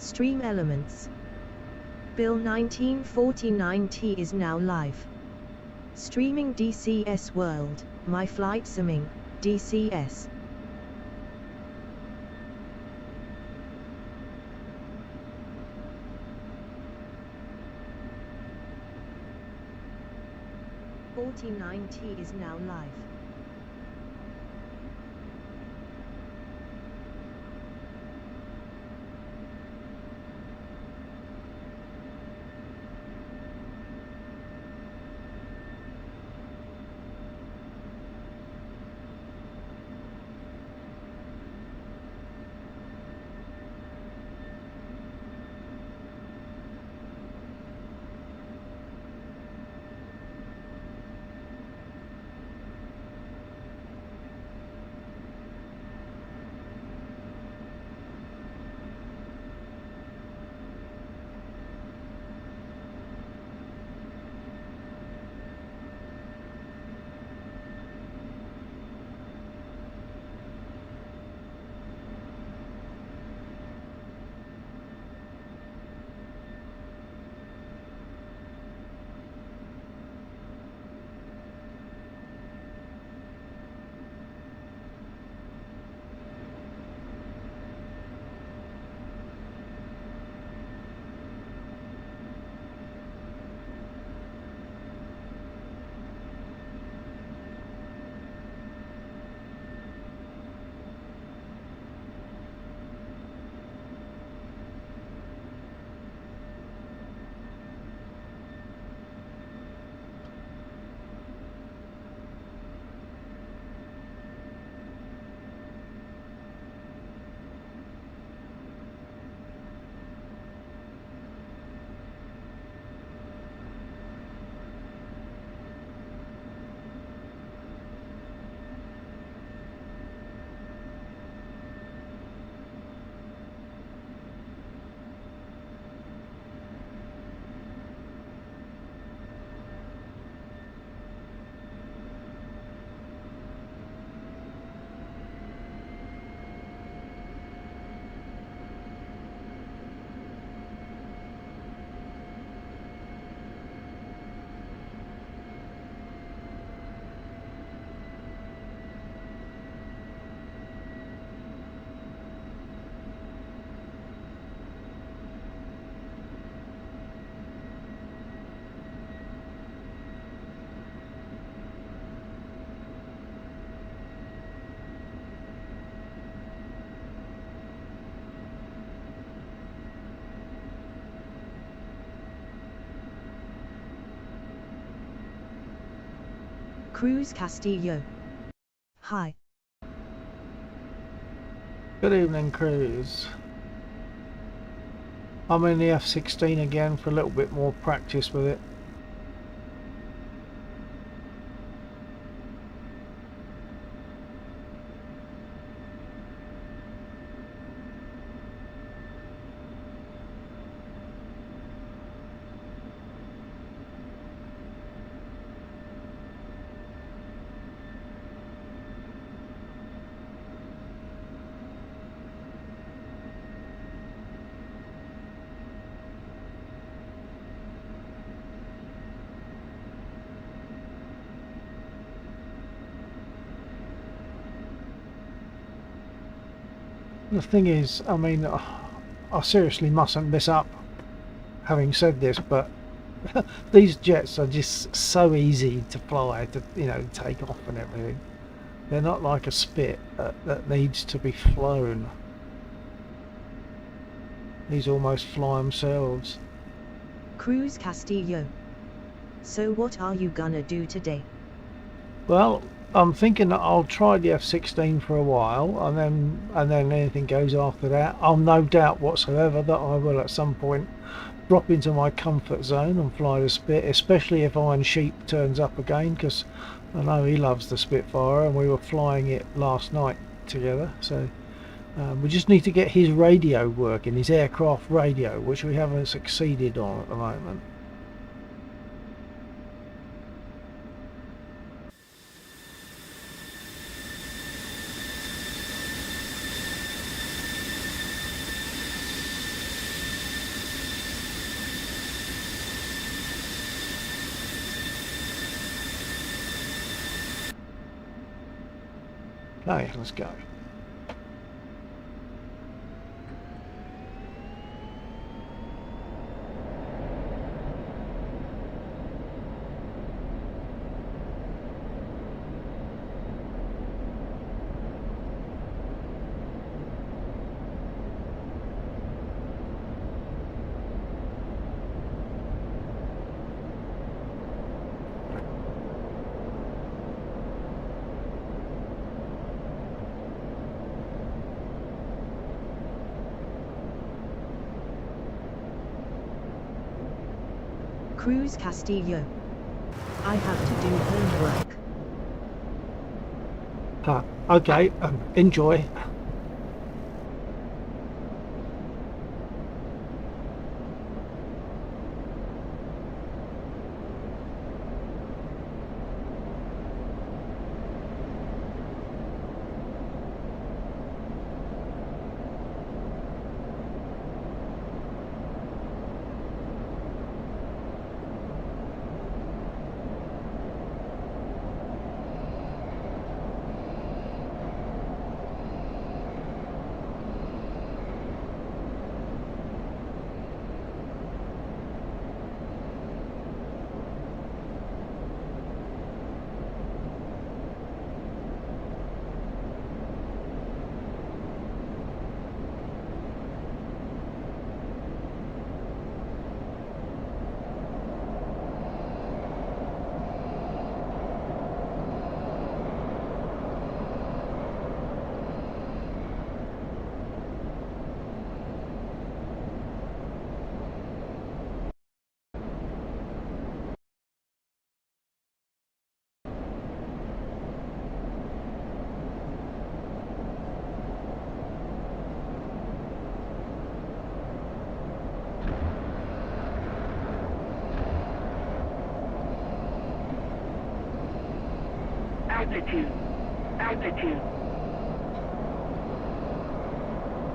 Stream elements. Bill 1949T is now live. Streaming DCS World, My Flight Simming, DCS. T is now live. Cruz Castillo. Hi. Good evening, Cruz. I'm in the F-16 again for a little bit more practice with it. The thing is, I mean, I seriously mustn't mess up having said this, but these jets are just so easy to fly, to, you know, take off and everything. They're not like a Spit that needs to be flown. These almost fly themselves. Cruz Castillo. So what are you gonna do today? Well, I'm thinking that I'll try the F-16 for a while, and then anything goes after that. I'll no doubt whatsoever that I will at some point drop into my comfort zone and fly the Spit, especially if Iron Sheep turns up again, because I know he loves the Spitfire and we were flying it last night together. So we just need to get his radio working, his aircraft radio, which we haven't succeeded on at the moment. Okay, let's go. Cruz Castillo. I have to do homework. Okay, enjoy. Altitude, altitude,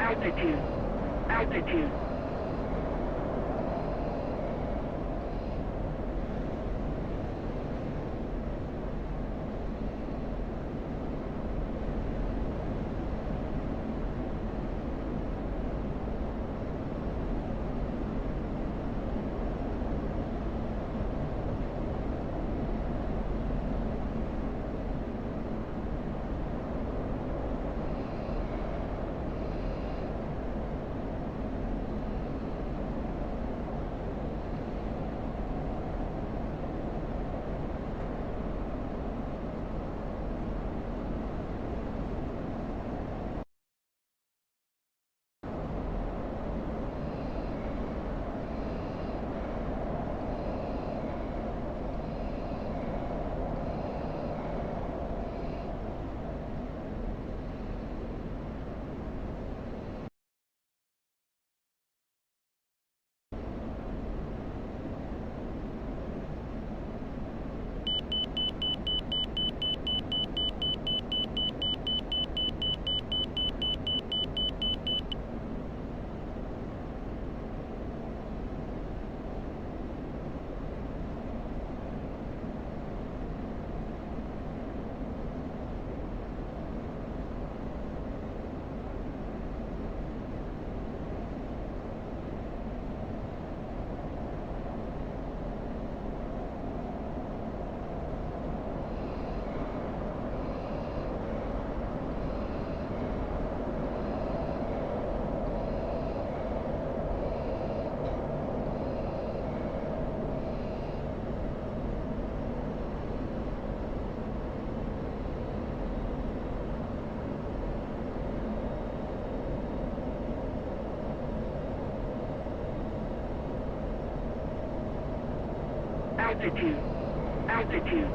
altitude, altitude. Altitude, altitude.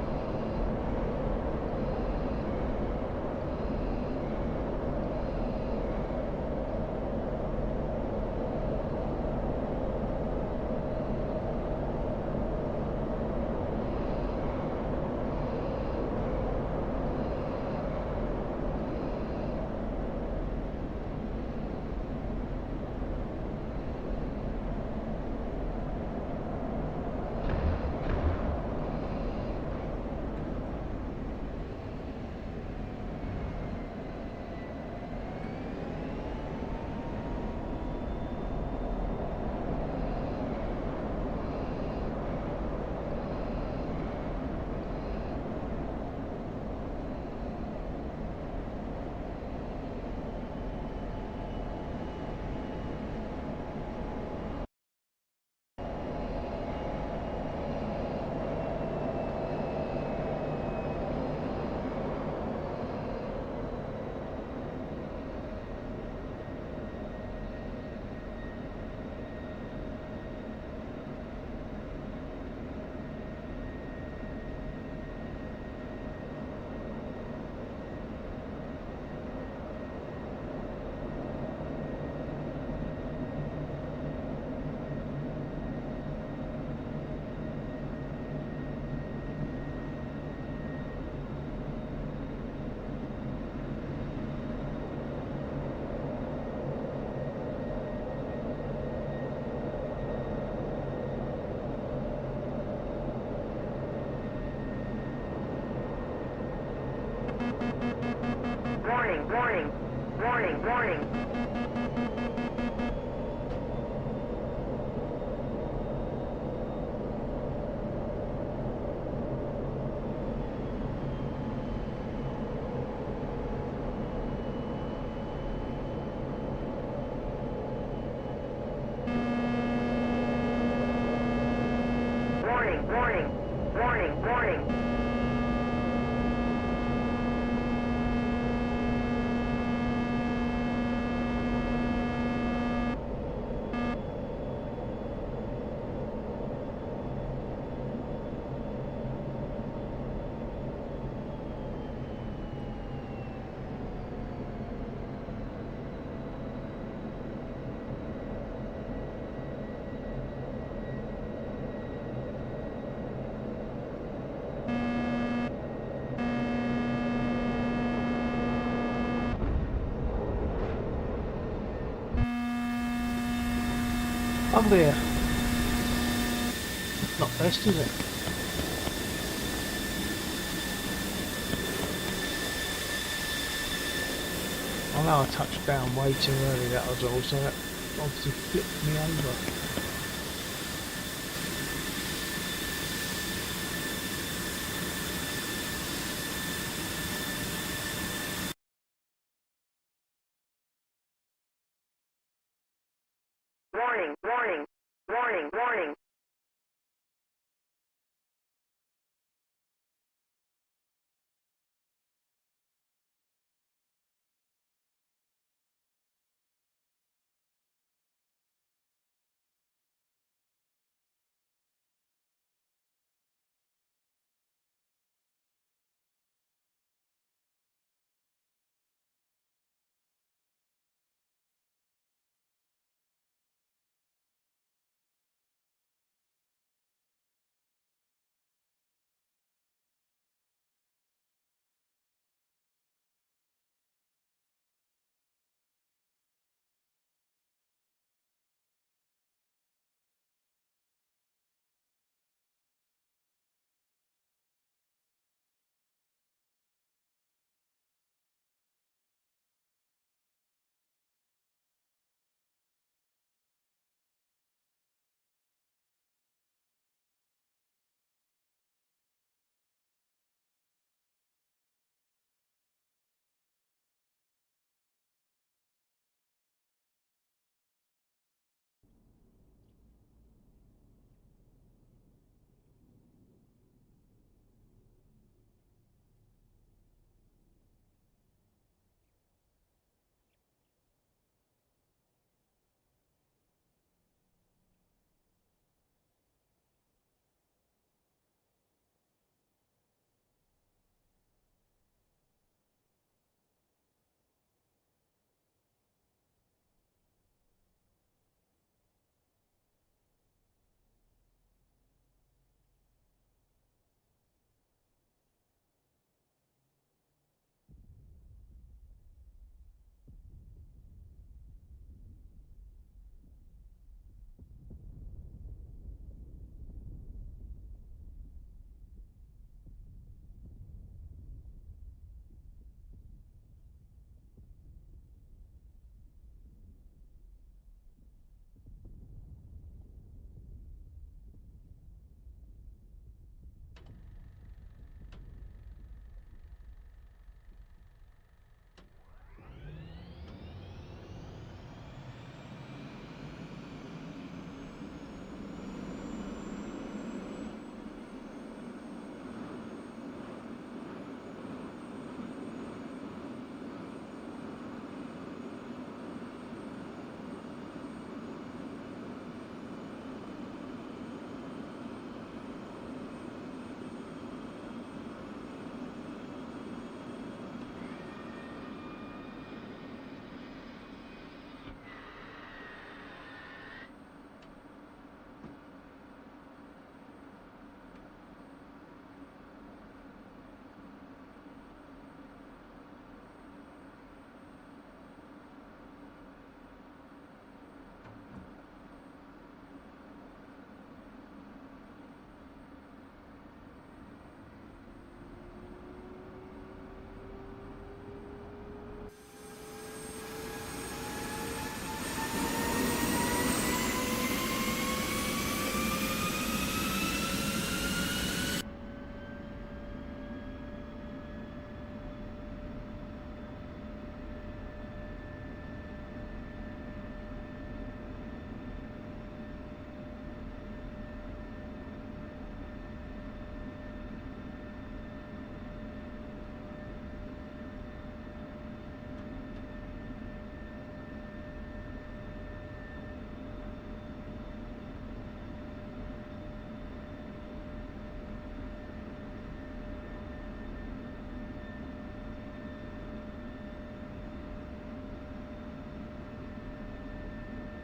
Warning. Warning. Warning. Warning. Warning. Warning. Warning. Up there. Not best, is it? I know I touched down way too early, that was all, so that obviously flipped me over. Warning. Warning. Warning. Warning.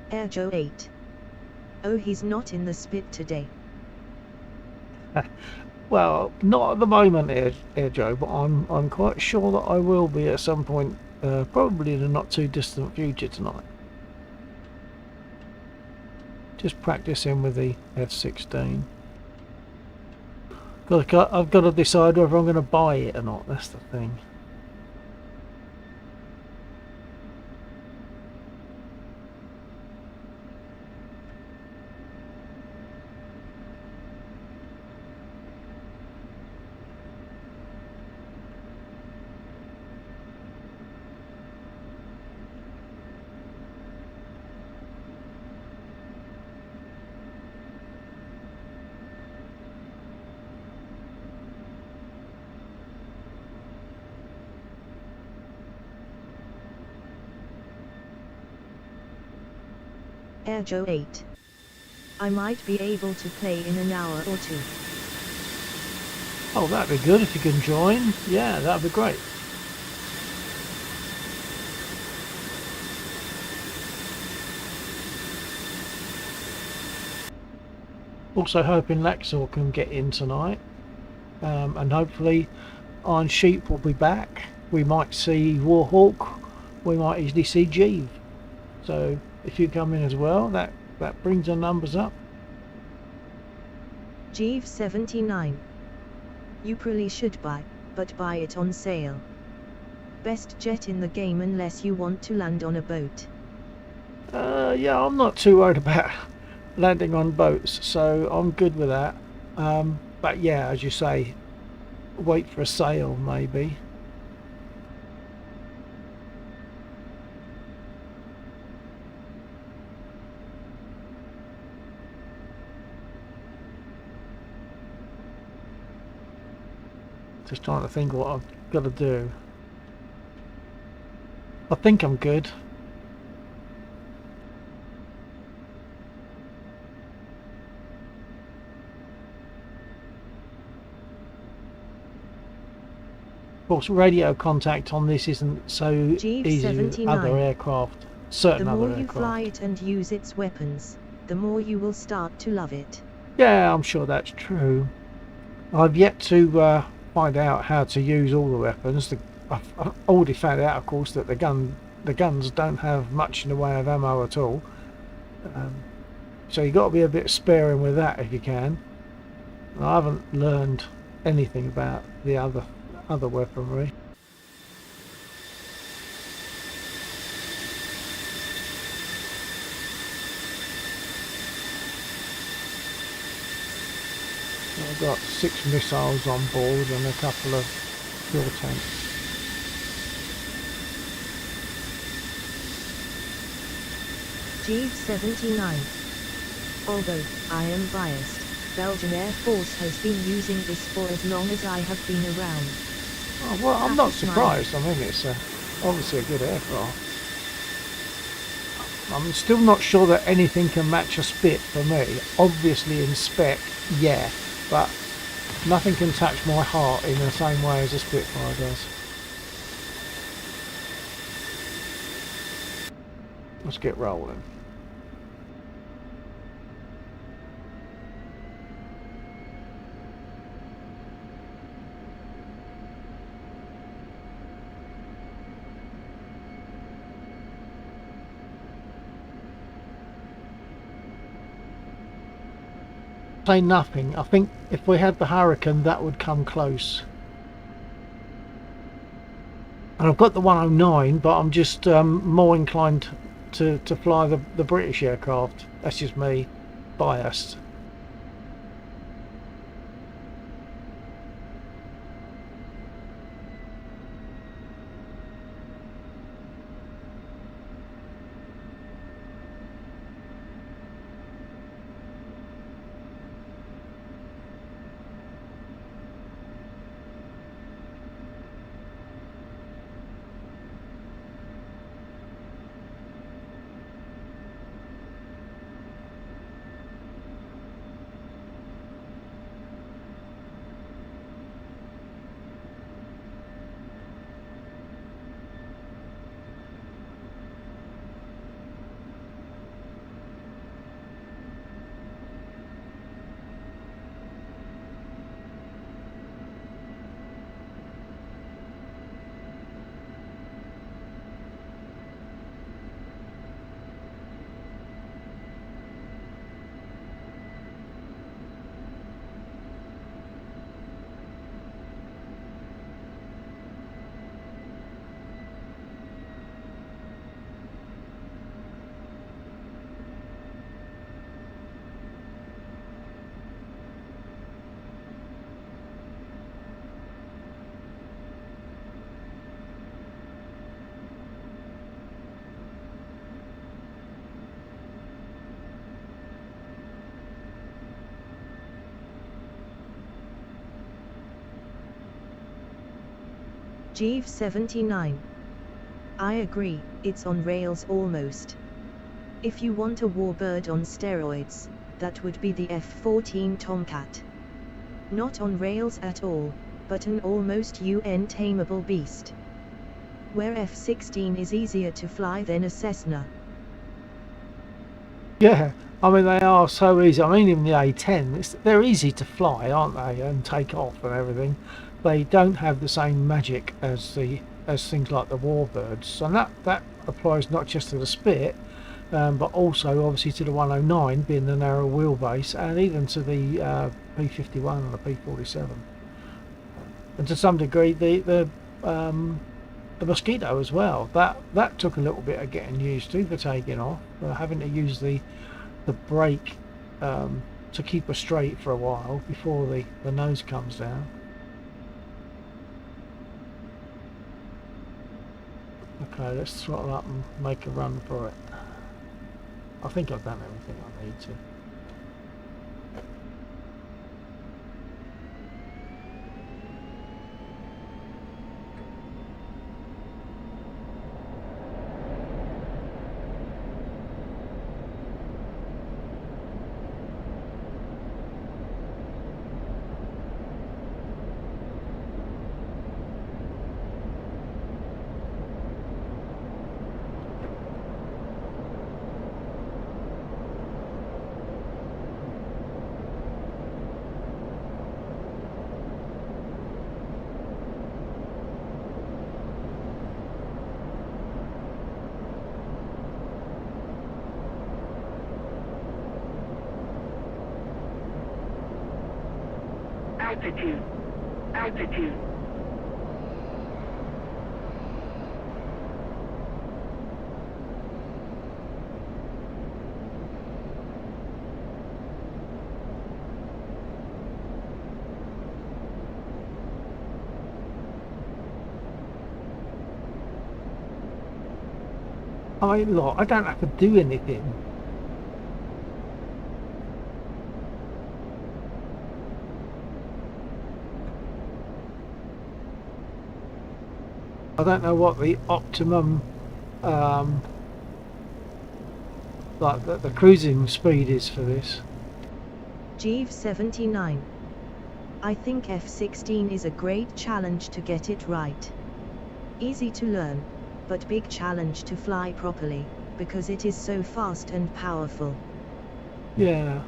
Air Joe 8. Oh, he's not in the spit today. Well, not at the moment, Air Joe, but I'm quite sure that I will be at some point, probably in a not too distant future tonight. Just practicing with the F-16. I've got to decide whether I'm going to buy it or not. That's the thing. Air Joe 8. I might be able to play in an hour or two. Oh, that'd be good if you can join. Yeah, that'd be great. Also hoping Laxor can get in tonight, and hopefully Iron Sheep will be back. We might see Warhawk. We might easily see Jeeve. So if you come in as well, that brings the numbers up. Jeeve 79. You probably should buy, but buy it on sale. Best jet in the game unless you want to land on a boat. Yeah, I'm not too worried about landing on boats, so I'm good with that. But yeah, as you say, wait for a sale maybe. Just trying to think what I've got to do. I think I'm good. Of course, radio contact on this isn't so Jeeve easy 79. with other aircraft. The Certain more other you fly aircraft. it and use its weapons, the more you will start to love it. Yeah, I'm sure that's true. I've yet to find out how to use all the weapons. I've already found out, of course, that the guns don't have much in the way of ammo at all. So you've got to be a bit sparing with that if you can. And I haven't learned anything about the other weaponry. I've got 6 missiles on board and a couple of fuel tanks. Jeeve 79. Although, I am biased, Belgian Air Force has been using this for as long as I have been around. Oh, well, I'm not Happy surprised. I mean, it's obviously a good aircraft. I'm still not sure that anything can match a Spit for me. Obviously in spec, yeah, but nothing can touch my heart in the same way as a Spitfire does. Let's get rolling. Say nothing. I think if we had the Hurricane, that would come close. And I've got the 109, but I'm just more inclined to fly the British aircraft. That's just me, biased. Jeeve 79. I agree, it's on rails almost. If you want a warbird on steroids, that would be the F-14 Tomcat. Not on rails at all, but an almost untamable beast. Where F-16 is easier to fly than a Cessna. Yeah, I mean they are so easy. I mean even the A-10, they're easy to fly, aren't they, and take off and everything. They don't have the same magic as things like the warbirds, and that applies not just to the Spit, but also obviously to the 109 being the narrow wheelbase, and even to the P-51 and the P-47, and to some degree the Mosquito as well. That took a little bit of getting used to for taking off, having to use the brake to keep her straight for a while before the nose comes down. Okay, let's throttle up and make a run for it. I think I've done everything I need to. Altitude. Altitude. I mean, look, I don't have to do anything. I don't know what the optimum, like the cruising speed is for this. Jeeve 79. I think F-16 is a great challenge to get it right. Easy to learn, but big challenge to fly properly, because it is so fast and powerful. Yeah.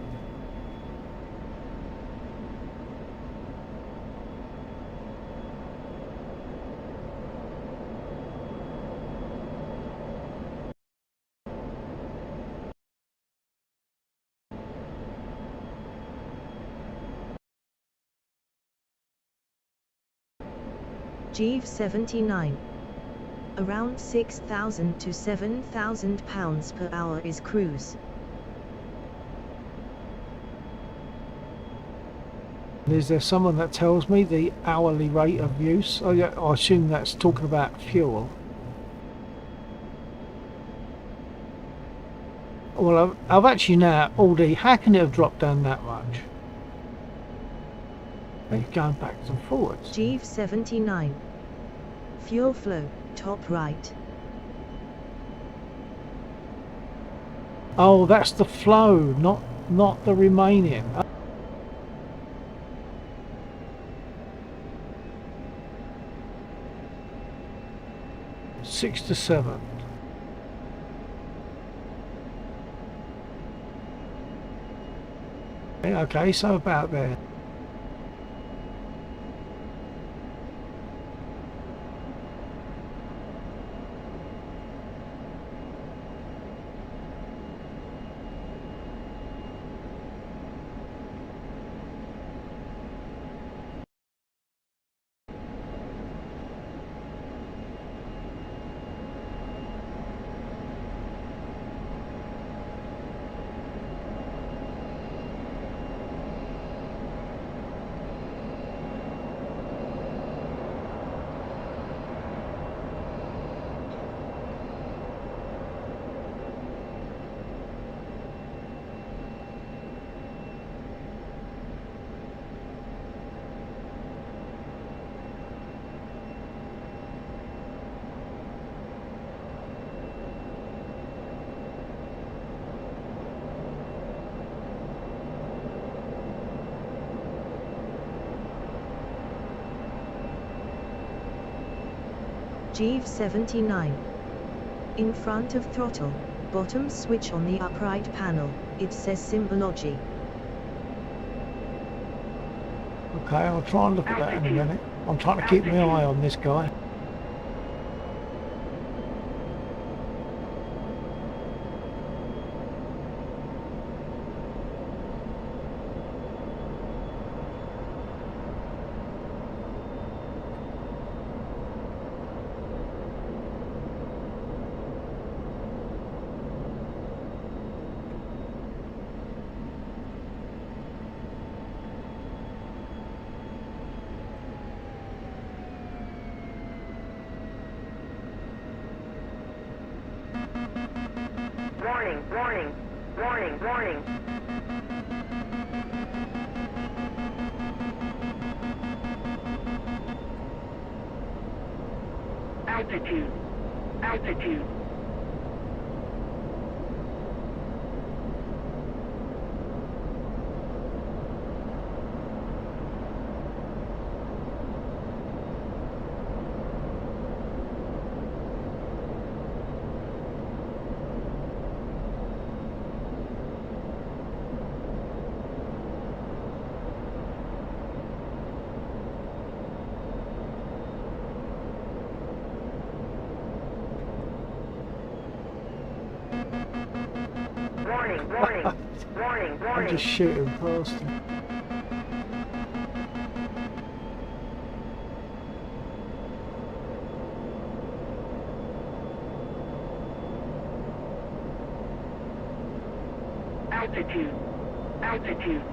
Jeeve 79. Around 6,000 to 7,000 pounds per hour is cruise. Is there someone that tells me the hourly rate of use? Oh yeah, I assume that's talking about fuel. Well, I've actually now already. How can it have dropped down that much? It's going backwards and forwards. Jeeve 79. Fuel flow, top right. Oh, that's the flow, not the remaining. 6 to 7. Okay, so about there. Jeeve 79. In front of throttle, bottom switch on the upright panel, it says Symbology. Okay, I'll try and look at that in a minute. I'm trying to keep my eye on this guy. Warning, warning, warning, warning. Altitude, altitude. Warning, warning, warning, I'm warning. just shooting past him. Altitude, altitude.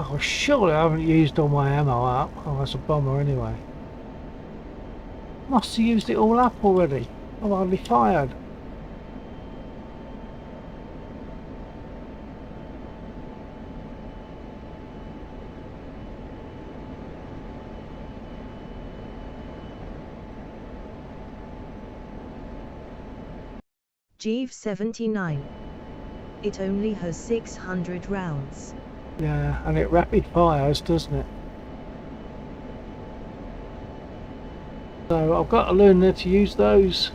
Oh, surely I haven't used all my ammo up. Oh, that's a bummer anyway. Must have used it all up already. I'm hardly fired. Jeeve 79. It only has 600 rounds. Yeah, and it rapid fires, doesn't it? So I've got to learn how to use those.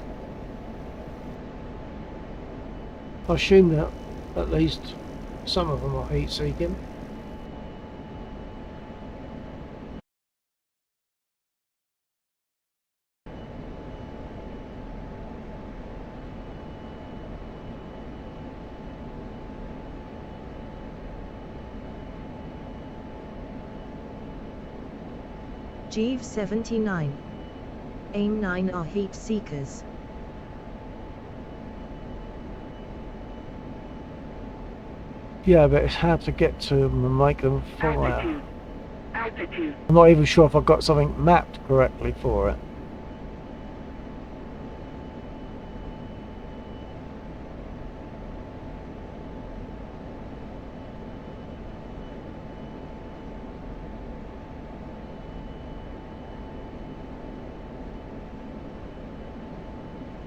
I assume that at least some of them are heat seeking. Jeeve 79. AIM 9 are heat seekers. Yeah, but it's hard to get to them and make them fire. Altitude. Altitude. I'm not even sure if I've got something mapped correctly for it.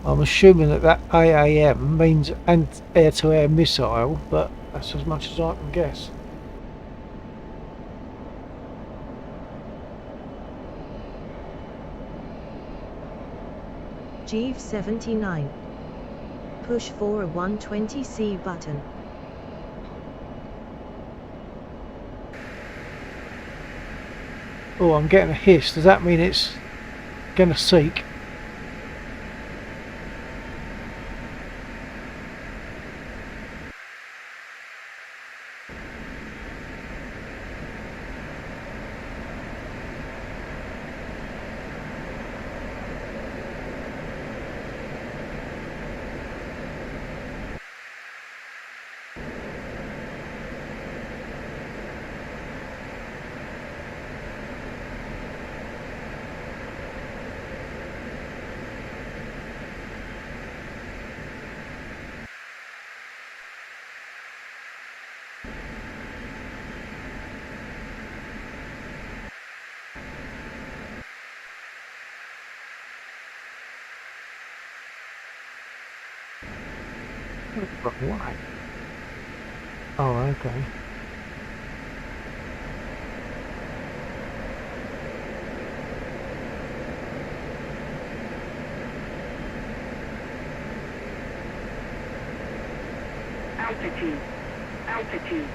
I'm assuming that AAM means air-to-air missile, but that's as much as I can guess. Jeeve 79. Push for a 120C button. Oh, I'm getting a hiss. Does that mean it's going to seek? Why? Oh, okay. Altitude. Altitude.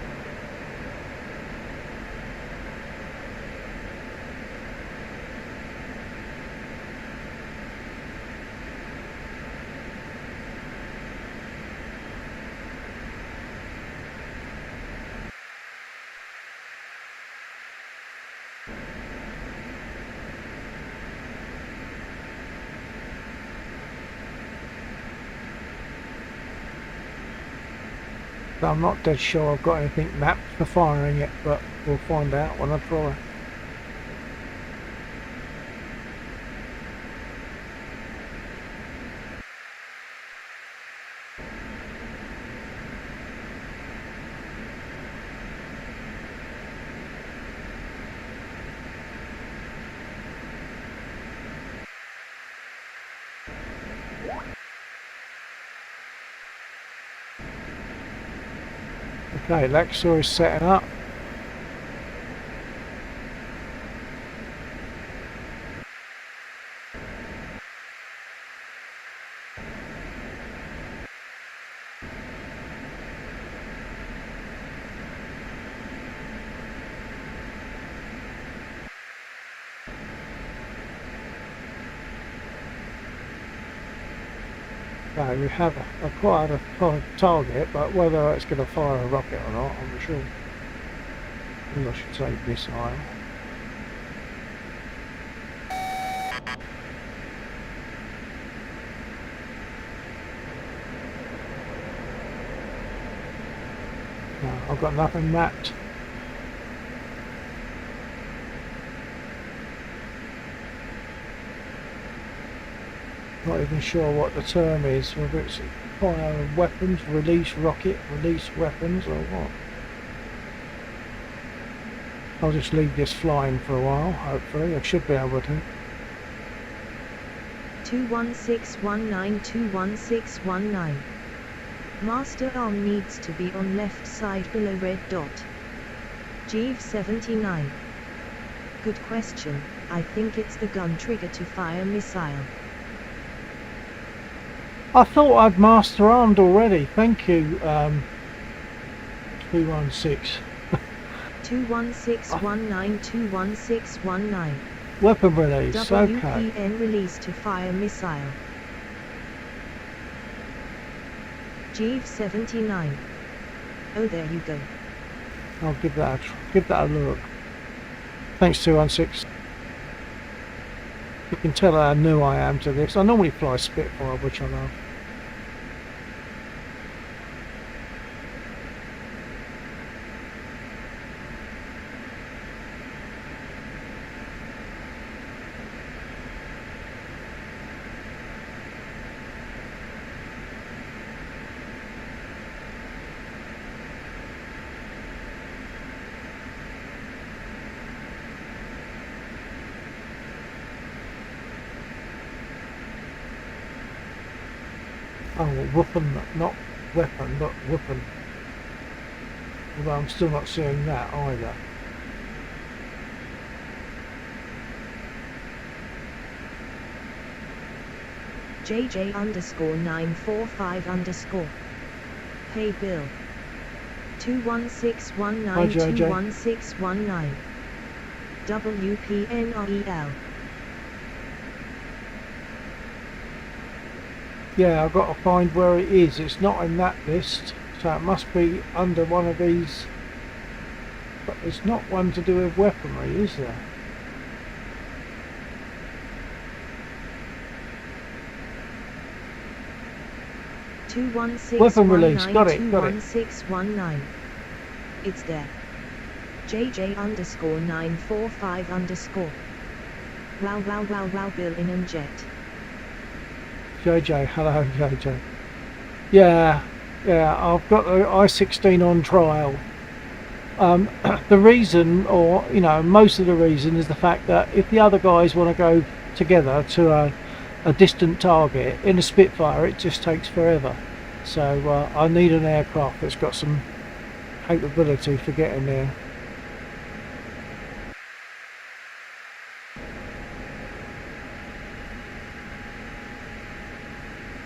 I'm not dead sure I've got anything mapped for firing yet, but we'll find out when I try. Okay, Lexor is setting up. Okay, we have acquired a target, but whether it's going to fire a rocket or not, I'm not sure. Maybe I should say missile. No, I've got nothing mapped. Not even sure what the term is, whether it's fire weapons, release rocket, release weapons, or what. I'll just leave this flying for a while, hopefully. I should be able to. 21619 21619. Master arm needs to be on left side below red dot. Jeeve 79. Good question, I think it's the gun trigger to fire missile. I thought I'd master armed already. Thank you, 216. 21619 21619. Weapon release, okay. WPN release to fire missile. Jeeve 79. Oh, there you go. I'll give that a look. Thanks 216. You can tell how new I am to this. I normally fly Spitfire, which I love. Oh, weapon, not weapon, but weapon. Although I'm still not seeing that either. JJ underscore 945 underscore. Hey Bill. 21619 21619. WPNREL. Yeah, I've got to find where it is. It's not in that list, so it must be under one of these. But it's not one to do with weaponry, is there? Weapon release, got it. 21619. It's there. JJ underscore 945 underscore. Wow wow wow wow Bill in and jet. JJ, hello JJ. Yeah, I've got the I-16 on trial. The reason, or most of the reason, is the fact that if the other guys want to go together to a distant target in a Spitfire, it just takes forever. So I need an aircraft that's got some capability for getting there.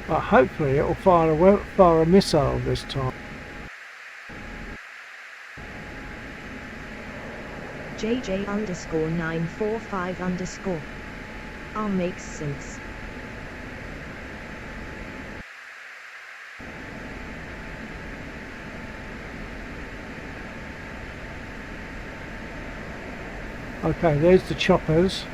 But hopefully it will fire a missile this time. JJ underscore 945 underscore. Makes sense. Okay, there's the choppers.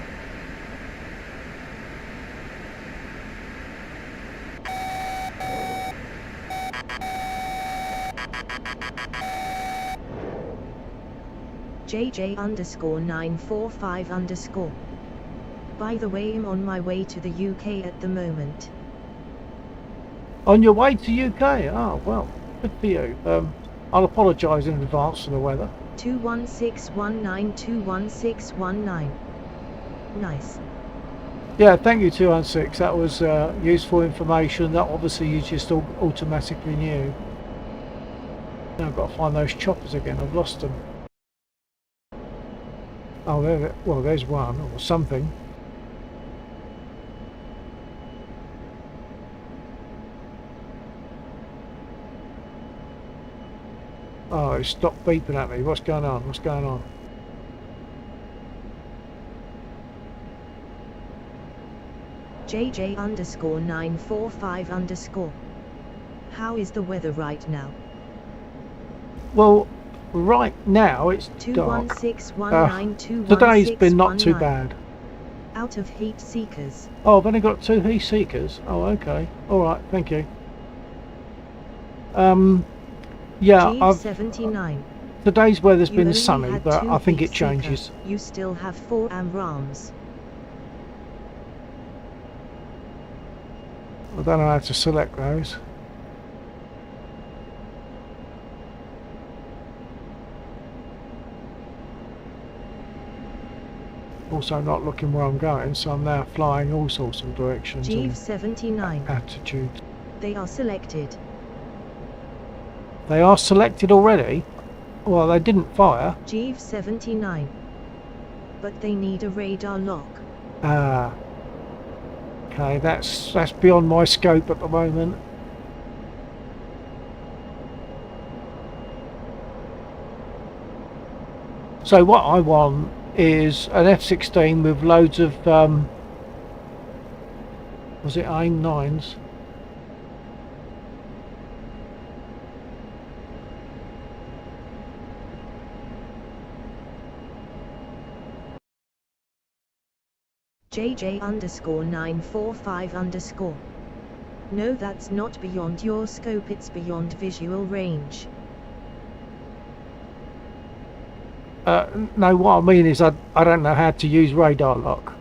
JJ underscore 945 underscore. By the way, I'm on my way to the UK at the moment. On your way to UK? Oh, well, good for you. I'll apologise in advance for the weather. 21619 21619. Nice. Yeah, thank you 216. That was useful information that obviously you just automatically knew. Now I've got to find those choppers again. I've lost them. Oh, there's one or something. Oh, it stopped beeping at me. What's going on? What's going on? JJ underscore 945 underscore. How is the weather right now? Well, right now it's dark. 21619 Today's been not too bad. Out of heat seekers. Oh, I've only got 2 heat seekers. Oh, okay. All right. Thank you. Yeah, 79. Today's weather's You been only sunny, had but 2 I think heat it changes. seeker. You still have 4 AMRAAMs. I don't know how to select those. Also not looking where I'm going, so I'm now flying all sorts of directions Jeeve and 79. attitudes. They are selected. They are selected already? Well, they didn't fire. Jeeve 79. But they need a radar lock. Ah. Okay, that's beyond my scope at the moment. So what I want is an F-16 with loads of was it AIM 9s? JJ_945_. No, that's not beyond your scope, it's beyond visual range. No, what I mean is I don't know how to use radar lock.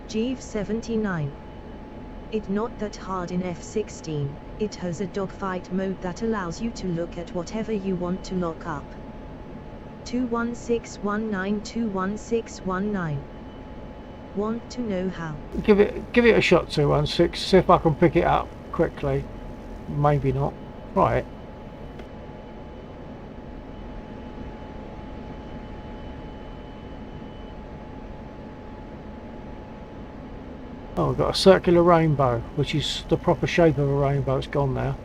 Jeeve 79. It's not that hard in F-16, it has a dogfight mode that allows you to look at whatever you want to lock up. 21619. Want to know how? Give it a shot, 216, see if I can pick it up quickly. Maybe not. Try it. Oh, we've got a circular rainbow, which is the proper shape of a rainbow. It's gone now.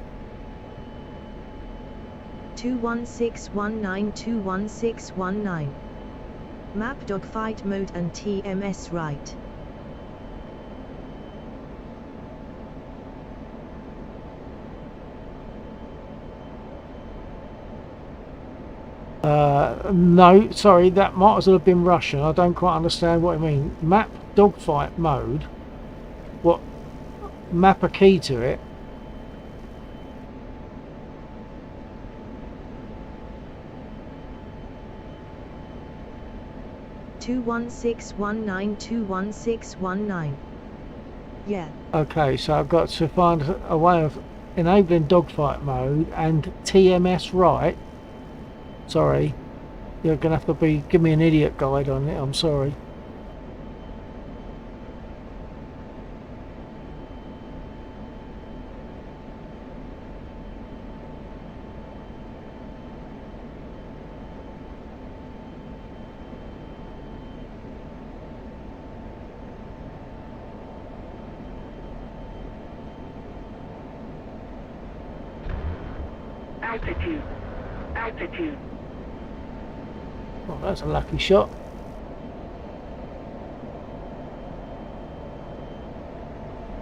21619. Map dogfight mode and TMS right. No, sorry, that might as well have been Russian. I don't quite understand what you mean. Map dogfight mode. What? Map a key to it. Two 21619. Yeah. Okay, so I've got to find a way of enabling dogfight mode and TMS right. Sorry, you're gonna have to give me an idiot guide on it. I'm sorry. Altitude. Oh, that's a lucky shot.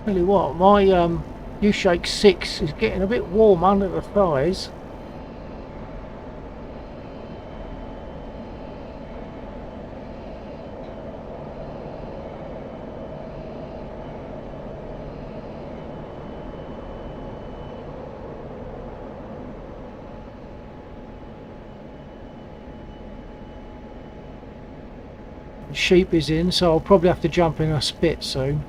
Tell you what, my U-Shake 6 is getting a bit warm under the thighs. Sheep is in, so I'll probably have to jump in a spit soon.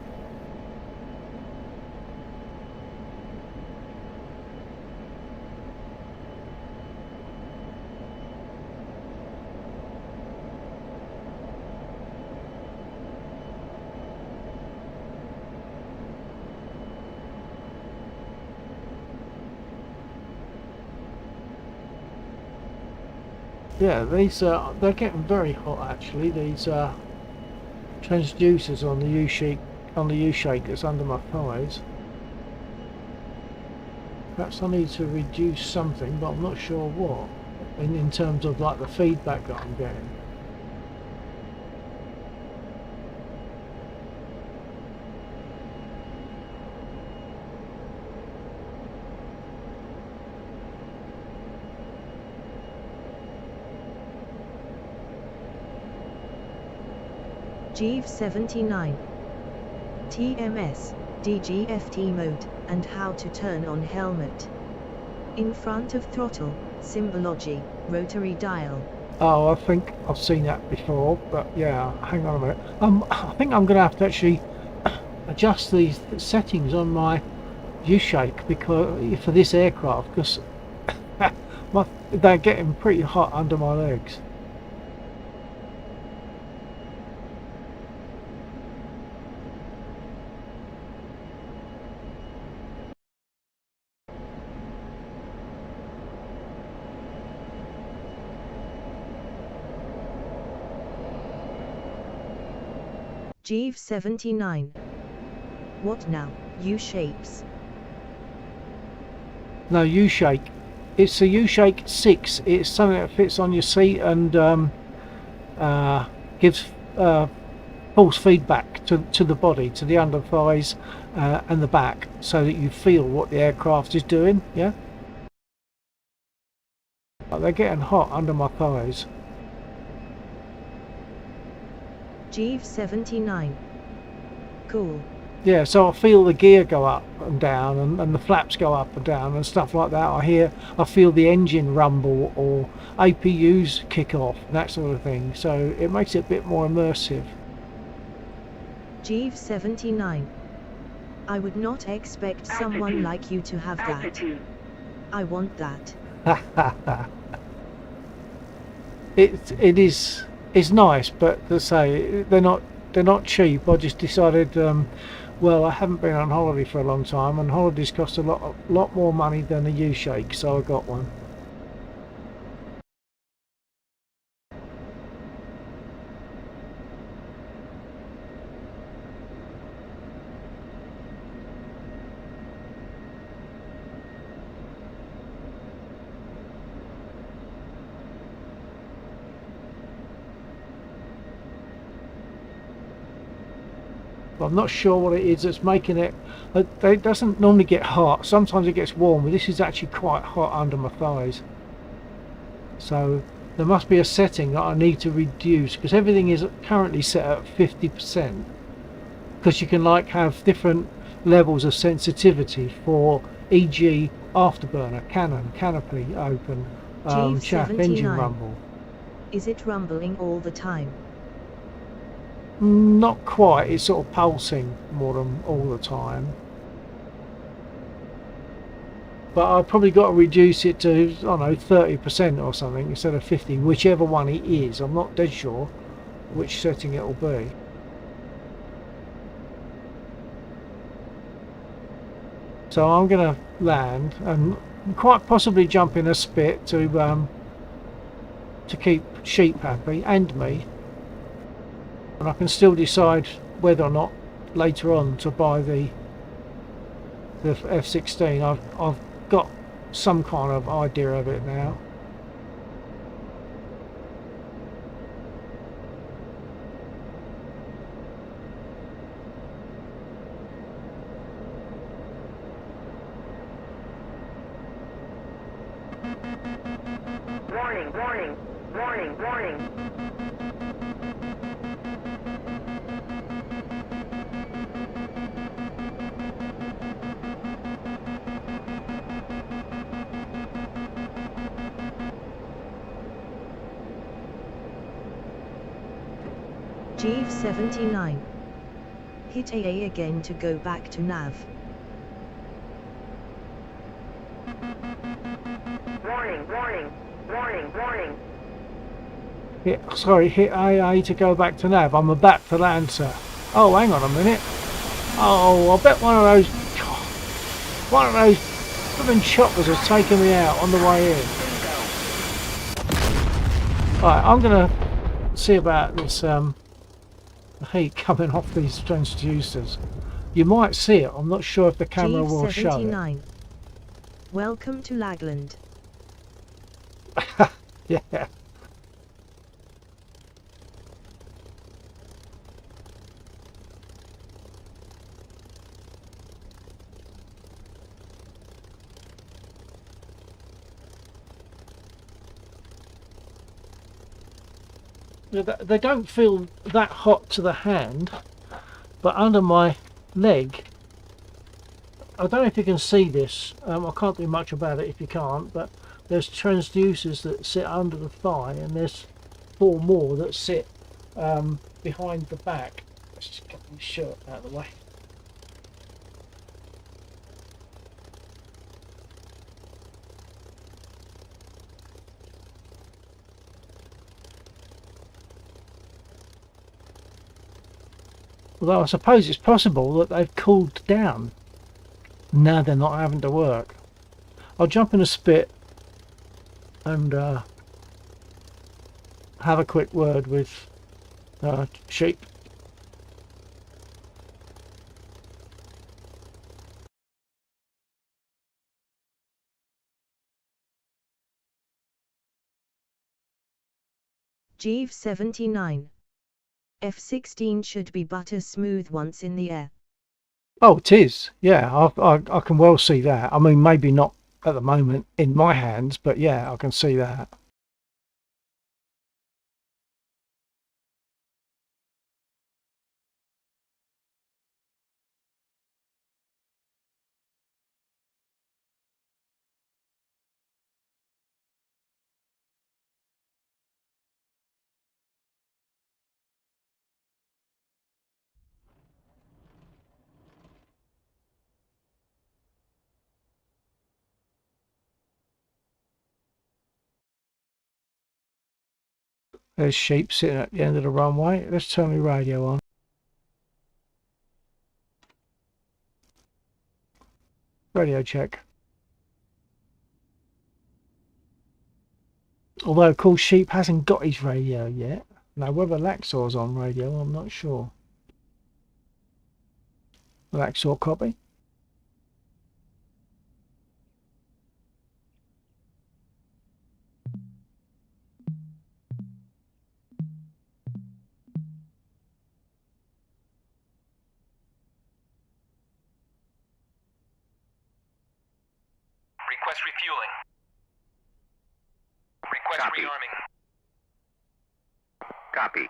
Yeah, these they're getting very hot actually. These transducers on the U-Shake that's under my thighs. Perhaps I need to reduce something, but I'm not sure what. In terms of like the feedback that I'm getting. Jeeve 79. TMS, DGFT mode, and how to turn on helmet. In front of throttle, symbology, rotary dial. Oh, I think I've seen that before, but yeah, hang on a minute. I think I'm going to have to actually adjust these settings on my U-Shake because for this aircraft, because they're getting pretty hot under my legs. Jeeve 79. What now, U-shapes? No, U-shake. It's a U-shake 6. It's something that fits on your seat and gives force feedback to the body, to the under thighs and the back, so that you feel what the aircraft is doing. Yeah. They're getting hot under my thighs. Jeeve 79. Cool. Yeah, so I feel the gear go up and down, and the flaps go up and down and stuff like that. I feel the engine rumble or APUs kick off, that sort of thing. So it makes it a bit more immersive. Jeeve 79. I would not expect someone like you to have that. Altitude. I want that. It's nice, but to say they're not cheap. I just decided, well, I haven't been on holiday for a long time, and holidays cost a lot more money than a U-shake, so I got one. I'm not sure what it is that's making it. It doesn't normally get hot. Sometimes it gets warm, but this is actually quite hot under my thighs. So there must be a setting that I need to reduce, because everything is currently set at 50%. Because you can like have different levels of sensitivity for, e.g., afterburner, cannon, canopy open, Jeeve chaff, 79. engine rumble. Is it rumbling all the time? Not quite, it's sort of pulsing more than all the time. But I've probably got to reduce it to, I don't know, 30% or something instead of 50, whichever one it is. I'm not dead sure which setting it will be. So I'm going to land and quite possibly jump in a spit to keep sheep happy and me. And I can still decide whether or not later on to buy the F-16. I've got some kind of idea of it now. Warning, warning, warning, warning. Jeeve 79. Hit AA again to go back to nav. Warning, warning, warning, warning. Hit AA to go back to nav. I'm about to land, sir. Oh, hang on a minute. Oh, I bet one of those flipping choppers has taken me out on the way in. Right, I'm gonna see about this heat coming off these transducers. You might see it. I'm not sure if the camera Jeeve will show 79. Welcome to Lagland. it. Yeah. They don't feel that hot to the hand, but under my leg, I don't know if you can see this, I can't do much about it if you can't, but there's transducers that sit under the thigh, and there's 4 more that sit behind the back. Let's just get my shirt out of the way. Although I suppose it's possible that they've cooled down. Now they're not having to work. I'll jump in a spit and have a quick word with Sheep. Jeeve 79. F-16 should be butter smooth once in the air. Oh, it is. Yeah, I can well see that. I mean, maybe not at the moment in my hands, but yeah, I can see that. There's sheep sitting at the end of the runway. Let's turn my radio on. Radio check. Although, of course, Sheep hasn't got his radio yet. Now, whether Laxor's on radio, I'm not sure. Laxor copy. Request refueling. Request Copy. rearming. Copy.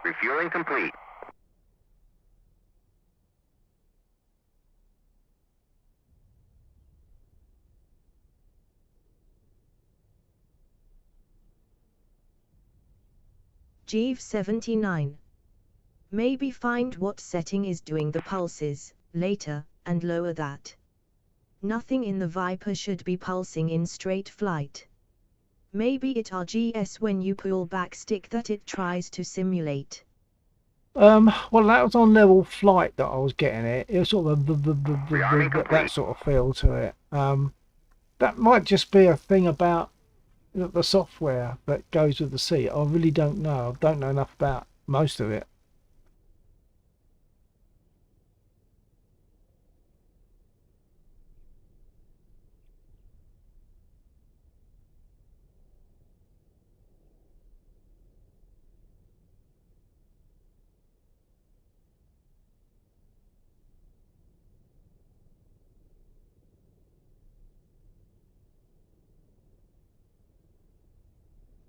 Refueling complete. Jeeve 79. Maybe find what setting is doing the pulses, later, and lower that. Nothing in the Viper should be pulsing in straight flight. Maybe it RGS when you pull back stick that it tries to simulate. Well, that was on level flight that I was getting it. It was sort of that sort of feel to it. That might just be a thing about the software that goes with the seat. I really don't know. I don't know enough about most of it.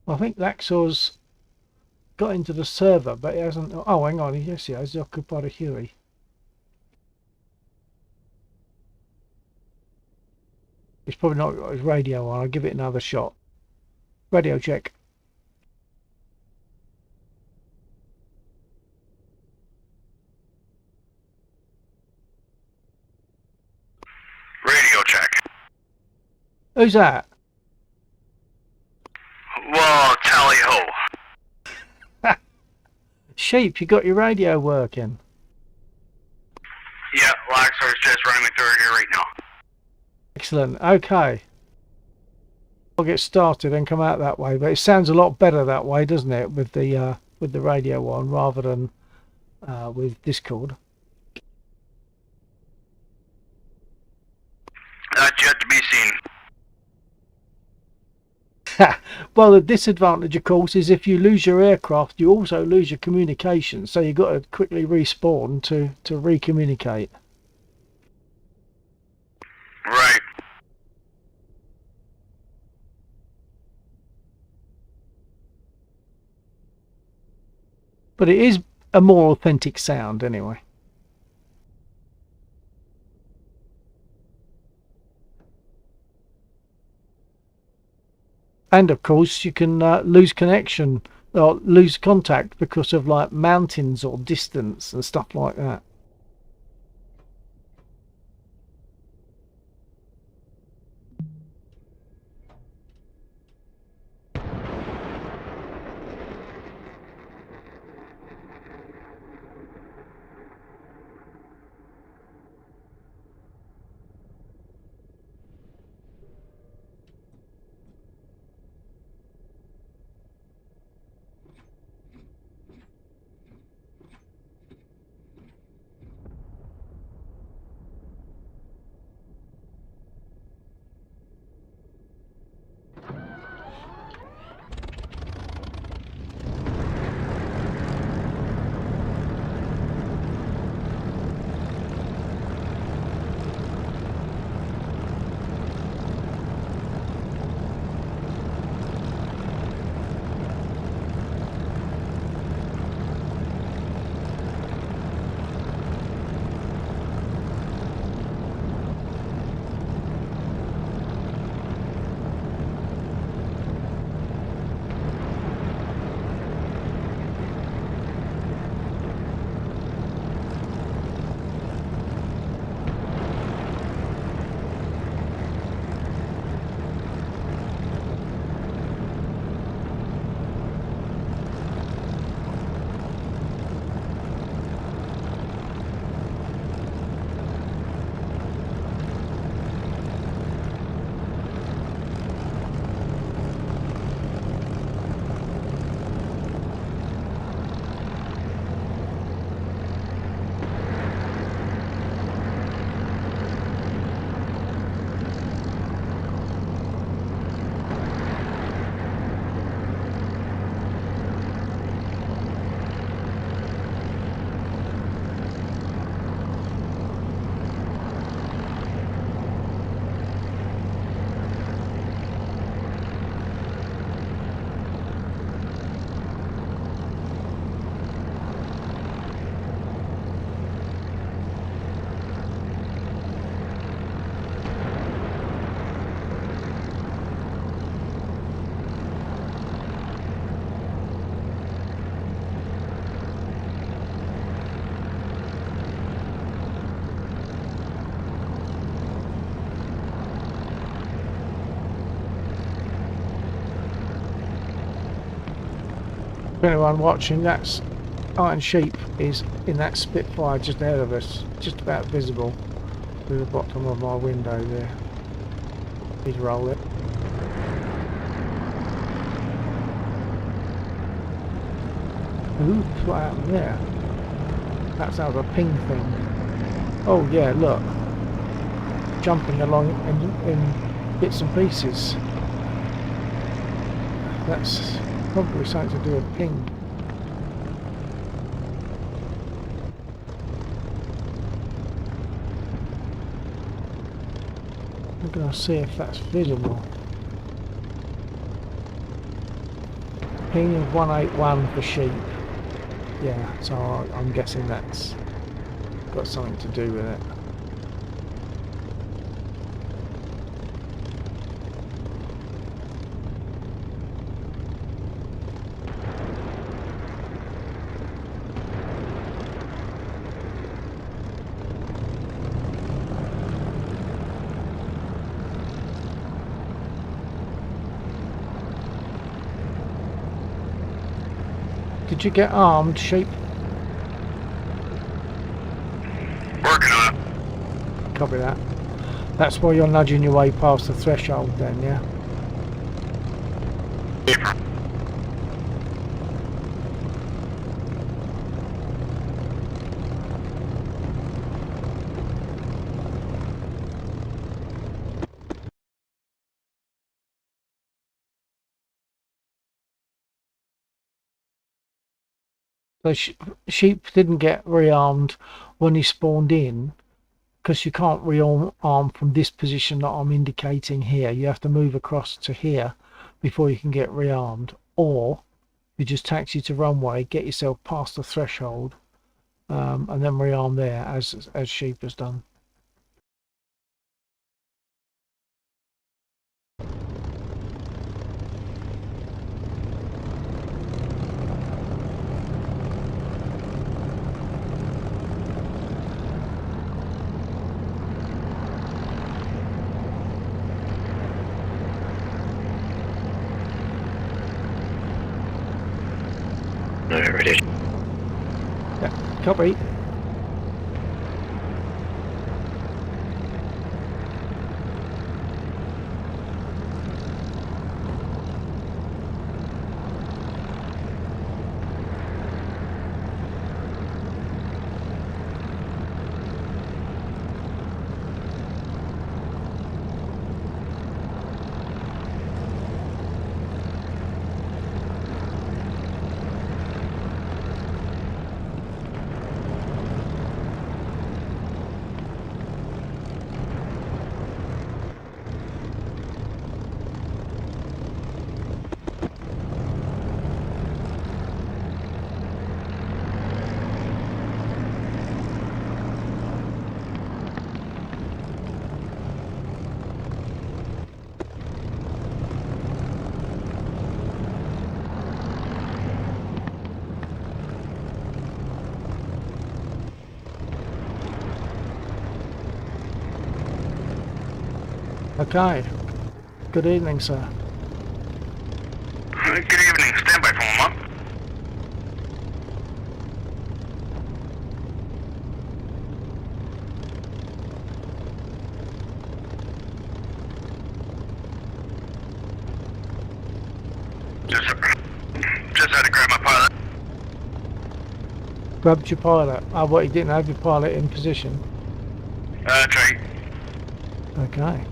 I think Laxor's got into the server, but he hasn't. Oh, hang on. Yes, he has. He's occupied a Huey. He's probably not got his radio on. I'll give it another shot. Radio check. Radio check. Who's that? Whoa, tally ho. Sheep, you got your radio working. Yeah, Laxor's just running me through here right now. Excellent. Okay. I'll get started and come out that way, but it sounds a lot better that way, doesn't it, with the radio on rather than with Discord. That's yet to be seen. Well, the disadvantage, of course, is if you lose your aircraft, you also lose your communication. So you've got to quickly respawn to re-communicate. Right. But it is a more authentic sound anyway. And of course you can lose connection or lose contact because of like mountains or distance and stuff like that. For anyone watching, that's Iron Sheep is in that Spitfire just ahead of us, just about visible through the bottom of my window there. Need to roll it. Ooh, what happened there? That sounds like a ping thing. Oh yeah, look. Jumping along in bits and pieces. That's probably something to do with ping. I'm going to see if that's visible. Ping of 181 for sheep. Yeah, so I'm guessing that's got something to do with it. Did you get armed, sheep? Working on it. Copy that. That's why you're nudging your way past the threshold then, yeah? So sheep didn't get rearmed when he spawned in, because you can't rearm from this position that I'm indicating here. You have to move across to here before you can get rearmed, or you just taxi to runway, get yourself past the threshold, and then rearm there, as sheep has done. There it is. Yeah, copy. Okay. Good evening, sir. Good evening. Standby for a moment. Just had to grab my pilot. Grabbed your pilot. Oh, what, you didn't have your pilot in position? That's right. Okay.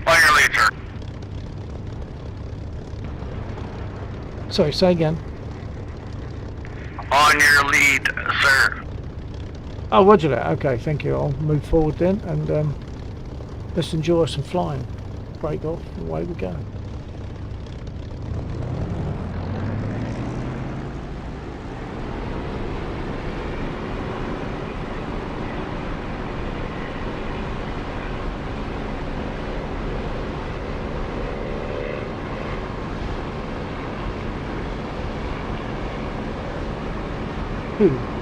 On your lead, sir. Sorry, say again. On your lead, sir. Oh, roger that. Okay, thank you. I'll move forward then, and let's enjoy some flying. Break off, and away we go.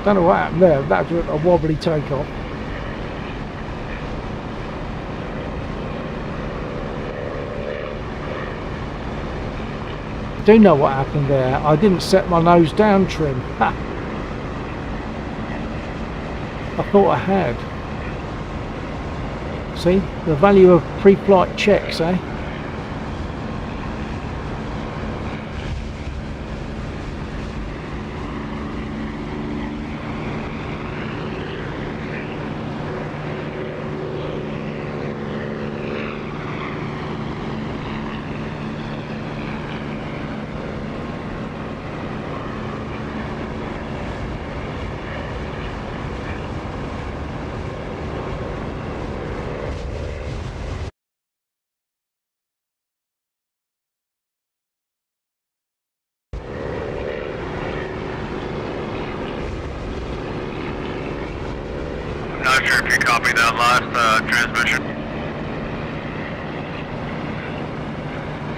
Don't know what happened there. That was a wobbly takeoff. do know what happened there. I didn't set my nose down trim. Ha! I thought I had. See, the value of pre-flight checks, eh? Not sure if you copied that last transmission.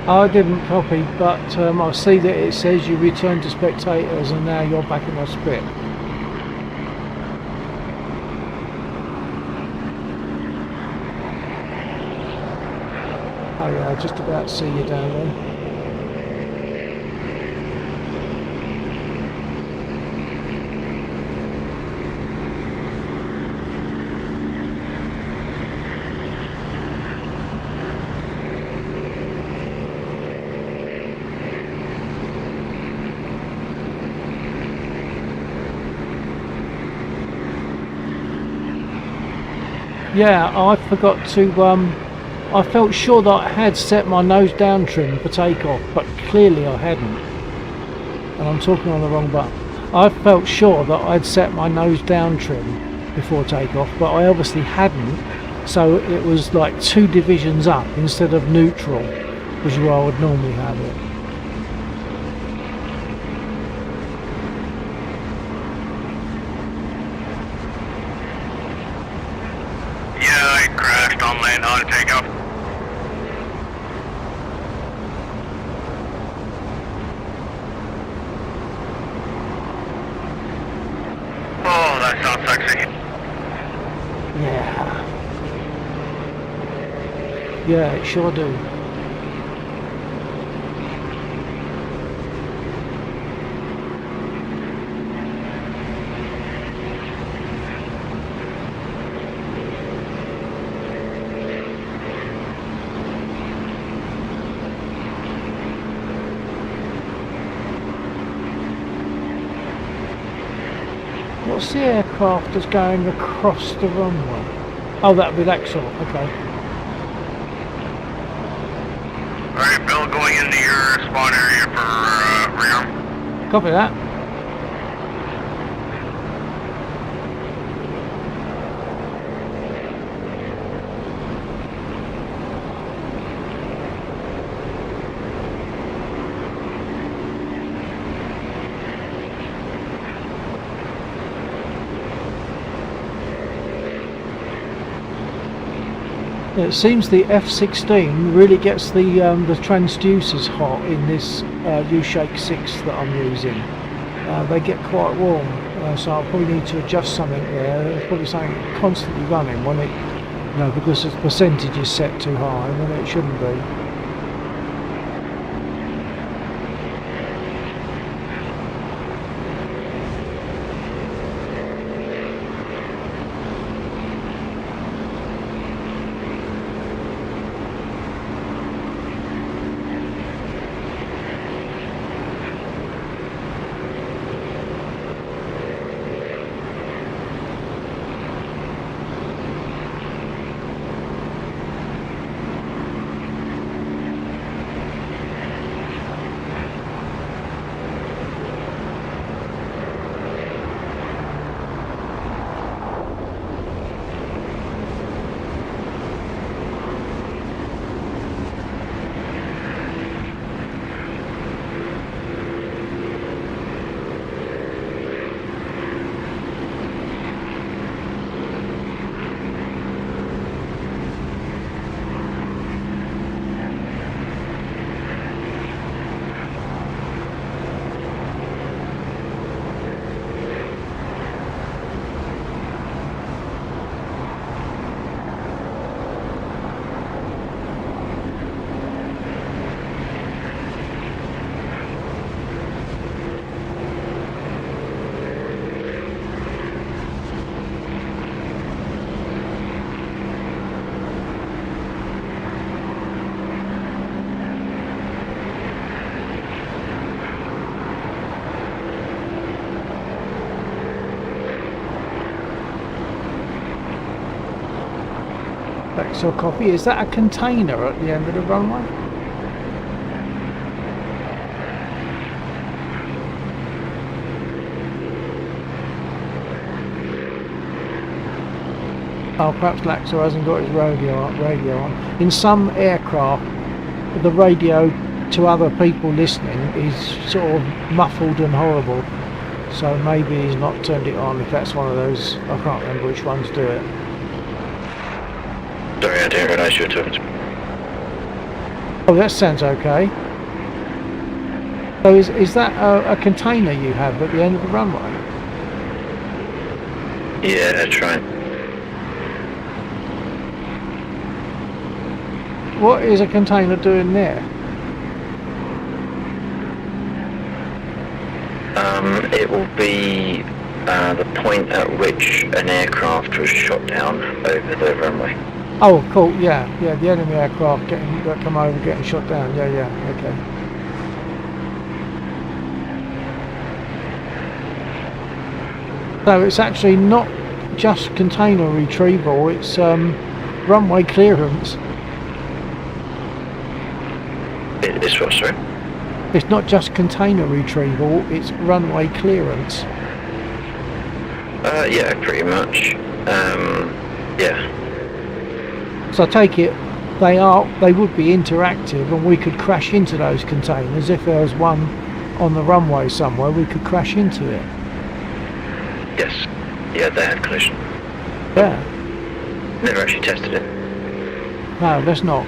I didn't copy, but I see that it says you return to spectators and now you're back in my spit. Oh yeah, I just about see you down there. Yeah, I forgot to, I felt sure that I had set my nose down trim for takeoff, but clearly I hadn't. And I'm talking on the wrong button. I felt sure that I'd set my nose down trim before takeoff, but I obviously hadn't. So it was like 2 divisions up instead of neutral, which is where I would normally have it. Yeah, I crashed on land on takeoff. Oh, that sounds sexy. Yeah. Yeah, it sure do. What's the aircraft that's going across the runway? Oh, that'll be Lexor, okay. Alright, Bill, going into your spawn area for rearm. Copy that. It seems the F-16 really gets the transducers hot in this U-Shake 6 that I'm using. They get quite warm, so I'll probably need to adjust something there. There's probably something constantly running when it, because the percentage is set too high when it shouldn't be. Excel copy. Is that a container at the end of the runway? Oh, perhaps Laxo hasn't got his radio on. In some aircraft, the radio to other people listening is sort of muffled and horrible. So maybe he's not turned it on, if that's one of those. I can't remember which ones do it. Sorry, I didn't realise you were talking to me. Oh, that sounds okay. So is that a container you have at the end of the runway? Yeah, that's right. What is a container doing there? It will be the point at which an aircraft was shot down over the runway. Oh, cool. Yeah, the enemy aircraft that come over getting shot down. Yeah, okay. So it's actually not just container retrieval, it's runway clearance. It's what, sorry? It's not just container retrieval, it's runway clearance. Yeah, pretty much. Yeah. So I take it they would be interactive, and we could crash into those containers. If there was one on the runway somewhere, we could crash into it. Yes. Yeah, they had collision. Yeah. Never actually tested it. No, that's not.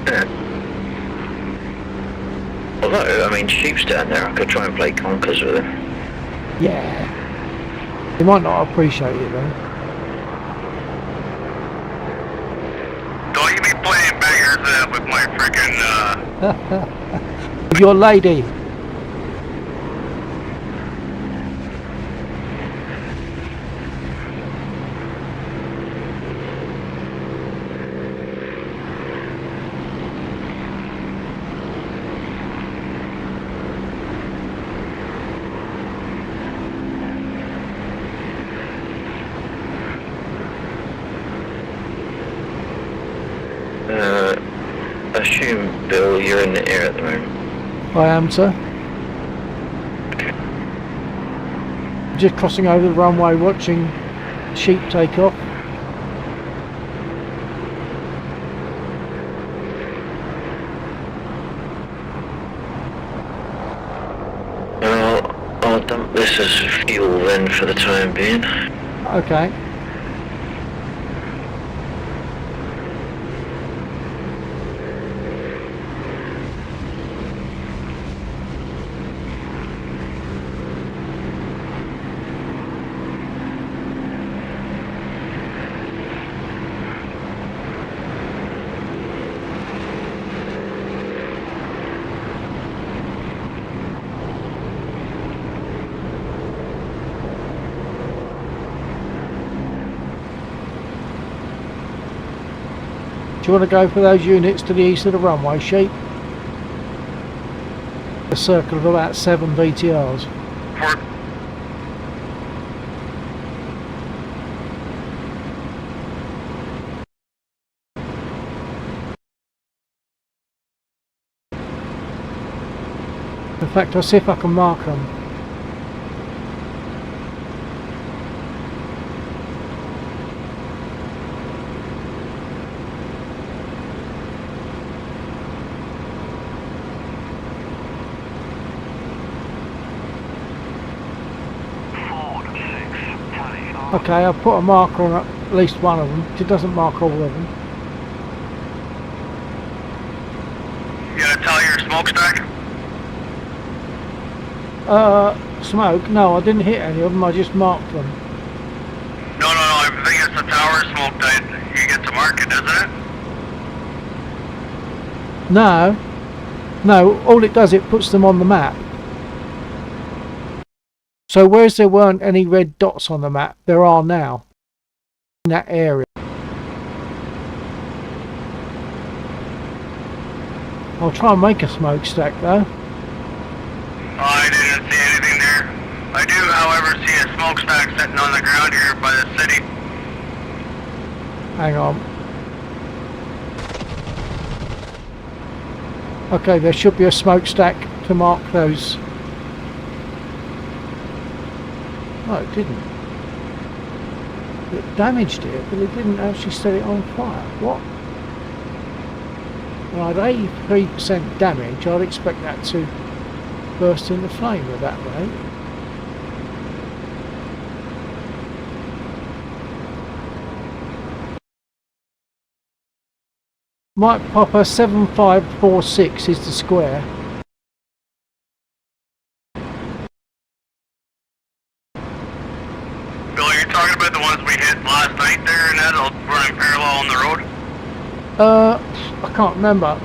Yeah. Although, I mean, sheep's down there, I could try and play conkers with him. Yeah. He might not appreciate it though. Don't you be playing bangers with my freaking, Your lady. Assume, Bill, you're in the air at the moment. I am, sir. Okay. Just crossing over the runway, watching sheep take off. I'll dump this as fuel then for the time being. Okay. Do you want to go for those units to the east of the runway, sheep? A circle of about 7 VTRs. for In fact, I'll see if I can mark them. Okay, I'll put a marker on at least one of them. It doesn't mark all of them. you gonna tell your smokestack? Smoke? No, I didn't hit any of them, I just marked them. No, I think it's the tower smoke that you get to mark it, isn't it? No, all it does, it puts them on the map. So whereas there weren't any red dots on the map, there are now. In that area. I'll try and make a smokestack though. I didn't see anything there. I do, however, see a smokestack sitting on the ground here by the city. Hang on. Okay, there should be a smokestack to mark those. No, it didn't. It damaged it, but it didn't actually set it on fire. What? Well, at 83% damage, I'd expect that to burst into flame at that rate. Mike Popper 7546 is the square. Bill, are you talking about the ones we hit last night there and that running parallel on the road? I can't remember,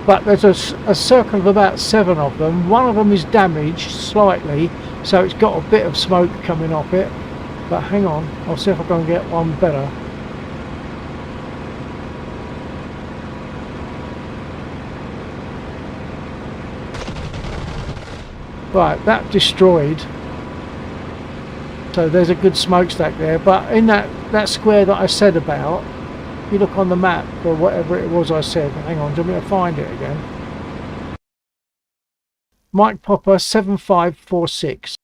but there's a circle of about 7 of them. One of them is damaged slightly, so it's got a bit of smoke coming off it. But hang on, I'll see if I can get one better. Right, that destroyed. So there's a good smokestack there, but in that square that I said about, if you look on the map or whatever it was I said, hang on, do you want me to find it again? Mike Popper 7546.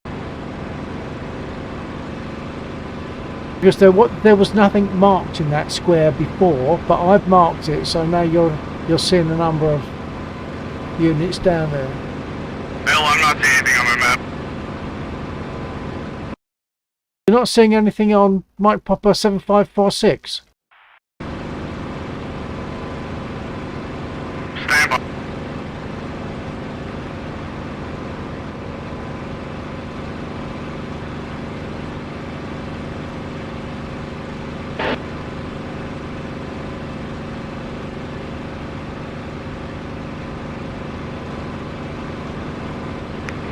Because there was nothing marked in that square before, but I've marked it, so now you're seeing the number of units down there. Bill, I'm not seeing anything on my map. You're not seeing anything on Mike Popper 7546? Stand by.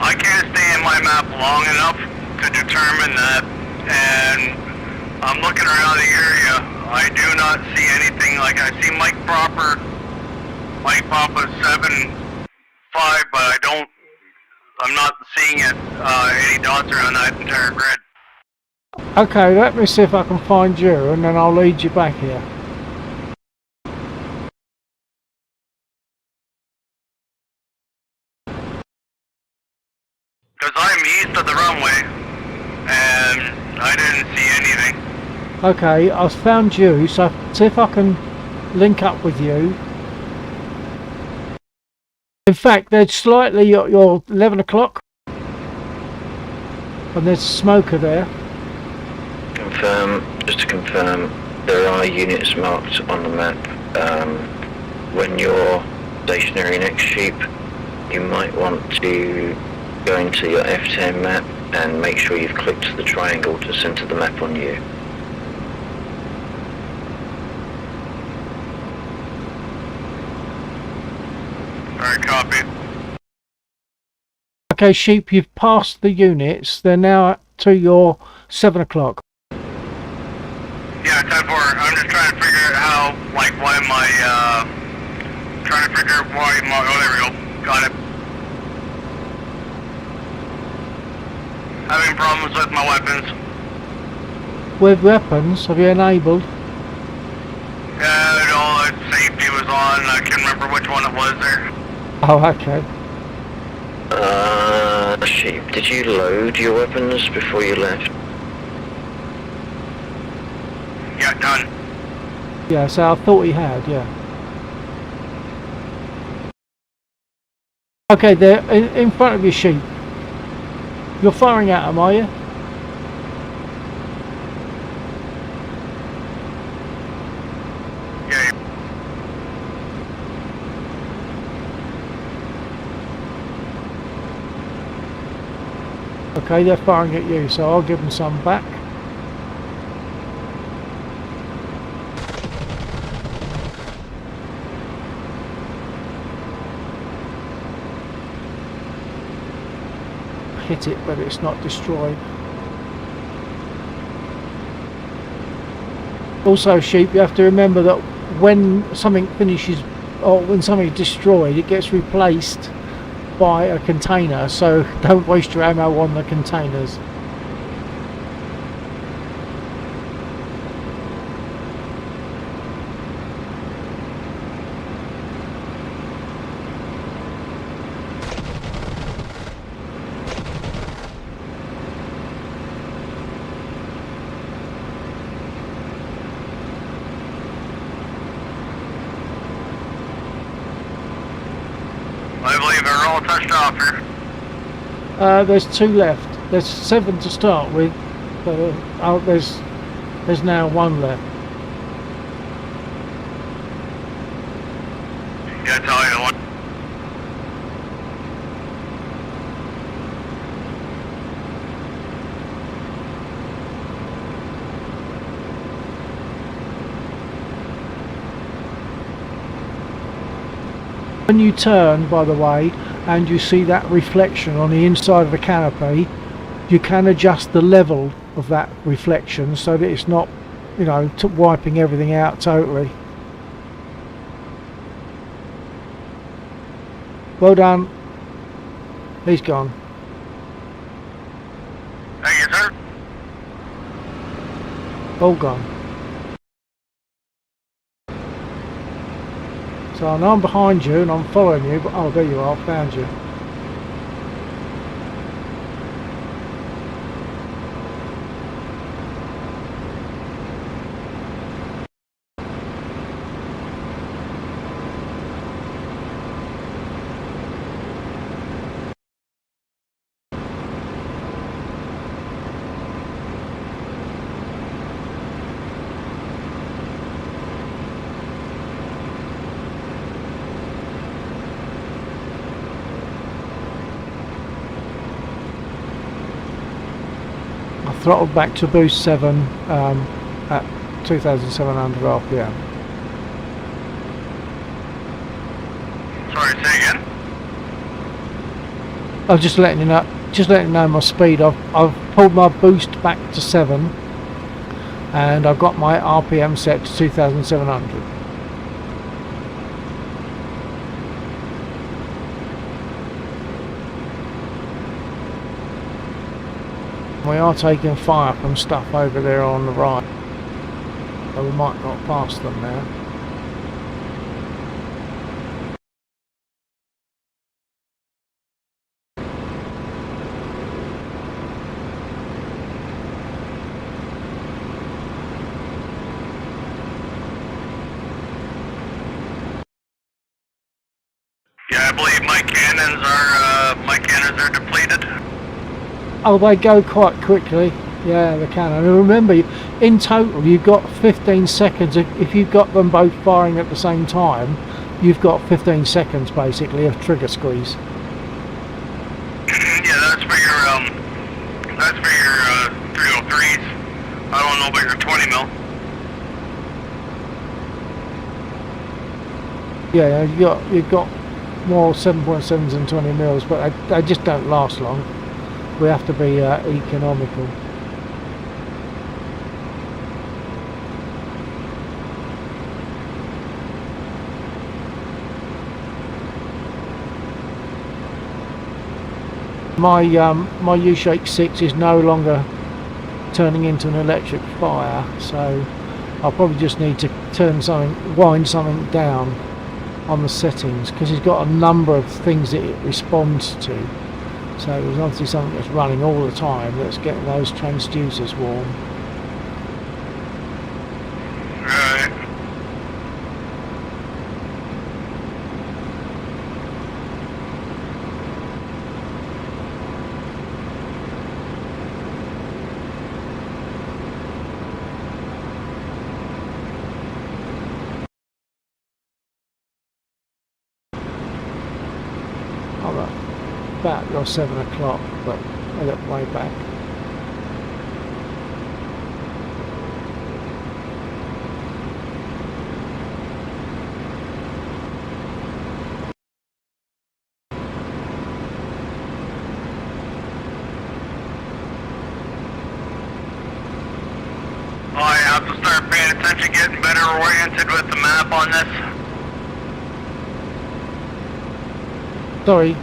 I can't stay in my map long enough to determine that, and I'm looking around the area. I do not see anything. Like, I see Mike Papa 7-5, but I'm not seeing it, any dots around that entire grid. Okay, let me see if I can find you, and then I'll lead you back here. Because I'm east of the runway, and I didn't see anything. Okay, I've found you, so see if I can link up with you. In fact, there's slightly your 11 o'clock, and there's a smoker there. Just to confirm, there are units marked on the map. When you're stationary next sheep, you might want to go into your F10 map and make sure you've clicked the triangle to center the map on you. Alright, copy. Okay, sheep, you've passed the units. They're now to your 7 o'clock. Yeah, 10-4. I'm just trying to figure out how, like, why my, oh, there we go. Got it. Having problems with my weapons. With weapons, have you enabled? Yeah, all the safety was on. I can't remember which one it was there. Oh, okay. Sheep, did you load your weapons before you left? Yeah, done. Yeah, so I thought he had, yeah. Okay, they're in front of your sheep. You're firing at them, are you? Yeah. Okay, they're firing at you, so I'll give them some back. Hit it, but it's not destroyed. Also, sheep, you have to remember that when something finishes, or when something is destroyed, it gets replaced by a container, so don't waste your ammo on the containers. offer? There's 2 left. There's 7 to start with. Oh, there's now 1 left. Yeah, I tell you what. When you turn, by the way, and you see that reflection on the inside of the canopy, you can adjust the level of that reflection so that it's not, you know, wiping everything out totally. Well done. He's gone. Thank you, sir. All gone. So I know I'm behind you and I'm following you, but oh, there you are, found you. Throttled back to boost 7 at 2,700 RPM. Sorry, say again? I'm just letting you know my speed. I've pulled my boost back to 7 and I've got my RPM set to 2,700. We are taking fire from stuff over there on the right, so we might not pass them now. Yeah, I believe my cannons are depleted. Oh, they go quite quickly. Yeah, they can. And remember, in total, you've got 15 seconds. If you've got them both firing at the same time, you've got 15 seconds basically of trigger squeeze. Yeah, that's for your 303s. I don't know about your 20 mil. Yeah, you've got more 7.7s and 20 mils, but they just don't last long. We have to be economical. My U-shaped 6 is no longer turning into an electric fire, so I'll probably just need to wind something down on the settings, because it's got a number of things that it responds to. So there's obviously something that's running all the time that's getting those transducers warm. Right. About your 7 o'clock, but I got way back. I have to start paying attention, getting better oriented with the map on this. Sorry,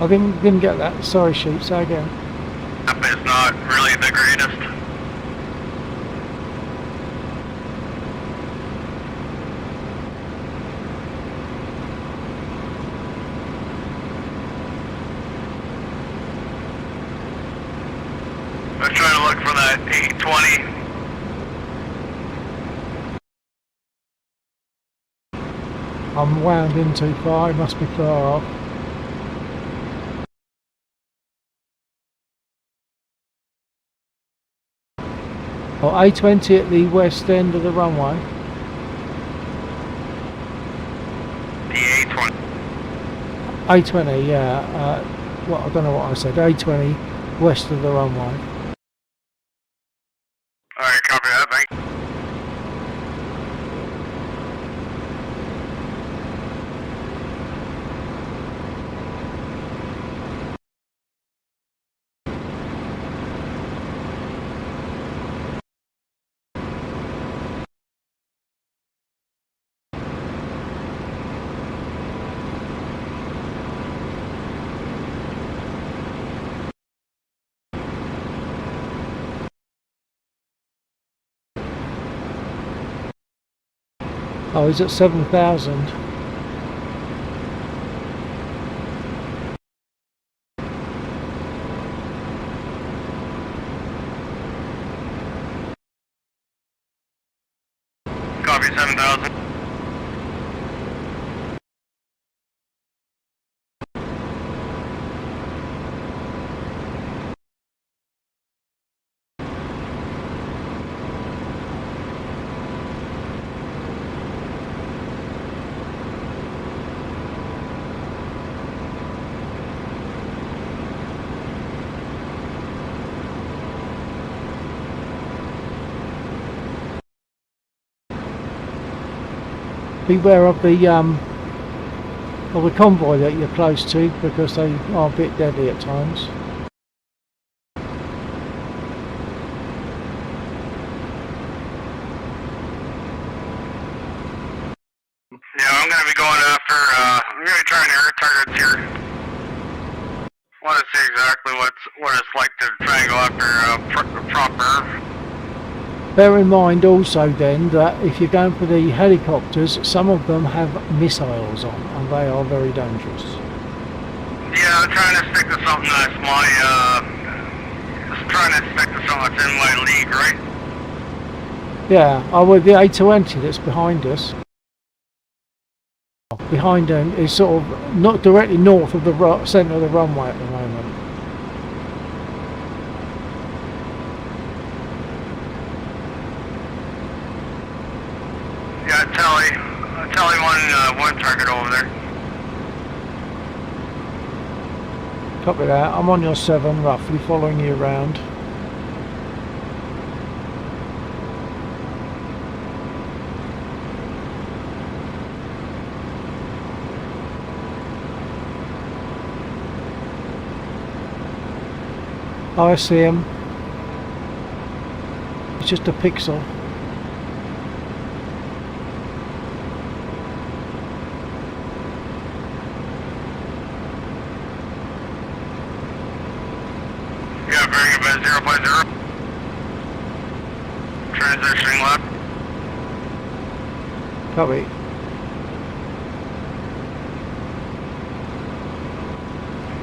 I didn't get that. Sorry, Sheep. Say again. Map is not really the greatest. I was trying to look for that 820. I'm wound in too far, it must be far off. Oh, A20 at the west end of the runway. The A20. A20, yeah. Well, I don't know what I said. A20 west of the runway. Alright, copy that, thank you. Oh, he's at 7,000. Copy 7,000. Beware of the convoy that you're close to, because they are a bit deadly at times. Yeah, I'm gonna be going after, I'm gonna be trying air targets here. Want to see exactly what it's like to try and go after proper. Bear in mind also then that if you're going for the helicopters, some of them have missiles on, and they are very dangerous. Yeah, I'm trying to stick to something that's in my league, right? Yeah, with the A20 that's behind us. Behind them is sort of not directly north of the centre of the runway at the moment. Yeah, tally one target over there. Copy that. I'm on your 7, roughly following you around. Oh, I see him. It's just a pixel. Yeah, bearing about 0.0. Transitioning left. Copy.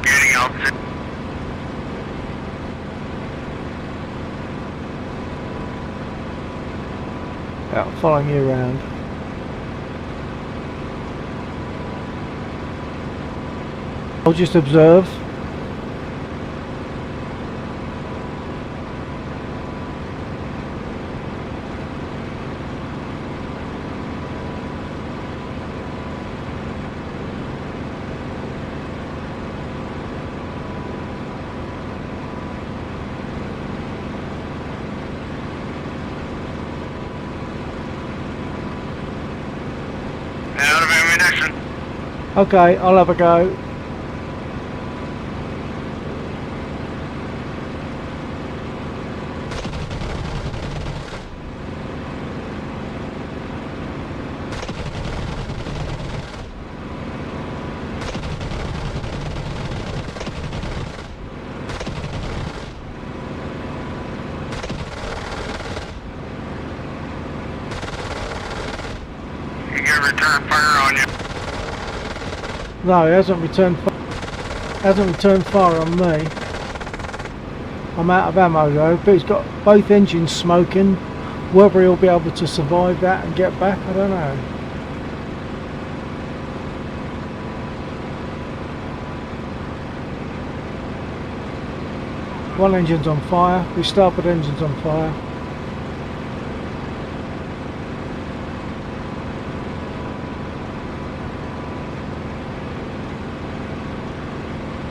Gaining altitude. Yeah, following you around. I'll just observe. Out of ammunition. Okay, I'll have a go. You get return fire on you. No, he hasn't returned fire on me. I'm out of ammo though, but he's got both engines smoking. Whether he'll be able to survive that and get back, I don't know. One engine's on fire. The starboard engine's on fire.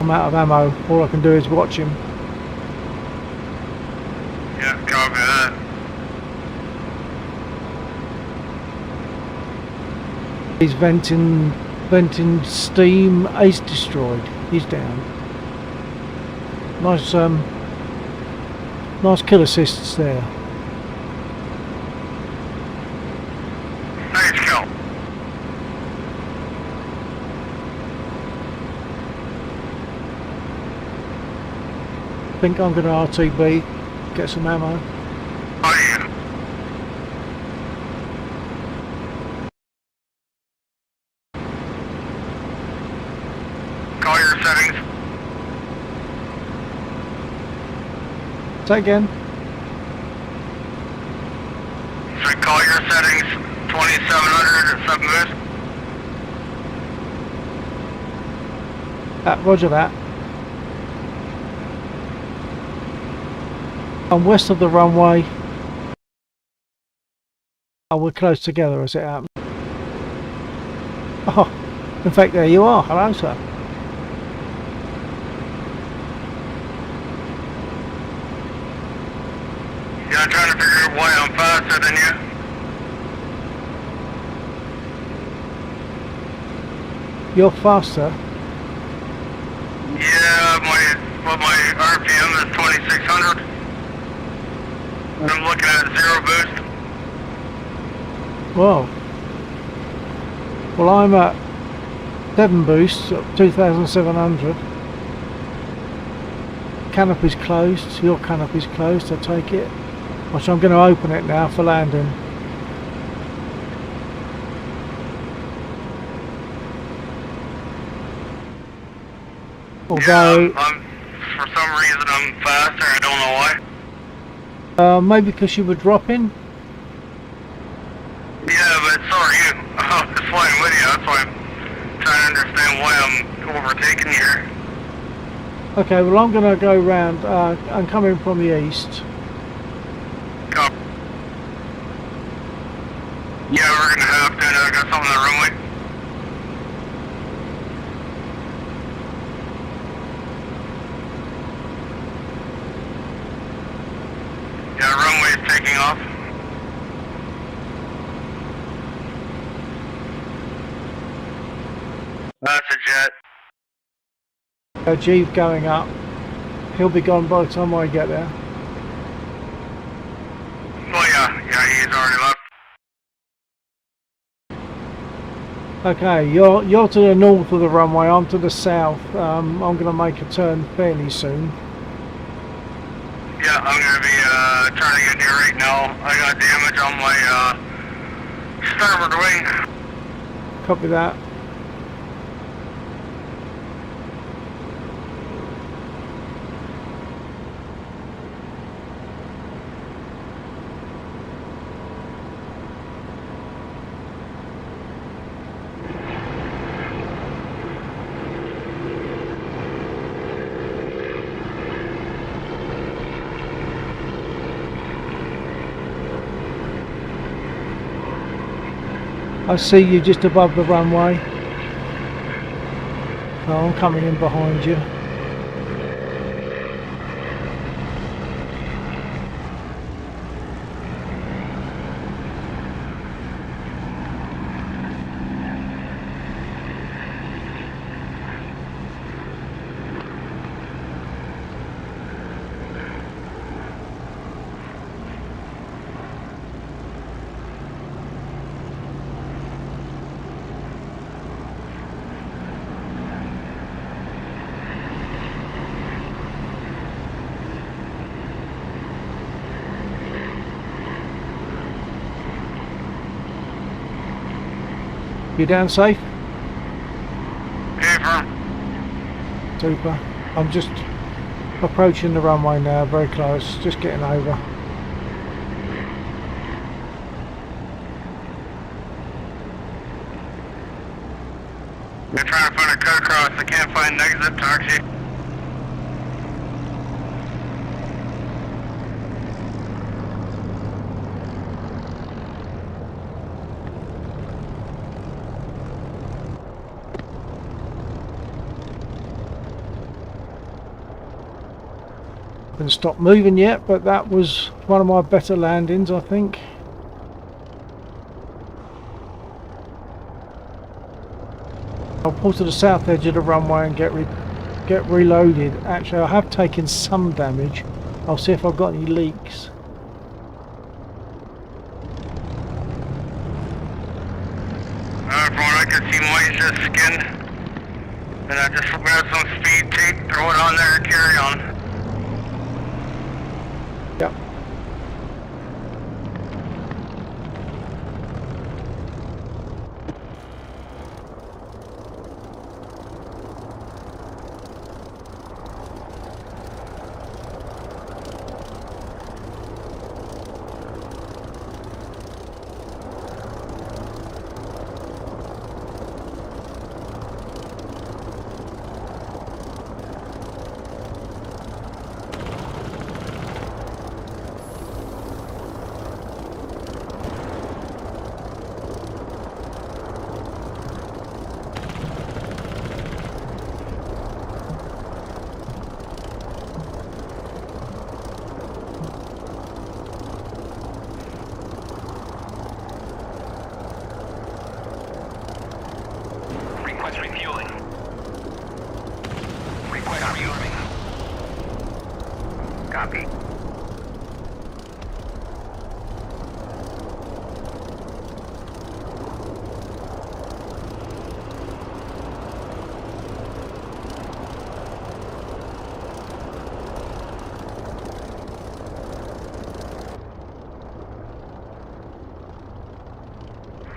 I'm out of ammo. All I can do is watch him. Yeah, copy that. He's venting steam. He's destroyed. He's down. Nice nice kill assists there. Nice kill. I think I'm going to RTB, get some ammo. Oh yeah. Call your settings. Say again. So call your settings 2700 at 7 boost. Roger that. I'm west of the runway. Oh, we're close together as it happens. Oh, in fact, there you are. Hello, sir. Yeah, I'm trying to figure out why I'm faster than you. You're faster. Yeah, my RPM is 2600. I'm looking at 0 boost. Whoa. Well, I'm at 7 boosts, 2,700. Canopy's closed. Your canopy's closed, I take it. Which I'm going to open it now for landing. Although, Yeah, for some reason I'm faster, I don't know why. maybe because you were dropping. Yeah, but so are you. I'm just flying with you, that's why I'm trying to understand why I'm overtaking you here. Okay, well I'm going to go round. I'm coming from the east. Cop. Yeah, we're gonna have to, I got something on the runway. Yeah, runway's taking off. That's a jet. Jeeve going up. He'll be gone by the time I get there. Oh yeah, he's already left. Okay, you're to the north of the runway. I'm to the south. I'm going to make a turn fairly soon. Yeah, I'm gonna be trying to get near right now. I got damage on my starboard wing. Copy that. I see you just above the runway. So I'm coming in behind you. You down safe? Hey, firm. Super. I'm just approaching the runway now, very close, just getting over. They're trying to find a cut across. I can't find an exit taxi. Haven't stopped moving yet, but that was one of my better landings, I think. I'll pull to the south edge of the runway and get reloaded. Actually, I have taken some damage. I'll see if I've got any leaks. From what I can see, mine's just skinned. And I just grab some speed tape, throw it on there, and carry on. Yep. Request refueling. Request refueling. Copy.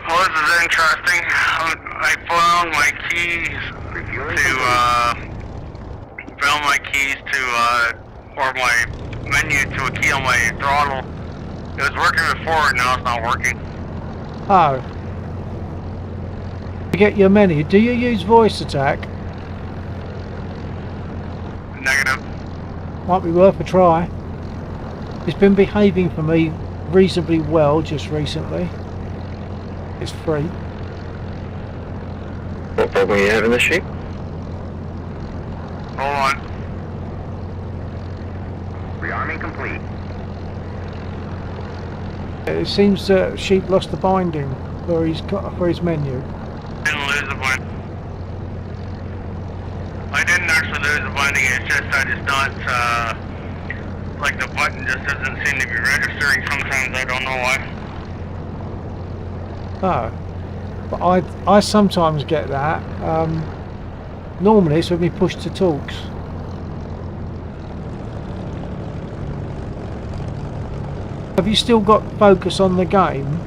Well, this is interesting. I found my keys or my menu to a key on my throttle. It was working before, now it's not working. Oh. To get your menu, do you use voice attack? Negative. Might be worth a try. It's been behaving for me reasonably well just recently. It's free. What problem are you having this sheep? Hold on. Rearming complete. It seems that Sheep lost the binding for his menu. Didn't lose the binding. I didn't actually lose the binding, it's just that it's not, like the button just doesn't seem to be registering sometimes, I don't know why. Oh, but I sometimes get that. Normally it's when we push to talks. Have you still got focus on the game?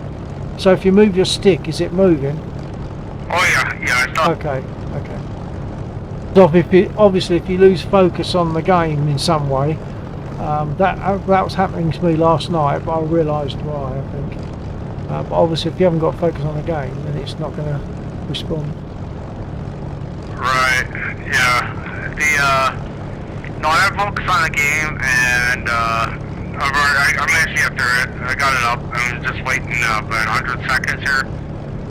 So if you move your stick, is it moving? Oh yeah, I stopped. Okay. So obviously if you lose focus on the game in some way, that was happening to me last night, but I realised why, I think. But obviously if you haven't got focus on the game, then it's not going to respond. Right, yeah. No, I have focus on the game, and I'm actually up to it. I got it up. I'm just waiting about 100 seconds here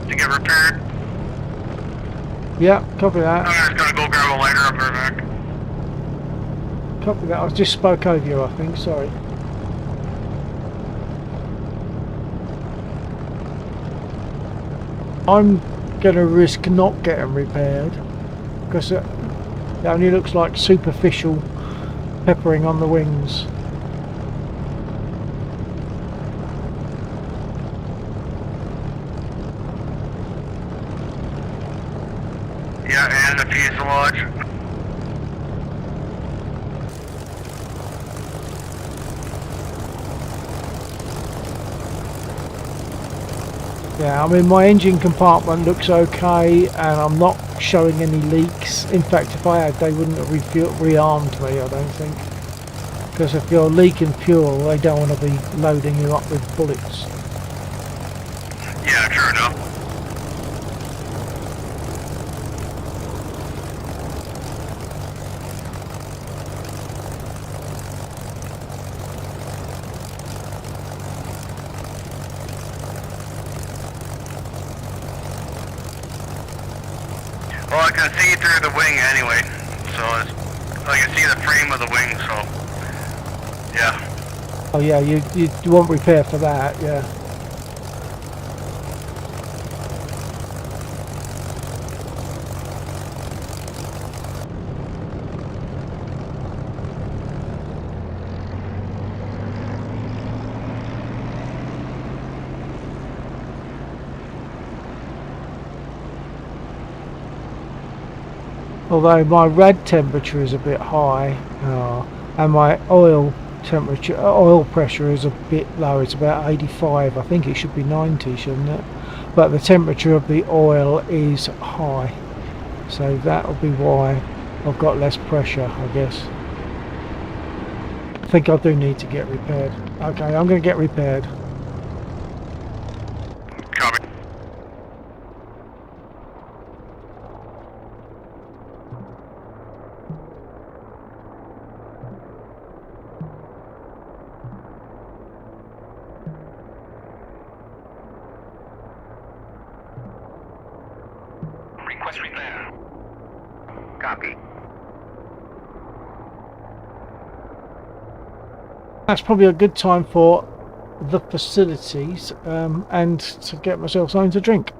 to get repaired. Yeah, copy that. I'm just gonna go grab a lighter up there back. Copy that. I just spoke over you, I think. Sorry. I'm going to risk not getting repaired because it only looks like superficial peppering on the wings. Yeah, and the fuselage. Yeah, I mean my engine compartment looks okay and I'm not showing any leaks. In fact, if I had, they wouldn't have rearmed me, I don't think. Because if you're leaking fuel, they don't want to be loading you up with bullets. Yeah, true enough. Well, I can see through the wing anyway, so I can see the frame of the wing, so Yeah. Oh yeah, you want repair for that, yeah. Although my rad temperature is a bit high, and my oil pressure is a bit low. It's about 85. I think it should be 90, shouldn't it? But the temperature of the oil is high, so that'll be why I've got less pressure, I guess. I think I do need to get repaired. Okay, I'm going to get repaired. Copy. Request repair. Copy. That's probably a good time for the facilities and to get myself something to drink.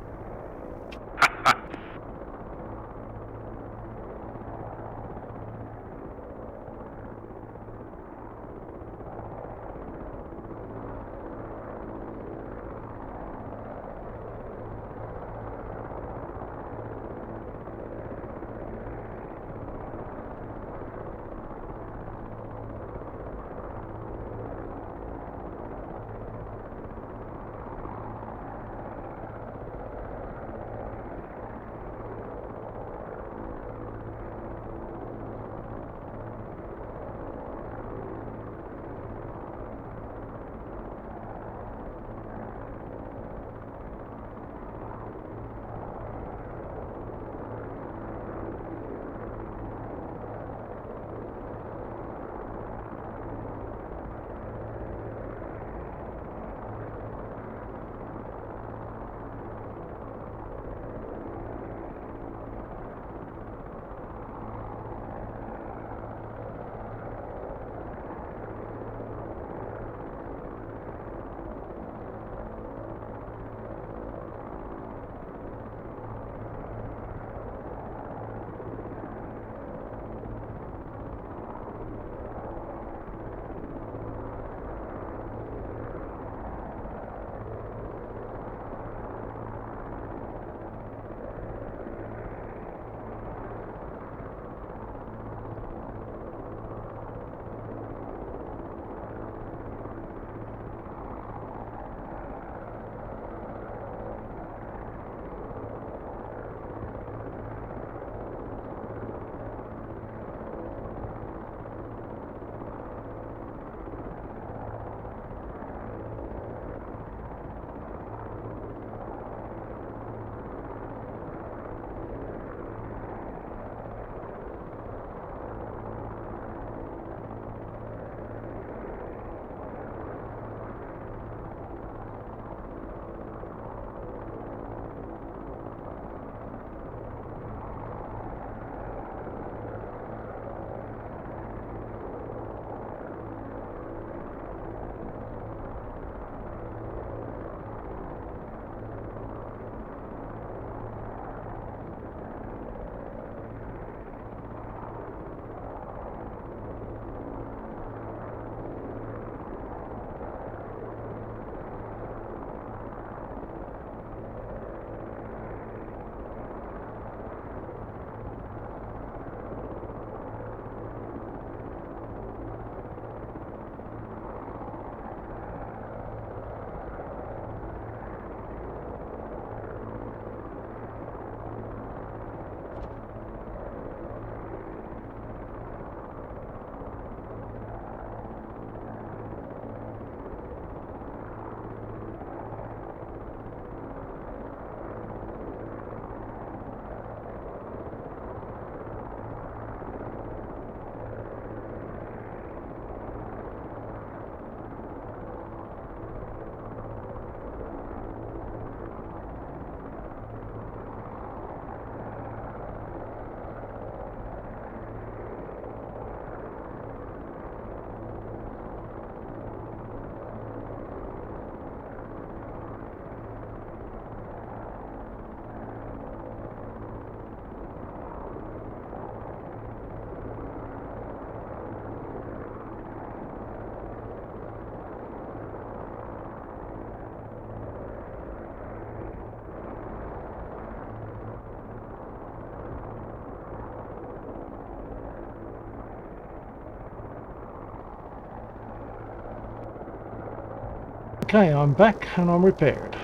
Okay, I'm back and I'm repaired.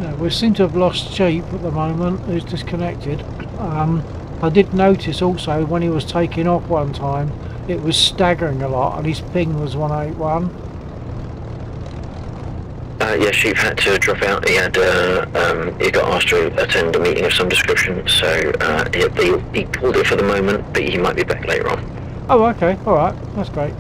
Yeah, we seem to have lost Jeep at the moment, who's disconnected. I did notice also when he was taking off one time, it was staggering a lot and his ping was 181. Yeah, Sheep had to drop out. He got asked to attend a meeting of some description, so he pulled it for the moment, but he might be back later on. Oh, okay, alright, that's great.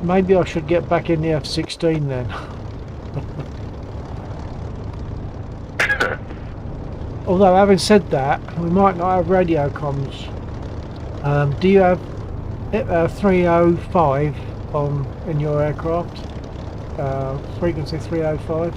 Maybe I should get back in the F-16 then. Although having said that, we might not have radio comms. Do you have 305 in your aircraft? Frequency 305?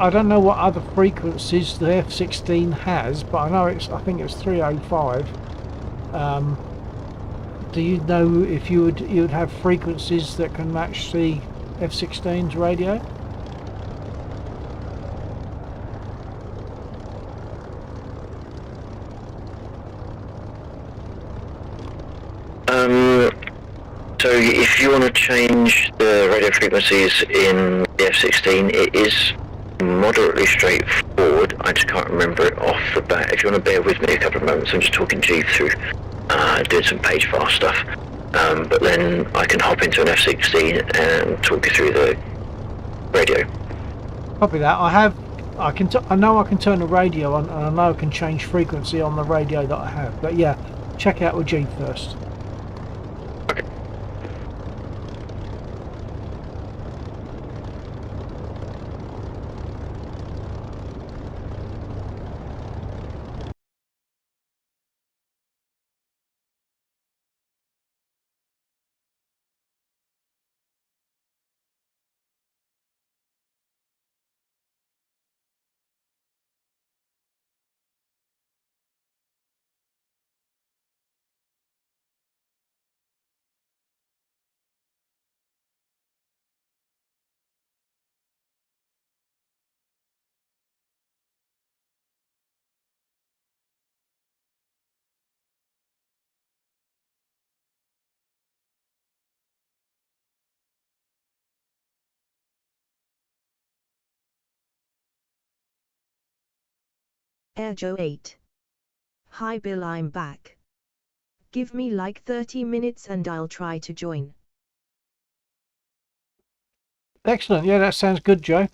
I don't know what other frequencies the F-16 has, but I know I think it's 305. Do you know if you would have frequencies that can match the F-16's radio? So if you want to change the radio frequencies in the F-16, it is moderately straightforward. I just can't remember it off the bat. If you want to bear with me a couple of moments, I'm just talking G through doing some page fast stuff. But then I can hop into an F-16 and talk you through the radio. Copy that. I know I can turn the radio on, and I know I can change frequency on the radio that I have. But yeah, check out with G first. Air Joe 8. Hi Bill, I'm back. Give me like 30 minutes and I'll try to join. Excellent. Yeah, that sounds good, Joe.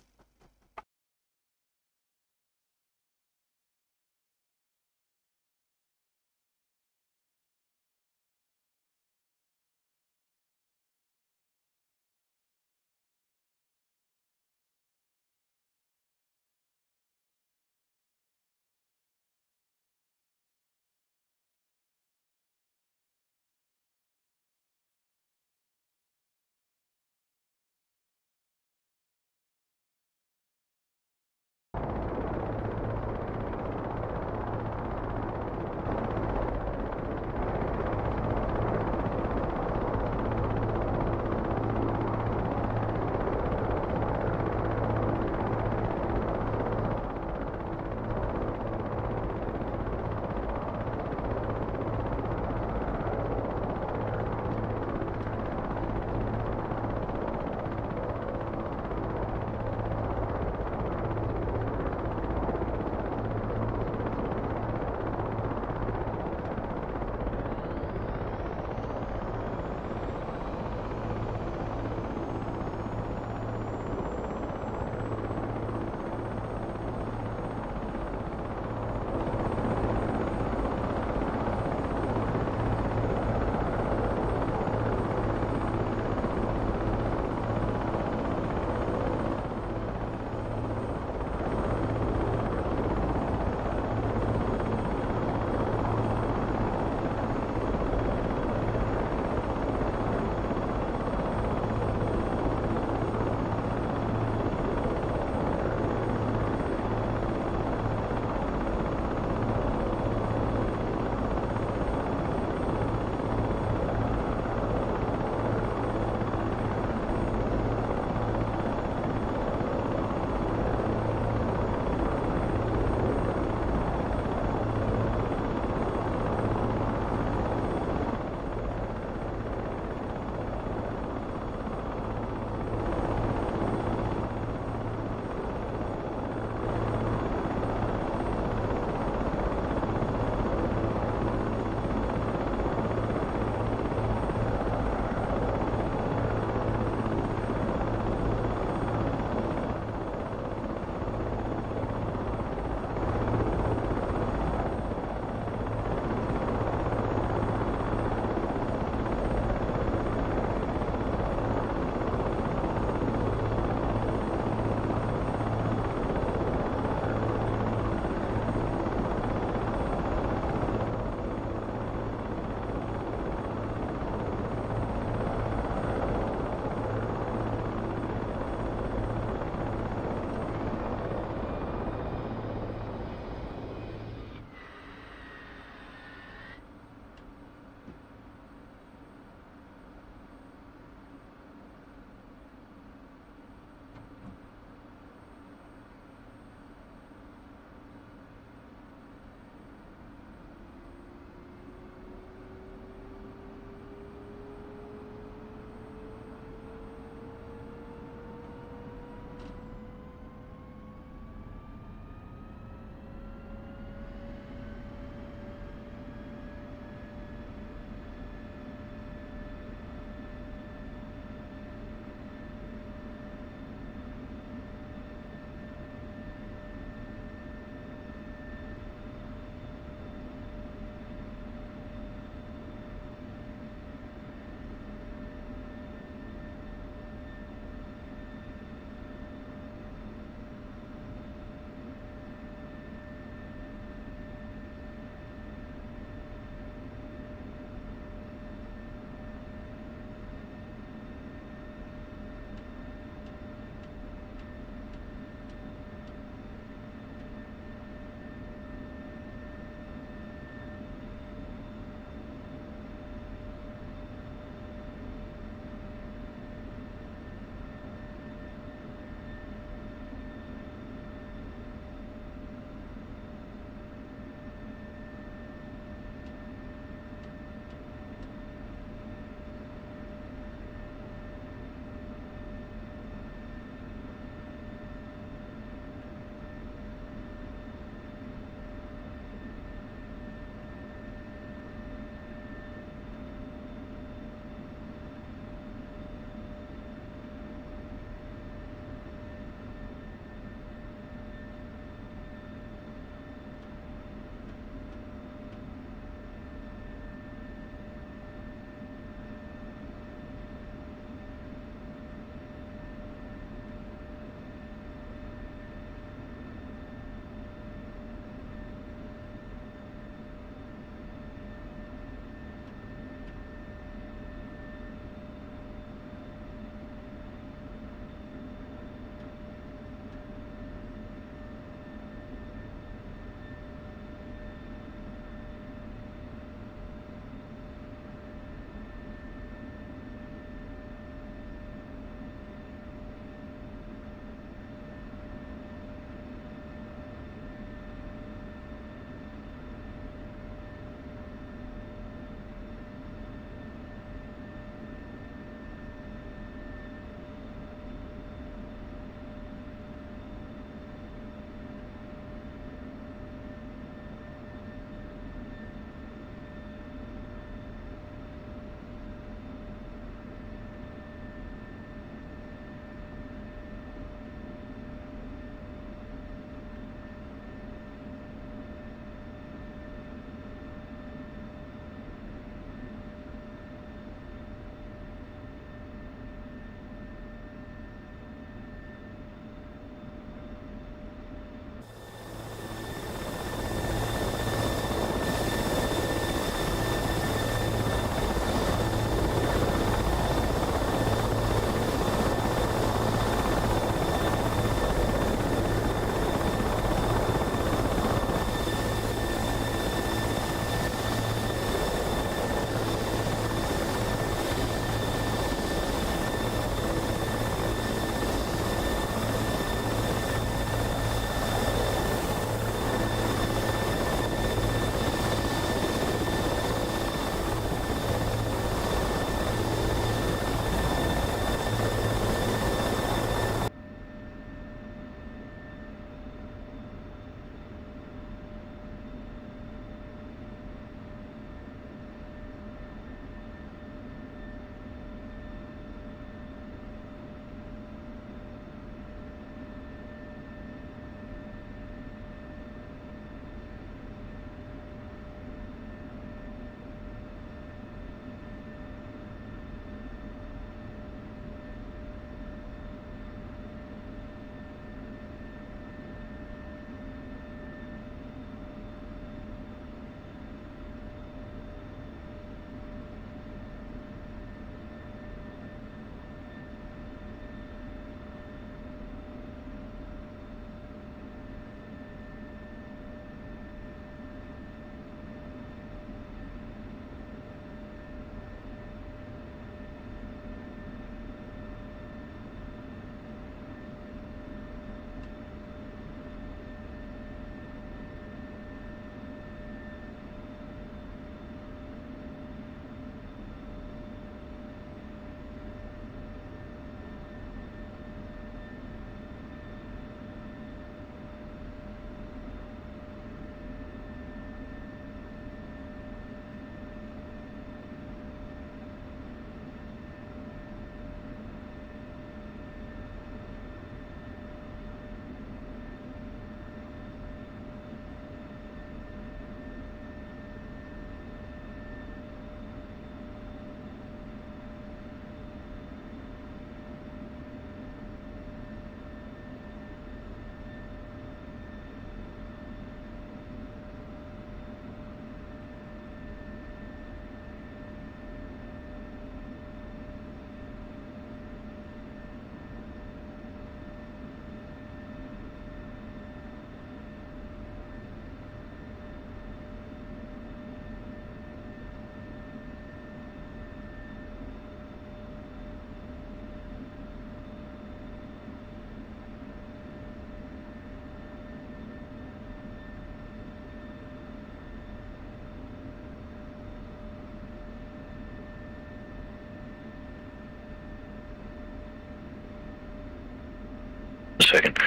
second.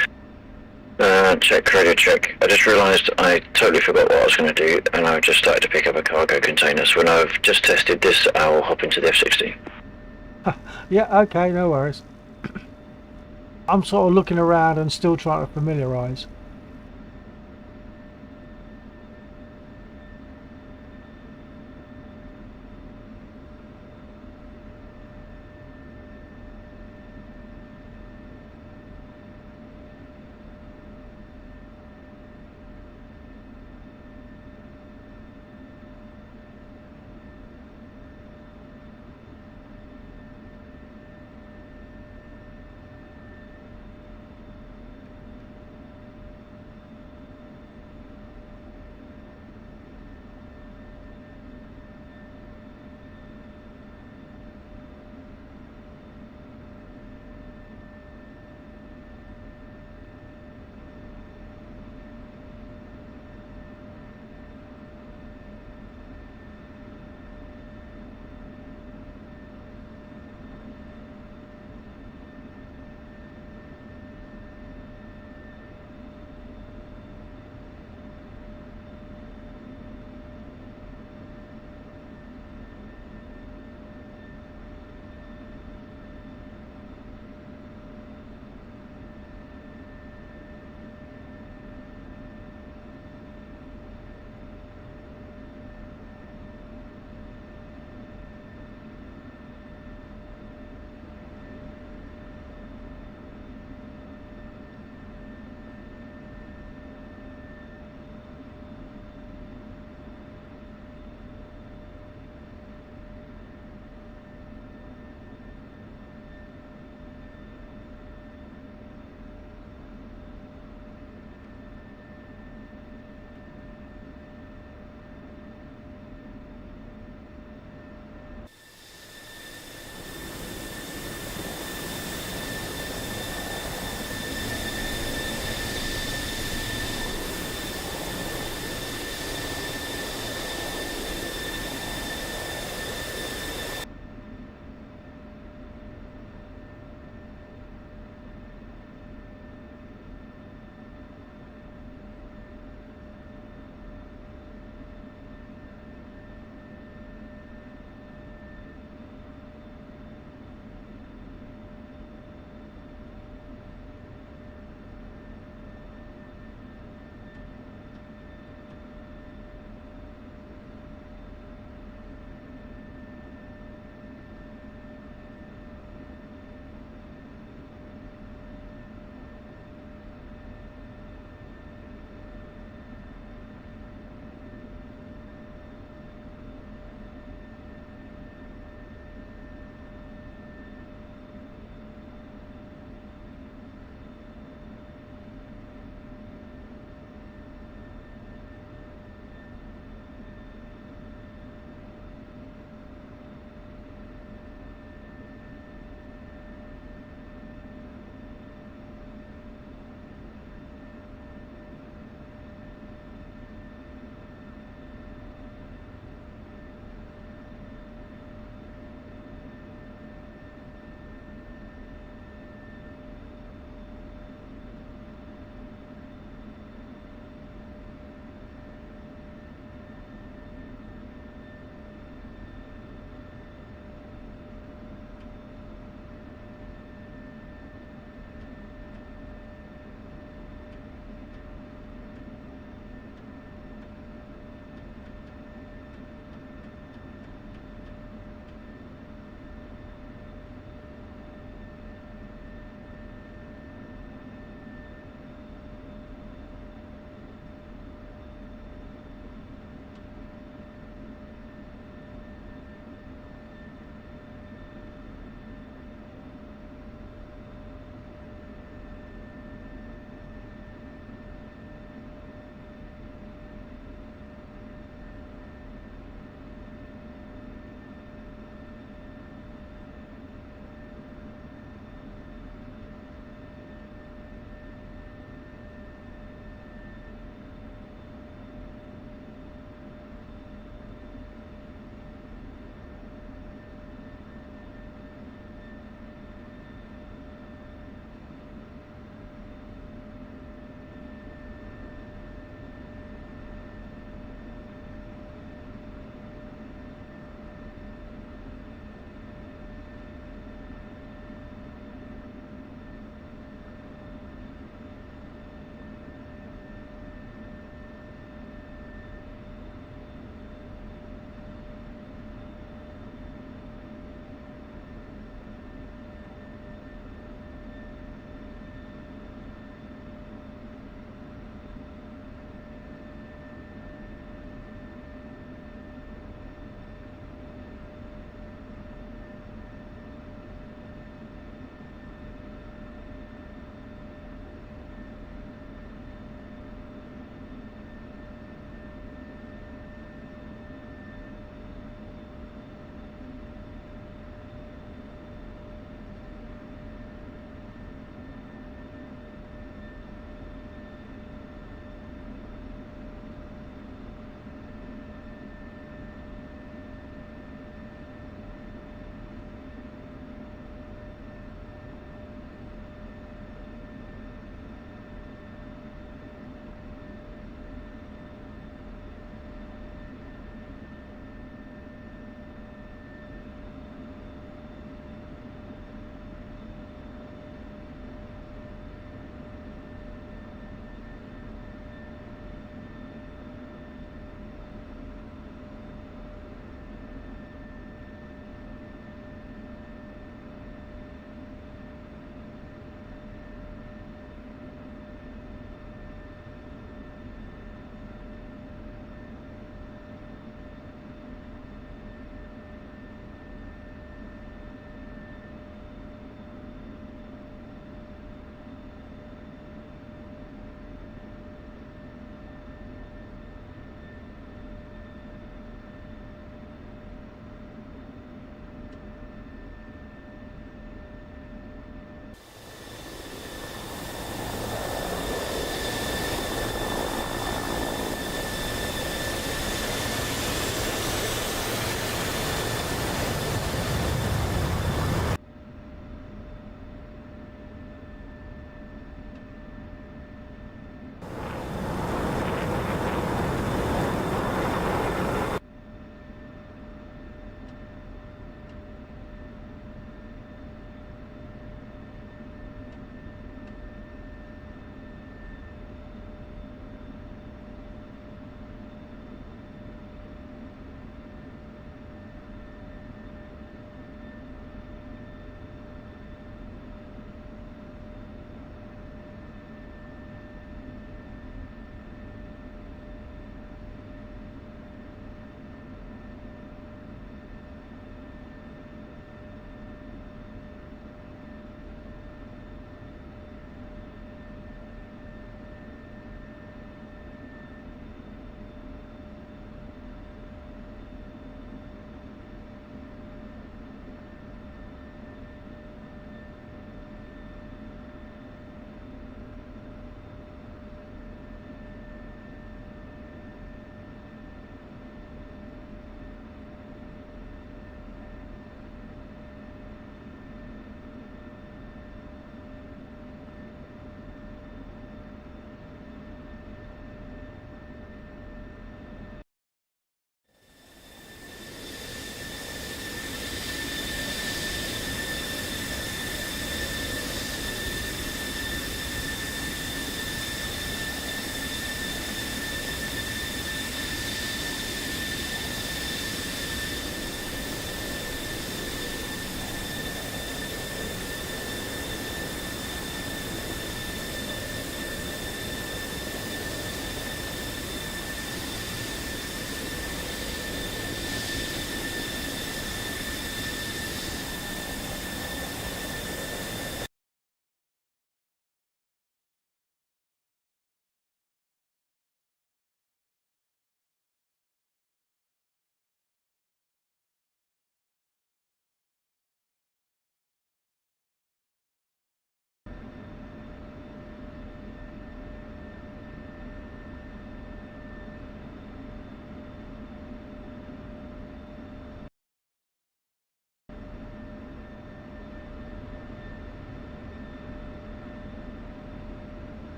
Check, radio check. I just realised I totally forgot what I was going to do, and I've just started to pick up a cargo container. So when I've just tested this, I'll hop into the F-16. Yeah, okay, no worries. I'm sort of looking around and still trying to familiarise.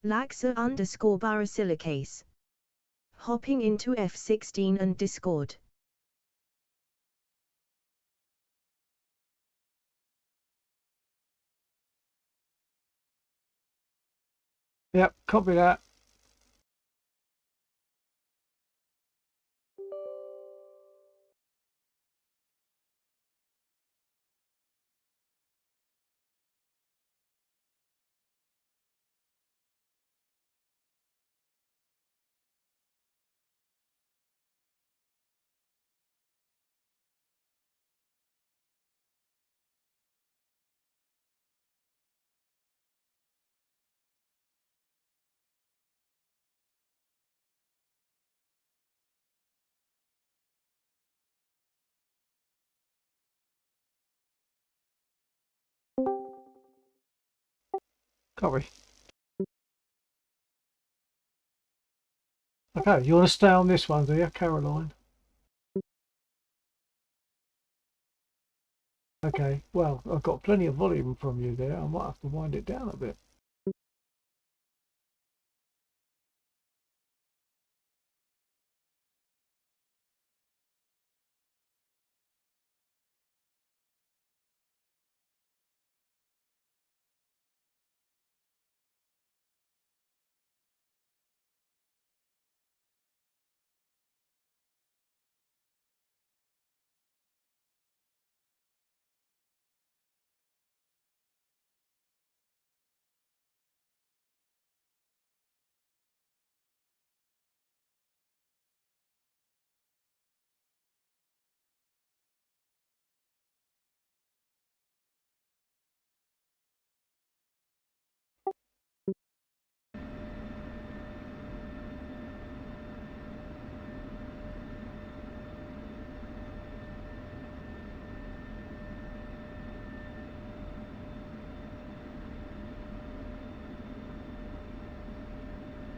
Laxa_barasilicase. Hopping into F16 and Discord. Yep, copy that. Copy. Okay, you want to stay on this one, do you, Caroline? Okay, well, I've got plenty of volume from you there. I might have to wind it down a bit.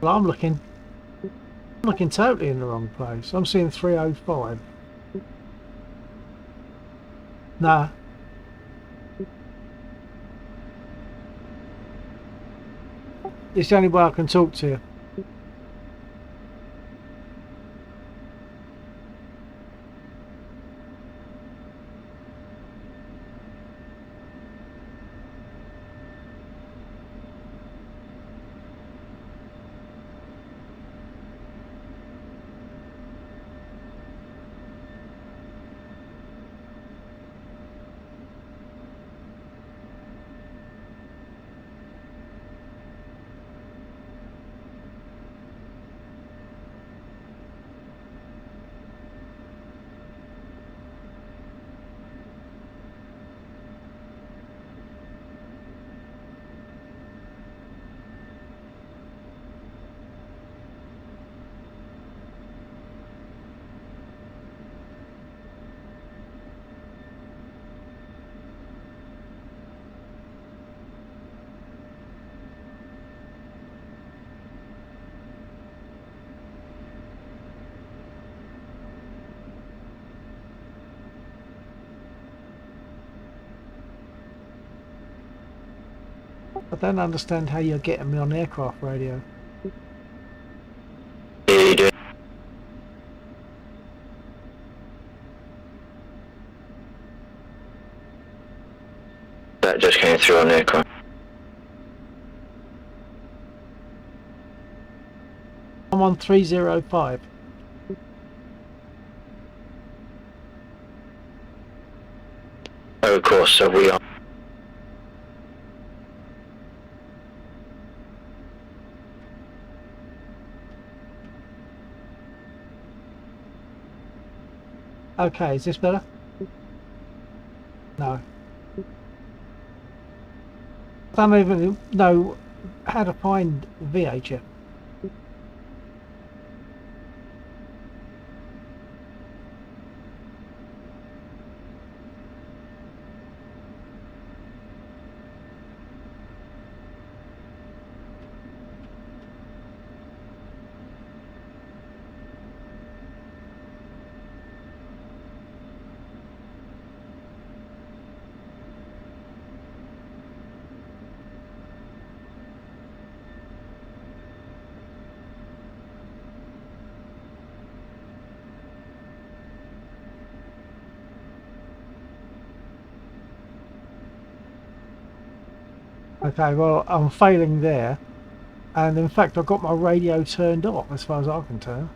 Well, I'm looking totally in the wrong place. I'm seeing 305. Nah. It's the only way I can talk to you. I don't understand how you're getting me on aircraft radio. Yeah, you do. That just came through on aircraft. I'm on 305. Oh, of course, so we are. Okay, is this better? No. I don't even know how to find VHF. Okay, well, I'm failing there. And in fact, I've got my radio turned off as far as I can tell.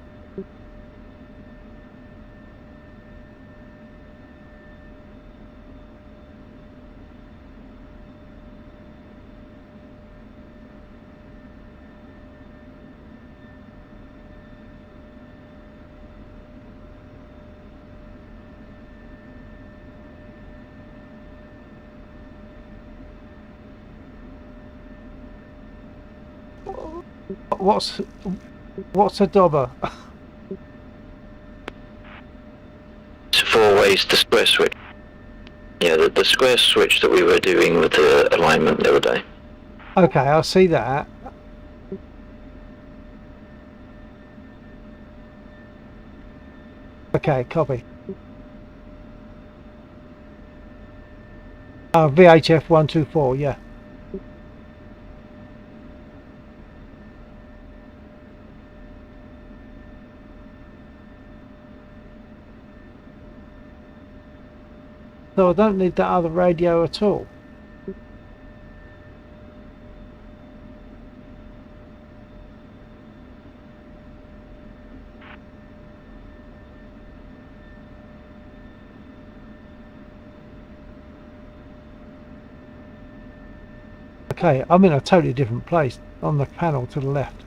What's a dobber? It's 4 ways the square switch. Yeah, the square switch that we were doing with the alignment the other day. Okay, I see that. Okay, copy. VHF 124, yeah. So I don't need that other radio at all. Okay, I'm in a totally different place on the panel to the left.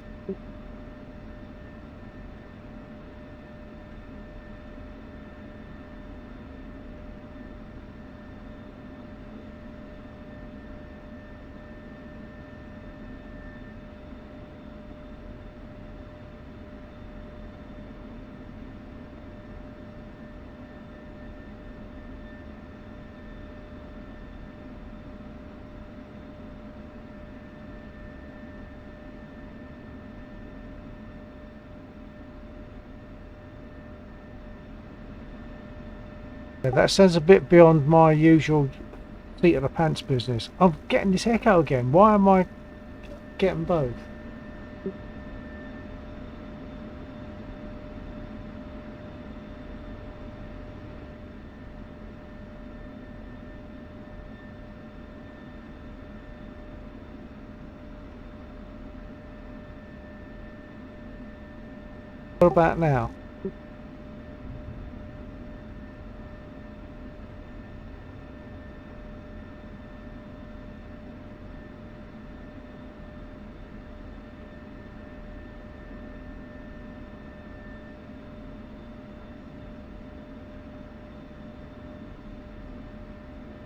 Yeah, that sounds a bit beyond my usual seat of the pants business. I'm getting this echo again. Why am I getting both? What about now?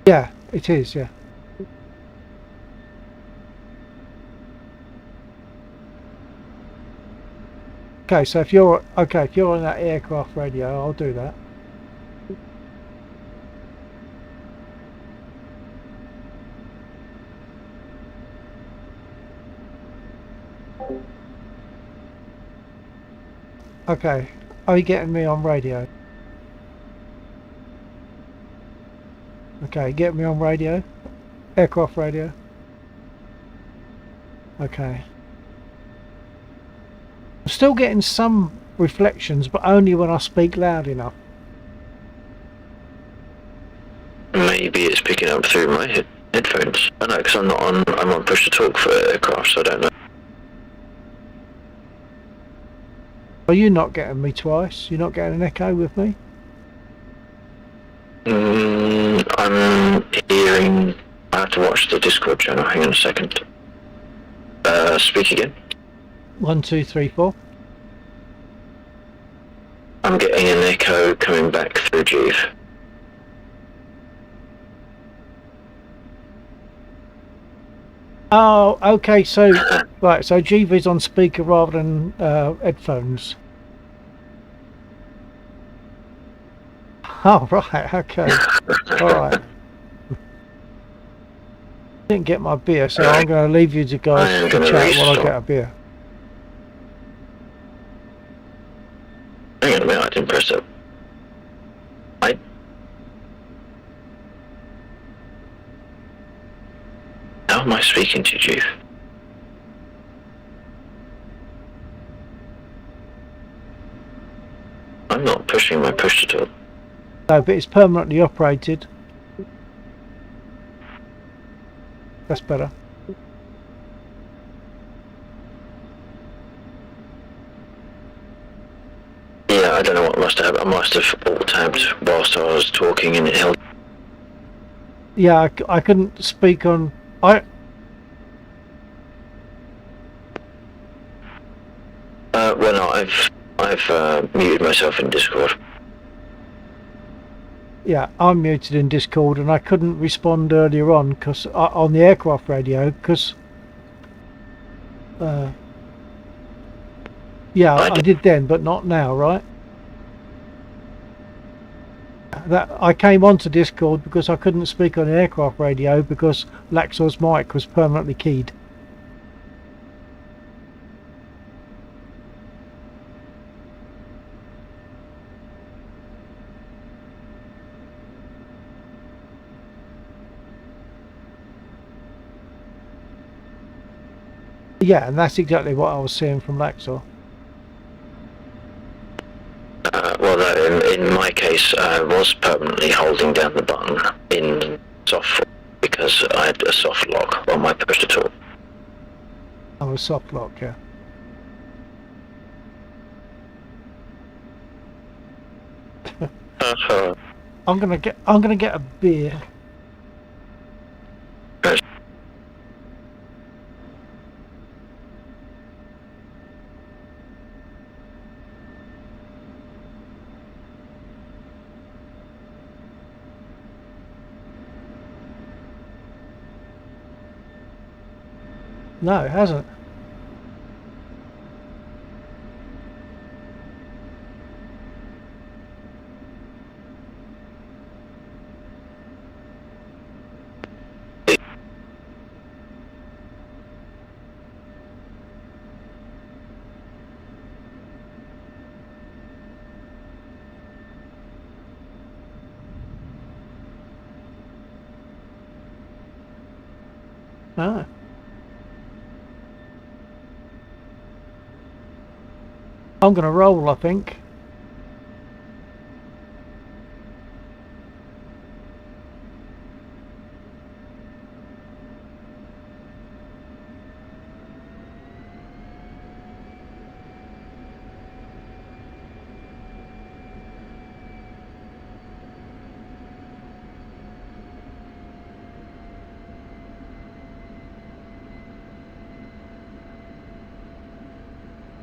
Yeah, it is, yeah. Okay, so if you're on that aircraft radio, I'll do that. Okay, are you getting me on radio? Okay, get me on radio. Aircraft radio. Okay. I'm still getting some reflections, but only when I speak loud enough. Maybe it's picking up through my headphones. I know, because I'm on push to talk for aircraft, so I don't know. Are you not getting me twice? You're not getting an echo with me? I'm hearing... I have to watch the Discord channel. Hang on a second. Speak again. 1, 2, 3, 4. I'm getting an echo coming back through Jeeve. Oh, okay, so right, so Jeeve is on speaker rather than headphones. Oh, right, okay. Alright. Didn't get my beer, so I'm going to leave you to guys to chat while I get a beer. Hang on a minute, I didn't press it. How am I speaking to you? I'm not pushing my push to talk. No, but it's permanently operated. That's better. I don't know what must have. I must have alt-tabbed whilst I was talking, and it held. Yeah, I couldn't speak on. Well, no, I've muted myself in Discord. Yeah, I'm muted in Discord, and I couldn't respond earlier on because on the aircraft radio because. Yeah, I did then, but not now, right? That I came onto Discord because I couldn't speak on the aircraft radio because Laxor's mic was permanently keyed. Yeah, and that's exactly what I was seeing from Laxor. Well, no, in my case, I was permanently holding down the button in soft because I had a soft lock on my push to talk. Oh, a soft lock, yeah. I'm gonna get a beer. No, it hasn't. No. I'm gonna roll, I think.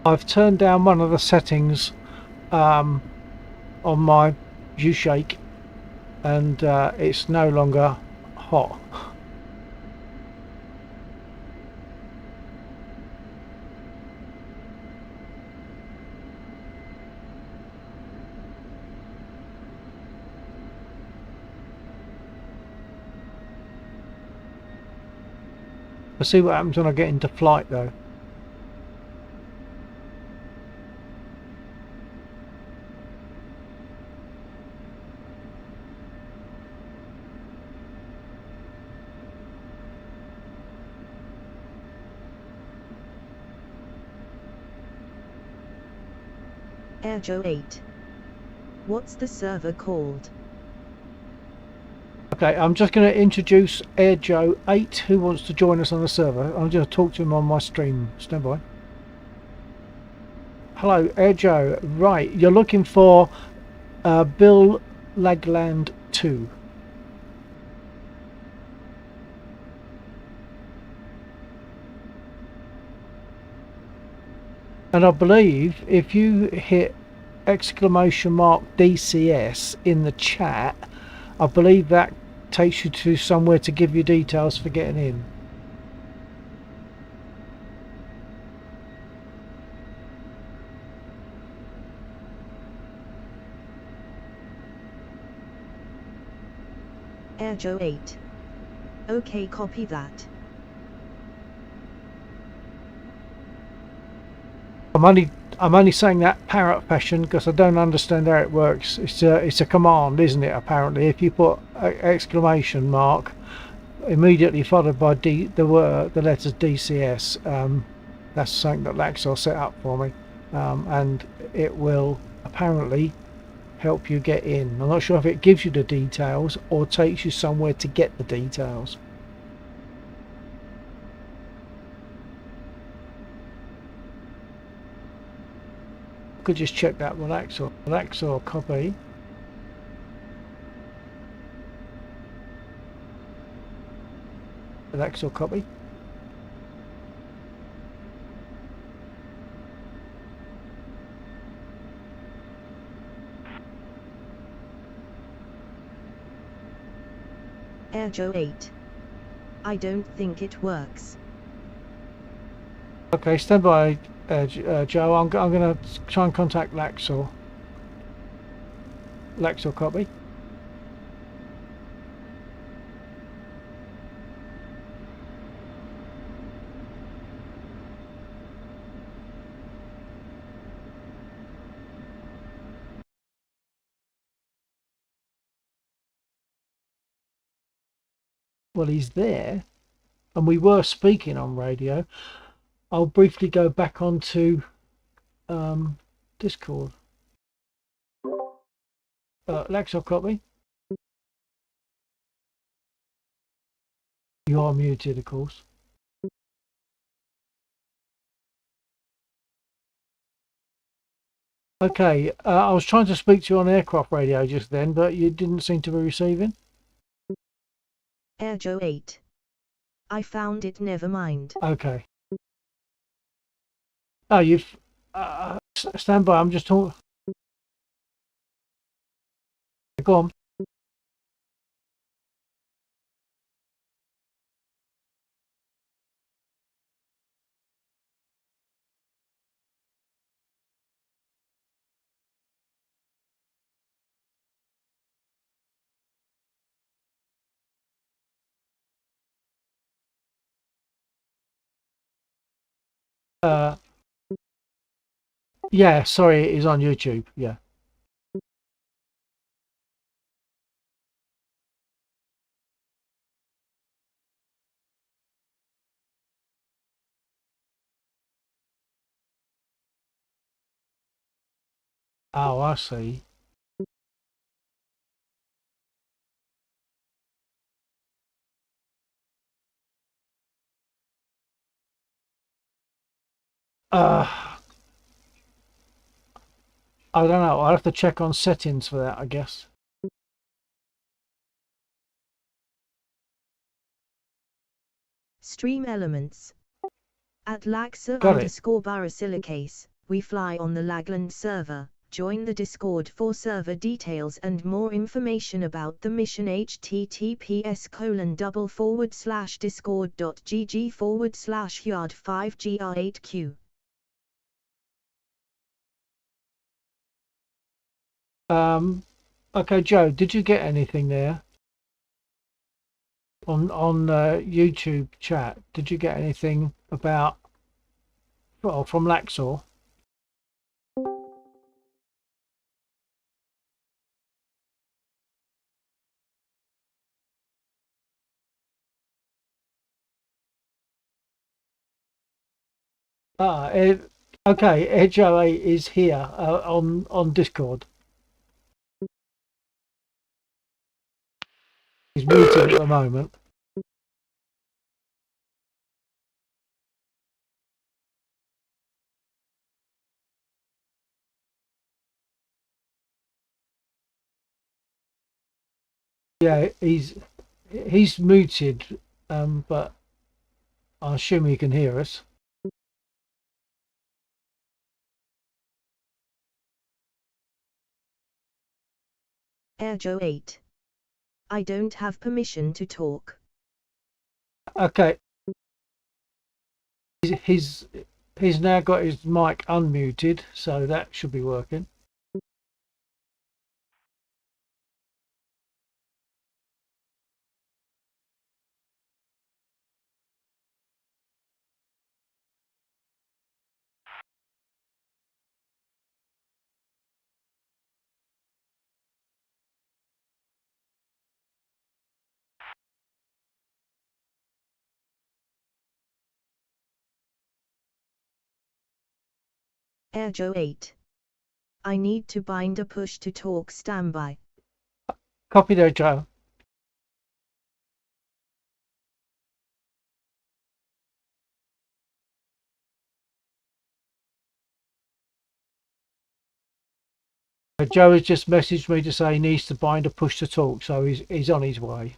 I've turned down one of the settings on my U-shake and it's no longer hot. We'll see what happens when I get into flight though. Air Joe 8. What's the server called? Okay, I'm just going to introduce Air Joe 8 who wants to join us on the server. I'm going to talk to him on my stream. Stand by. Hello, Air Joe. Right, you're looking for Bill Lagland 2. And I believe if you hit !DCS in the chat, I believe that takes you to somewhere to give you details for getting in. Air Joe 8. Okay, copy that. I'm only saying that parrot fashion because I don't understand how it works. It's a command, isn't it? Apparently, if you put exclamation mark immediately followed by the letters DCS, that's something that Laxor set up for me, and it will apparently help you get in. I'm not sure if it gives you the details or takes you somewhere to get the details. Could just check that with Axel. Axel, copy. Axel, copy. Air Joe 8. I don't think it works. Okay, stand by, Joe. I'm going to try and contact Laxor. Laxor, copy. Well, he's there, and we were speaking on radio. I'll briefly go back onto Discord. Laxor, copy. You are muted, of course. Okay, I was trying to speak to you on aircraft radio just then, but you didn't seem to be receiving. Air Joe 8. I found it, never mind. Okay. Oh, you've... stand by, I'm just talking... Go on. Yeah, sorry, it is on YouTube, yeah. Oh, I see. I don't know, I'll have to check on settings for that, I guess. Stream elements. At Laxor Got it. _Barasilicase, we fly on the Lagland server. Join the Discord for server details and more information about the mission. https://discord.gg/yard5gr8q. Okay, Joe, did you get anything there? On YouTube chat, did you get anything about, well, from Laxor? Okay, Edge 08 is here on Discord. He's muted at the moment. Yeah, he's muted, but I assume he can hear us. Air Joe 8. I don't have permission to talk. Okay. He's now got his mic unmuted, so that should be working. Air Joe 8. I need to bind a push to talk standby. Copy there, Joe. Joe has just messaged me to say he needs to bind a push to talk, so he's on his way.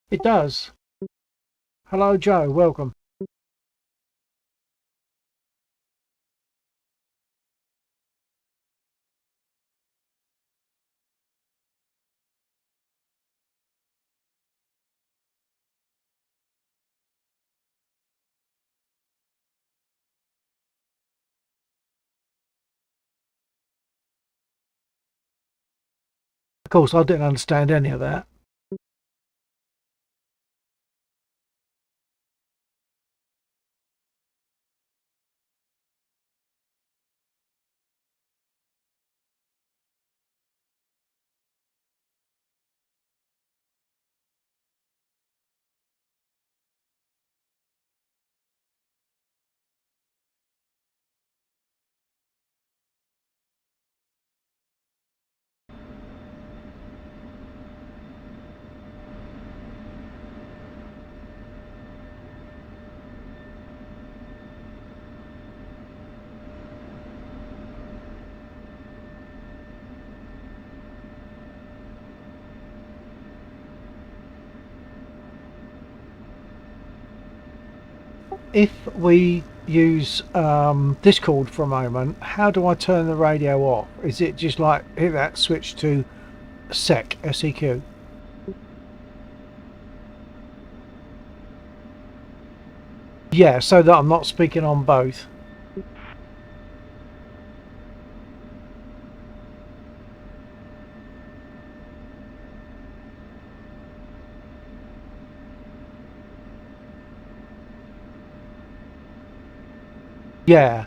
It does. Hello, Joe. Welcome. Of course, I didn't understand any of that. If we use Discord for a moment, how do I turn the radio off? Is it just like hit that switch to SEQ? Yeah, so that I'm not speaking on both. Yeah.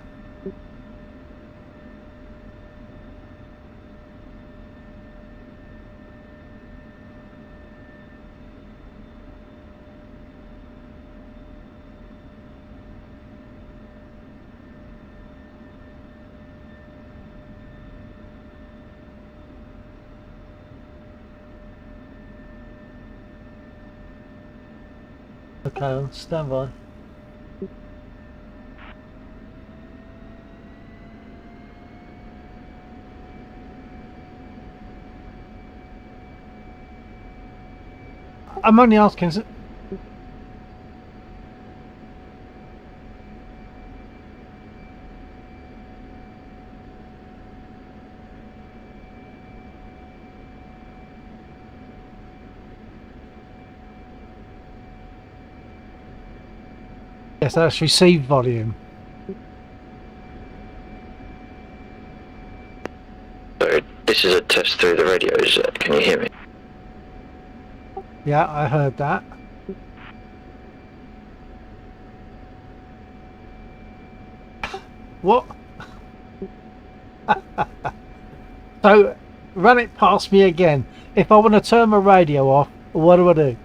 Okay, stand by. I'm only asking. Yes, that's receive volume. So this is a test through the radios. Can you hear me? Yeah, I heard that. What? So, run it past me again. If I want to turn my radio off, what do I do?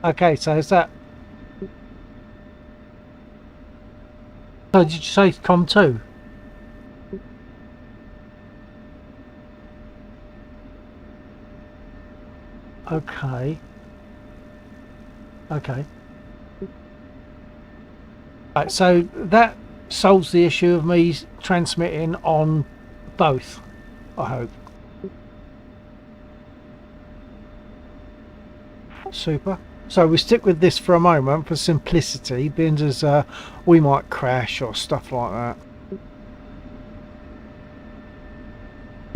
Okay, so is that... So did you say COM2? Okay. Okay. Right, so that solves the issue of me transmitting on both, I hope. Super. So we stick with this for a moment for simplicity, being as we might crash or stuff like that.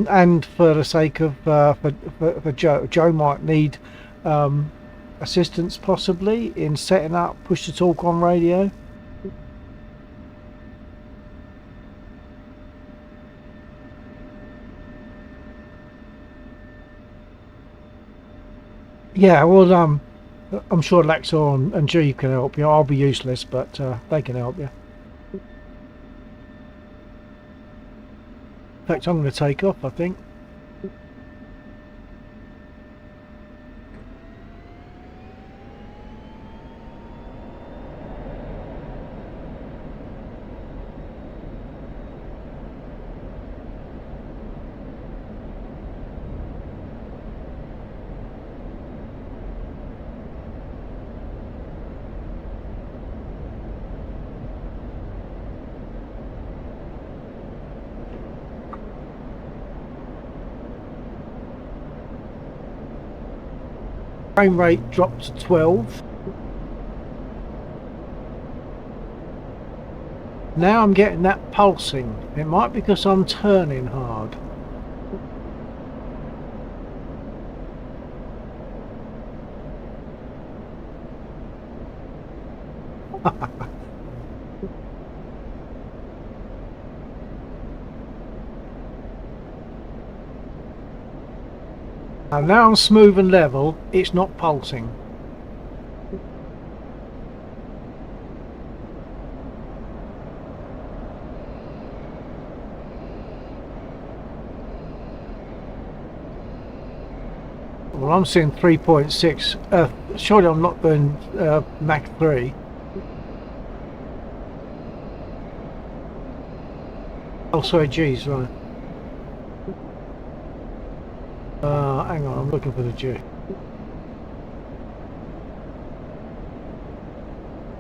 And for the sake of for Joe might need assistance possibly in setting up push to talk on radio. Yeah, well, I'm sure Laxor and G can help you. I'll be useless, but they can help you. In fact, I'm going to take off, I think. Frame rate dropped to 12. Now I'm getting that pulsing. It might be because I'm turning hard. And now I'm smooth and level, it's not pulsing. Well, I'm seeing 3.6. Surely I'm not doing Mach 3. Oh, sorry, G's, right. Hang on, I'm looking for the G.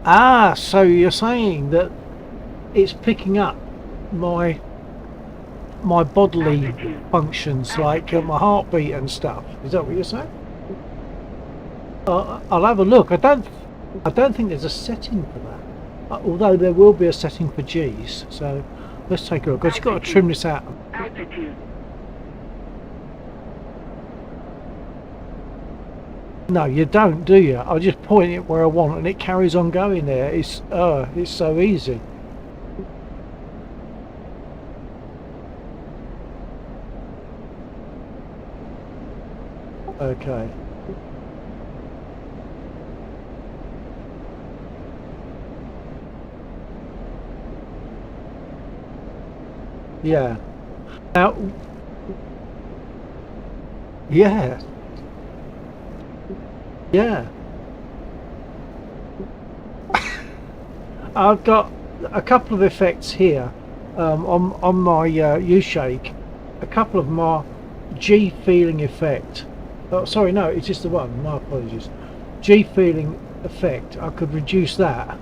Ah, so you're saying that it's picking up my bodily functions, like my heartbeat and stuff. Is that what you're saying? I'll have a look. I don't think there's a setting for that. Although there will be a setting for G's. So let's take a look. Because you've got to trim this out. No, you don't, do you? I just point it where I want, and it carries on going there. It's so easy. Okay. Yeah. Now. Yeah. Yeah. I've got a couple of effects here on my U-shake. A couple of my G feeling effect. Oh, sorry, no, it's just the one. My apologies. G feeling effect. I could reduce that.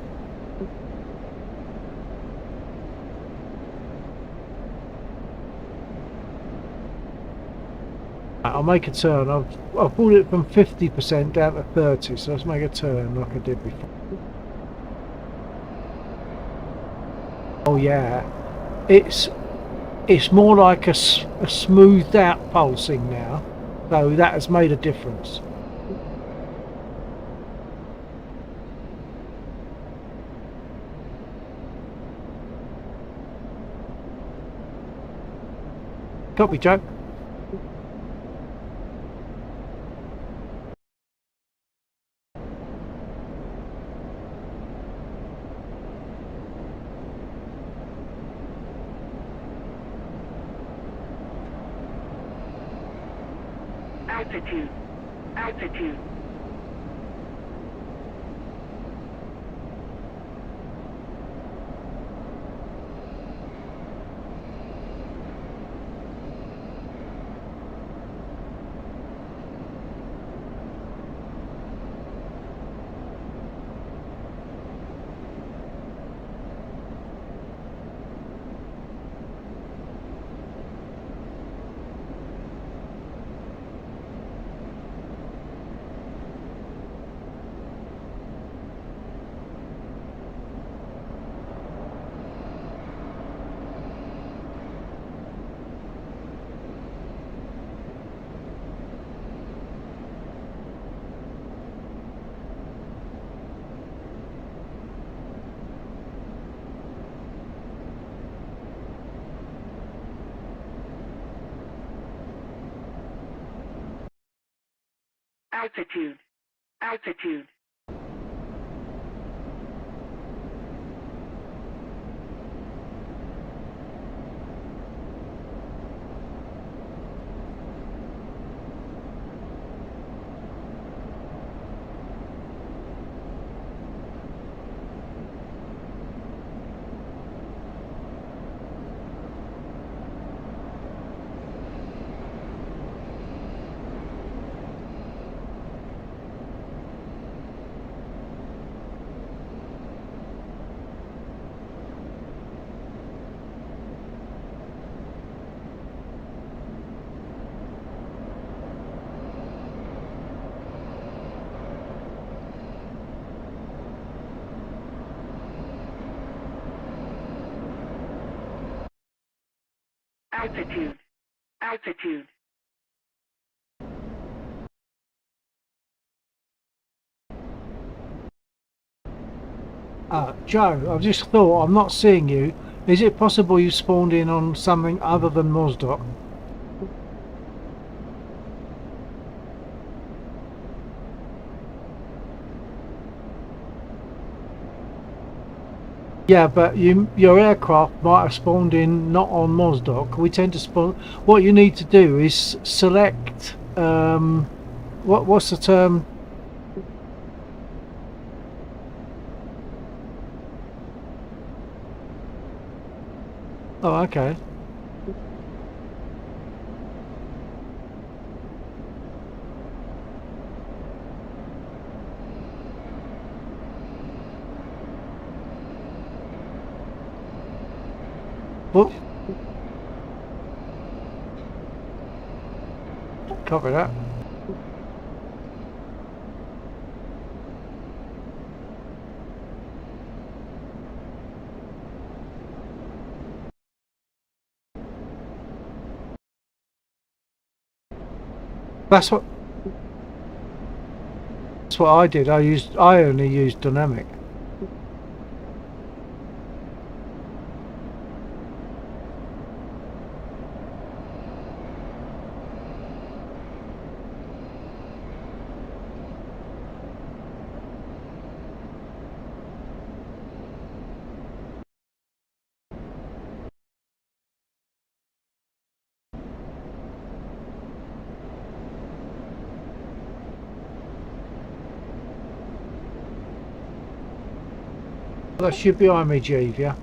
I'll make a turn. I've pulled it from 50% down to 30, so let's make a turn like I did before. Oh yeah, it's more like a smoothed out pulsing now, so that has made a difference. Copy, Joe. Altitude. Altitude. Altitude. Altitude. Altitude. Joe, I've just thought, I'm not seeing you. Is it possible you spawned in on something other than Mosdoc? Yeah, but your aircraft might have spawned in not on Mosdoc. We tend to spawn. What you need to do is select. What's the term? Oh, okay. Well, copy that. That's what I did. I only used dynamic. That should be behind me, Jeeve, yeah?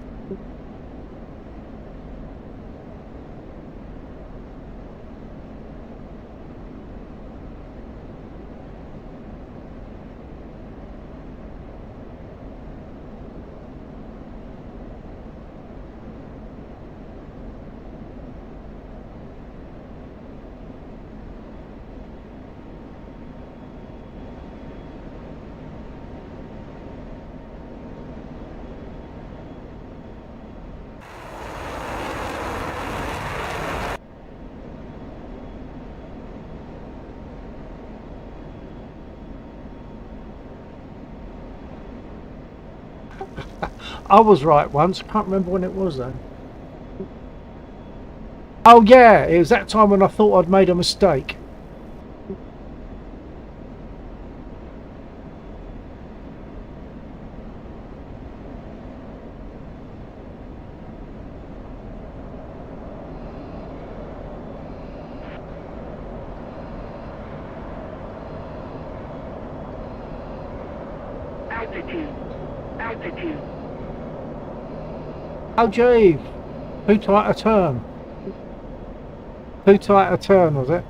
I was right once. I can't remember when it was though. Oh yeah, it was that time when I thought I'd made a mistake. Altitude. Altitude. Oh Jeeve, too tight a turn. Too tight a turn, was it?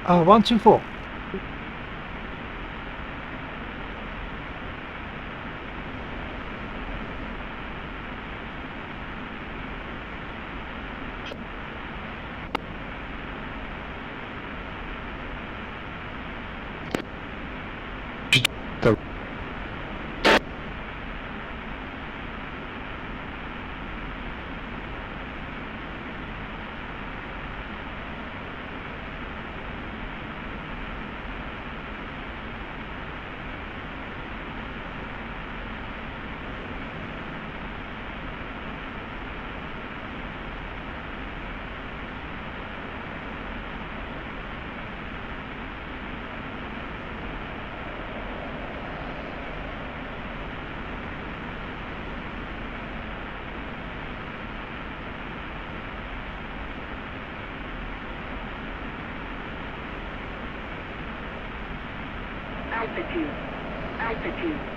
124. Altitude. Altitude.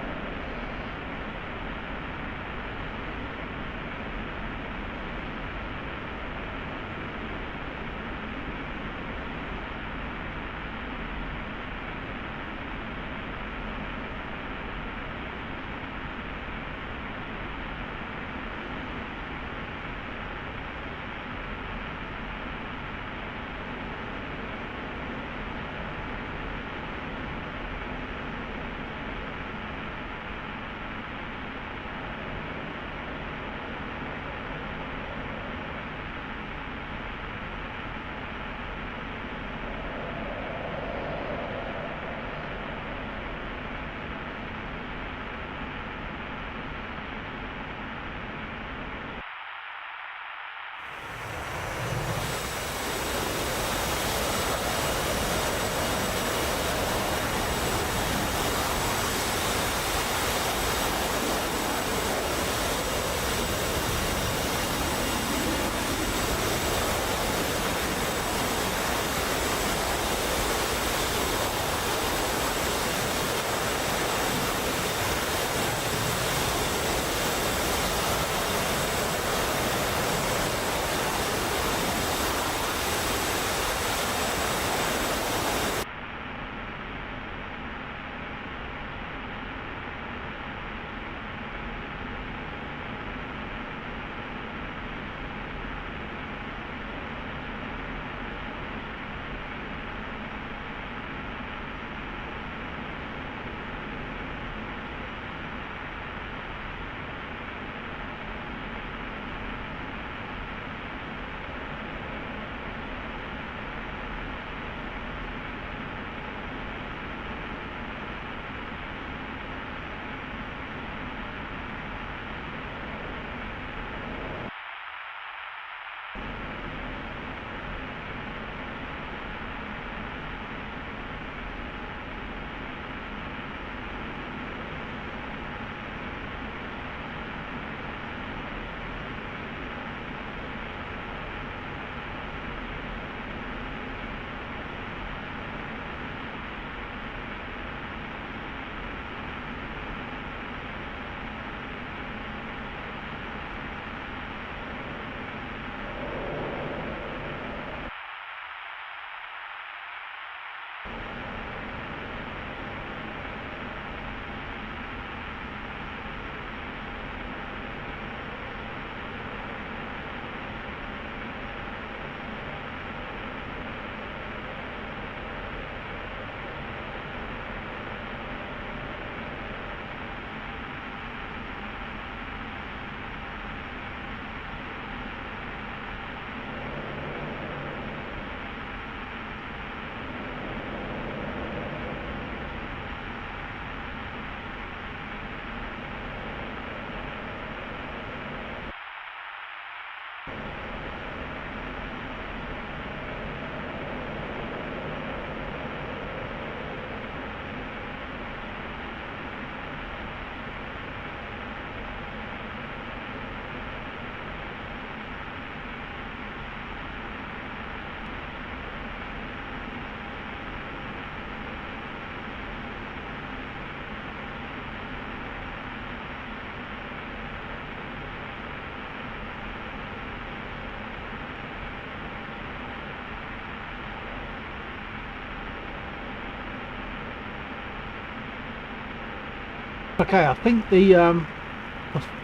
Okay, I think the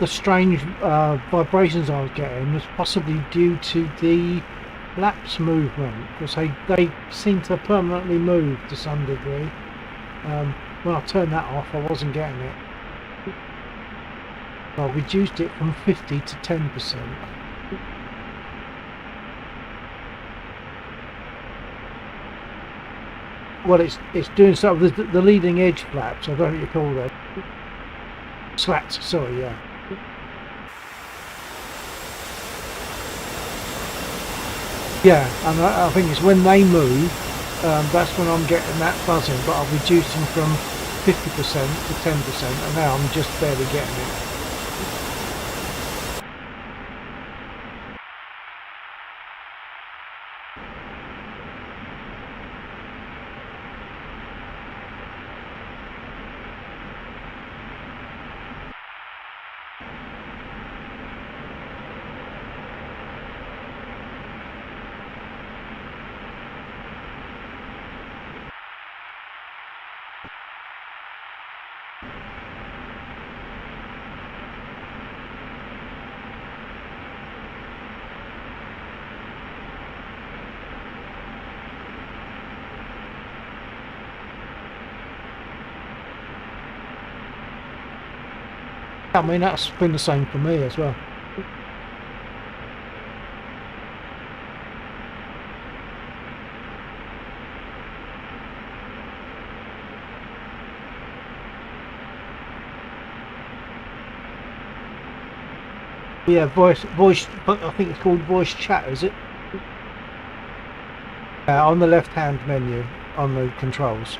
strange vibrations I was getting was possibly due to the laps movement, because they seem to permanently move to some degree. When I turned that off, I wasn't getting it. I reduced it from 50 to 10%. Well, it's doing sort of the leading edge flaps. I don't know what you call them. Slats, sorry, yeah. Yeah, and I think it's when they move, that's when I'm getting that buzzing, but I've reduced them from 50% to 10%, and now I'm just barely getting it. I mean, that's been the same for me as well. Yeah, voice, but I think it's called voice chat, is it? On the left-hand menu, on the controls.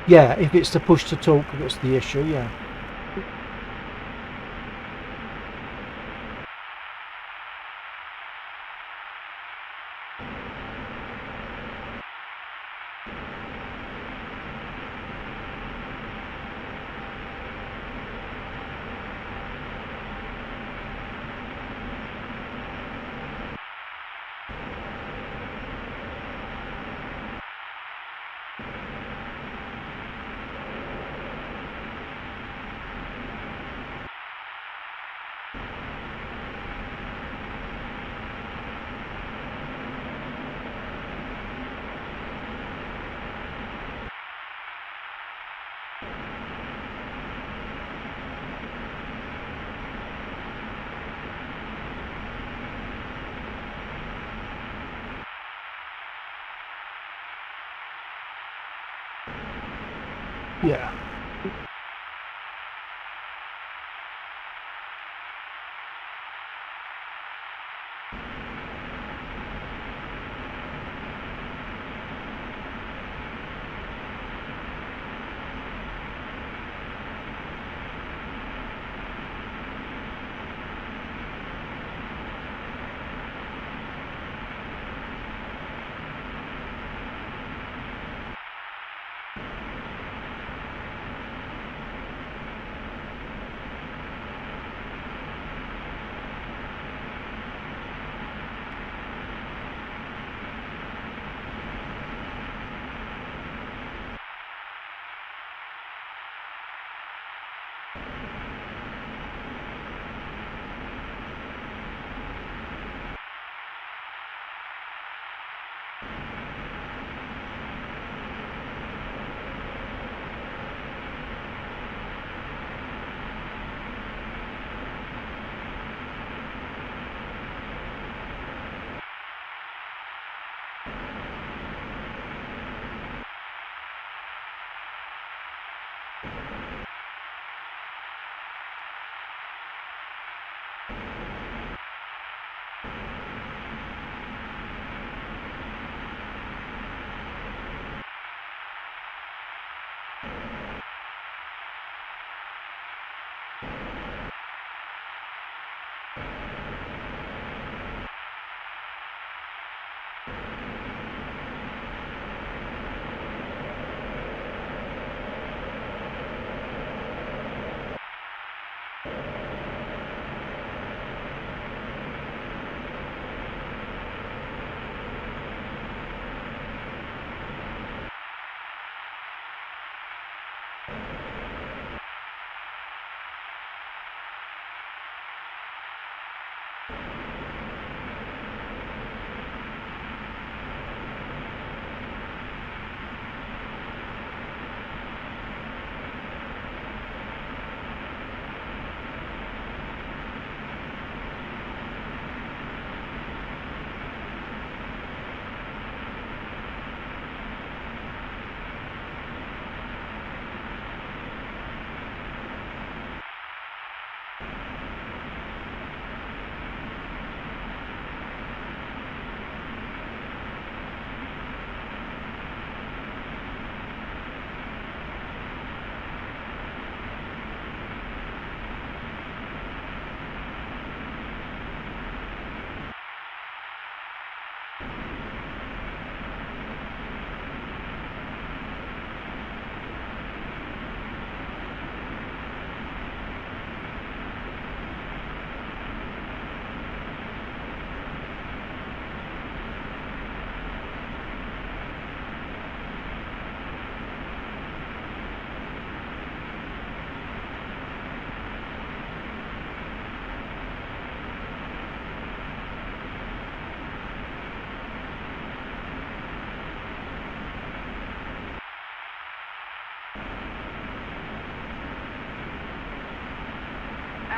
Yeah, if it's the push to talk, that's the issue, yeah. Yeah.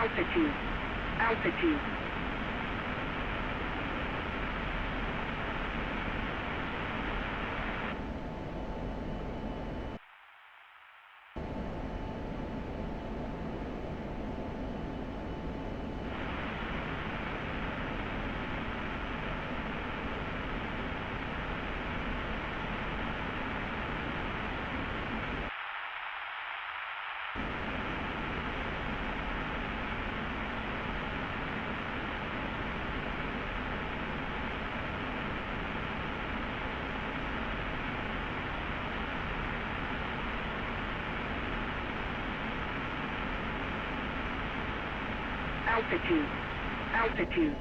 Altitude. Altitude. Altitude. Altitude.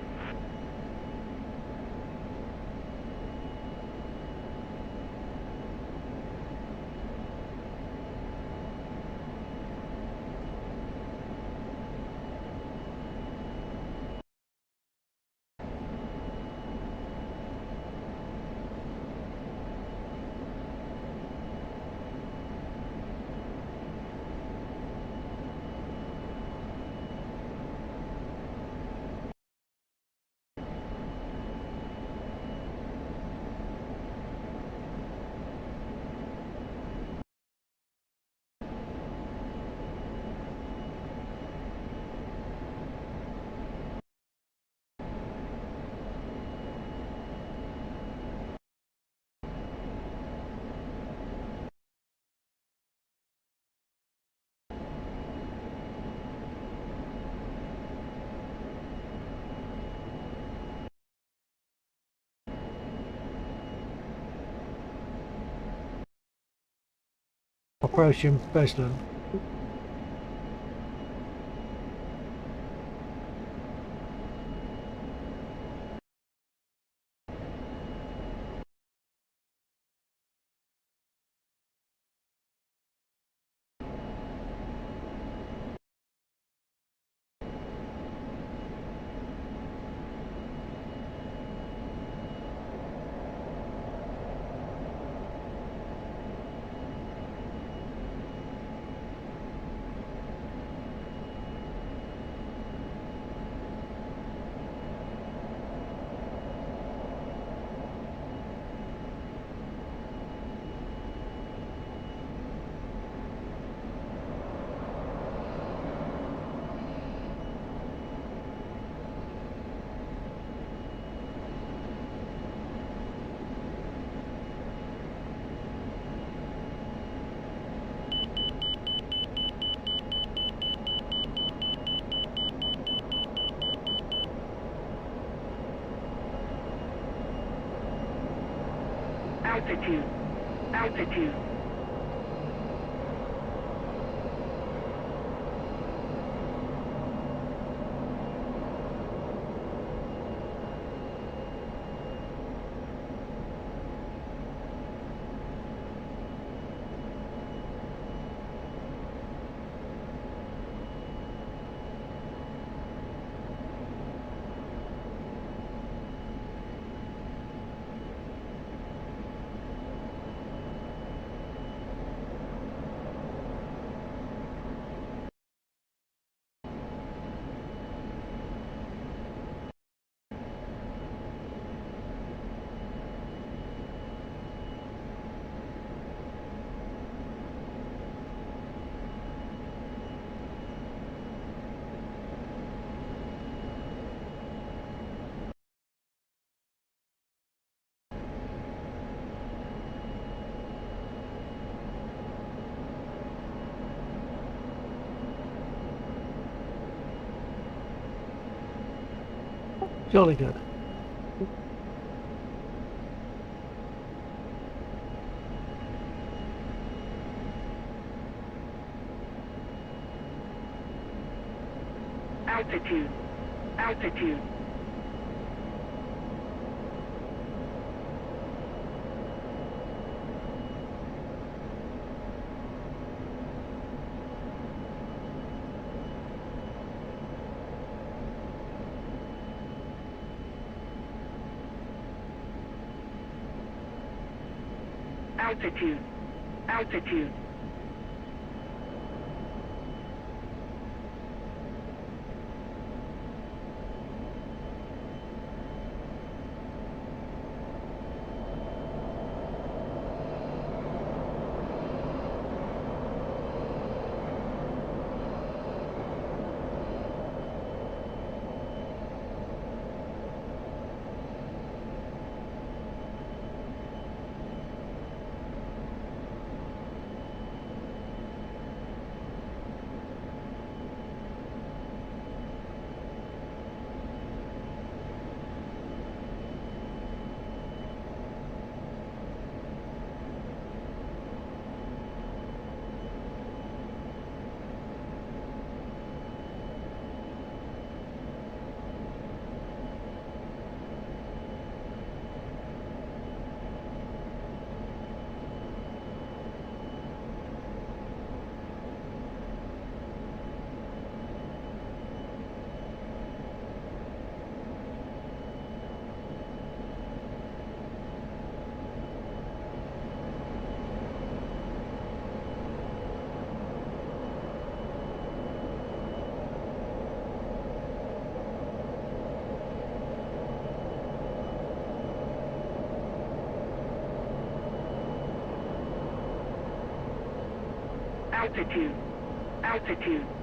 Approaching Beslan. Altitude. Altitude. Jolly good. Altitude. Altitude. Altitude. Altitude. Altitude. Altitude.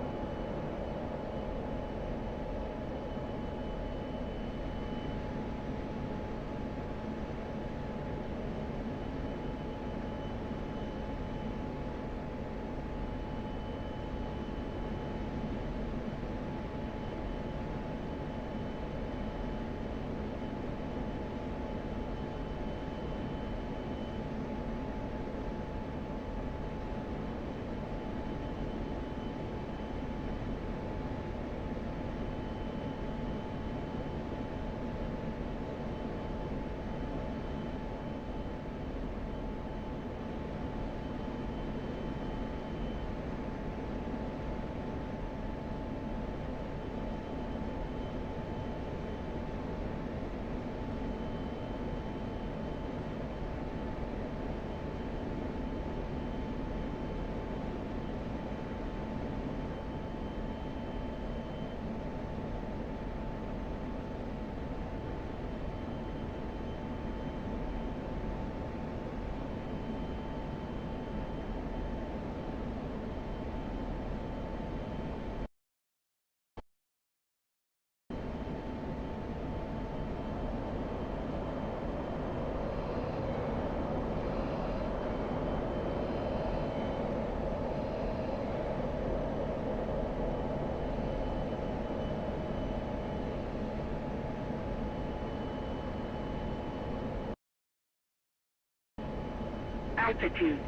Altitude.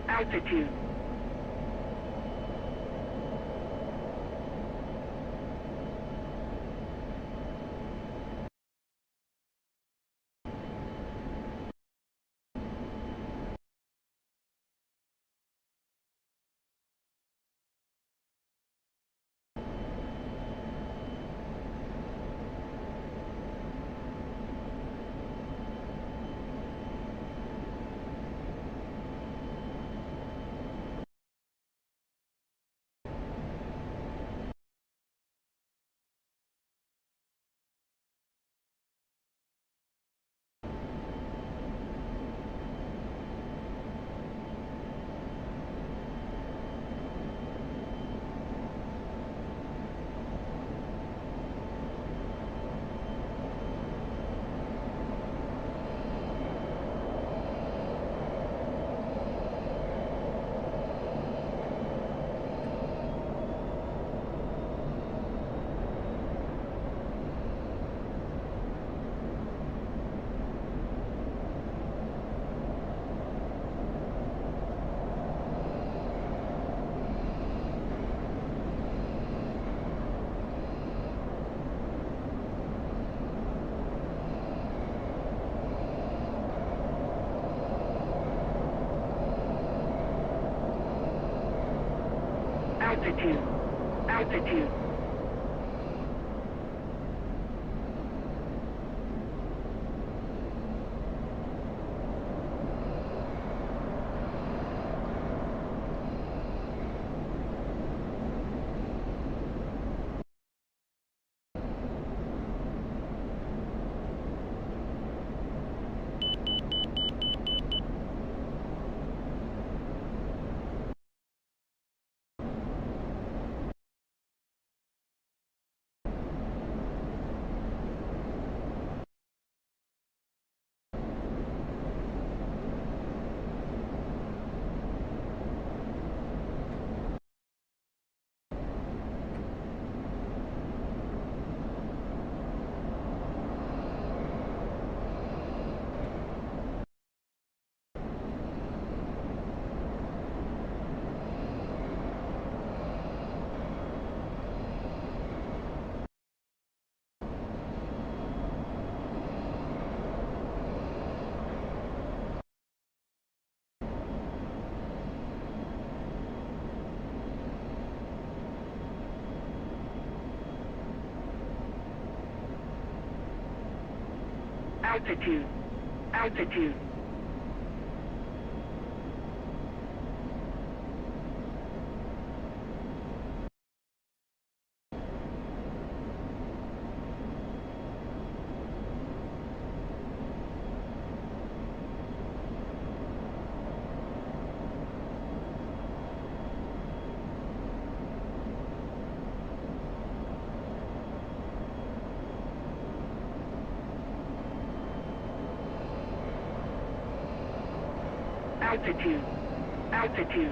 Altitude. Altitude. Altitude. Altitude. Altitude. Altitude. Altitude.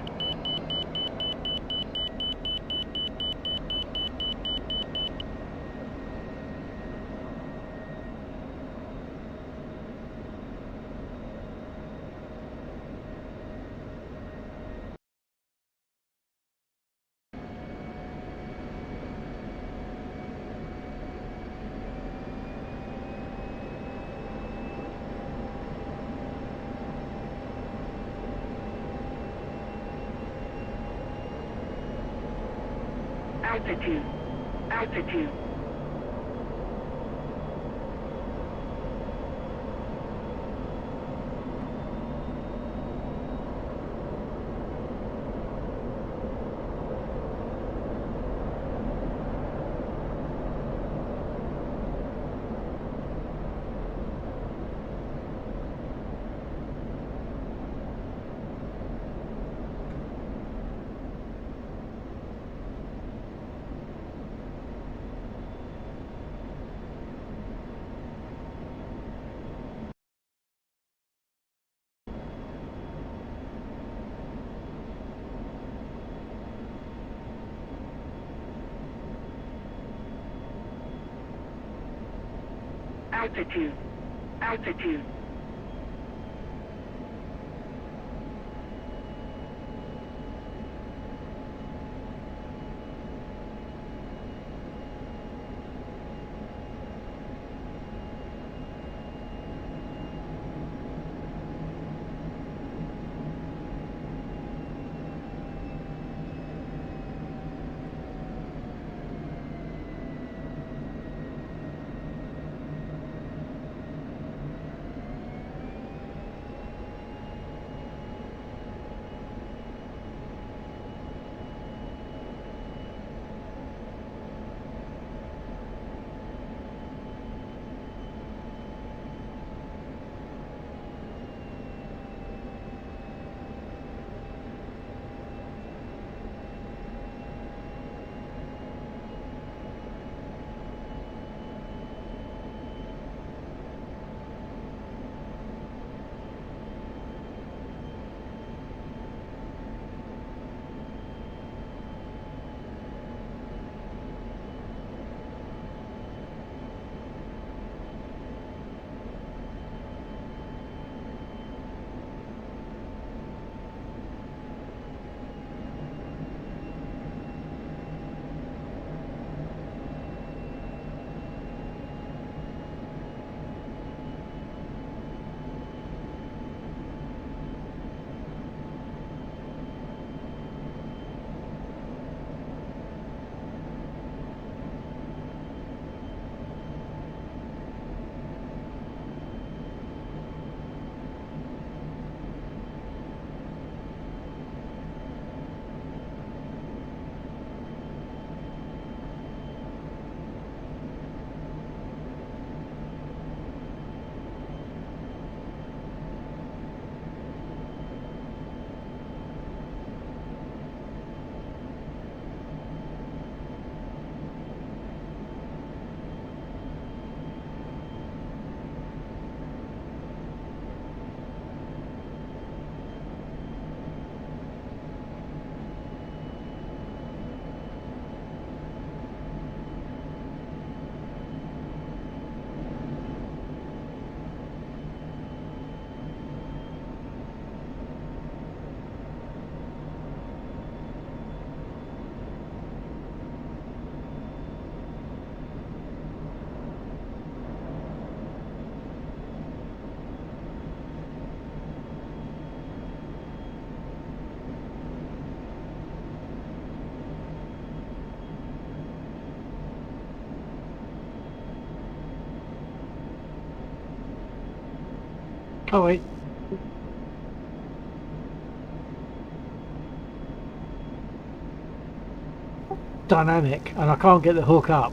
Altitude. Altitude. Altitude. Altitude. Oh wait. Dynamic, and I can't get the hook up.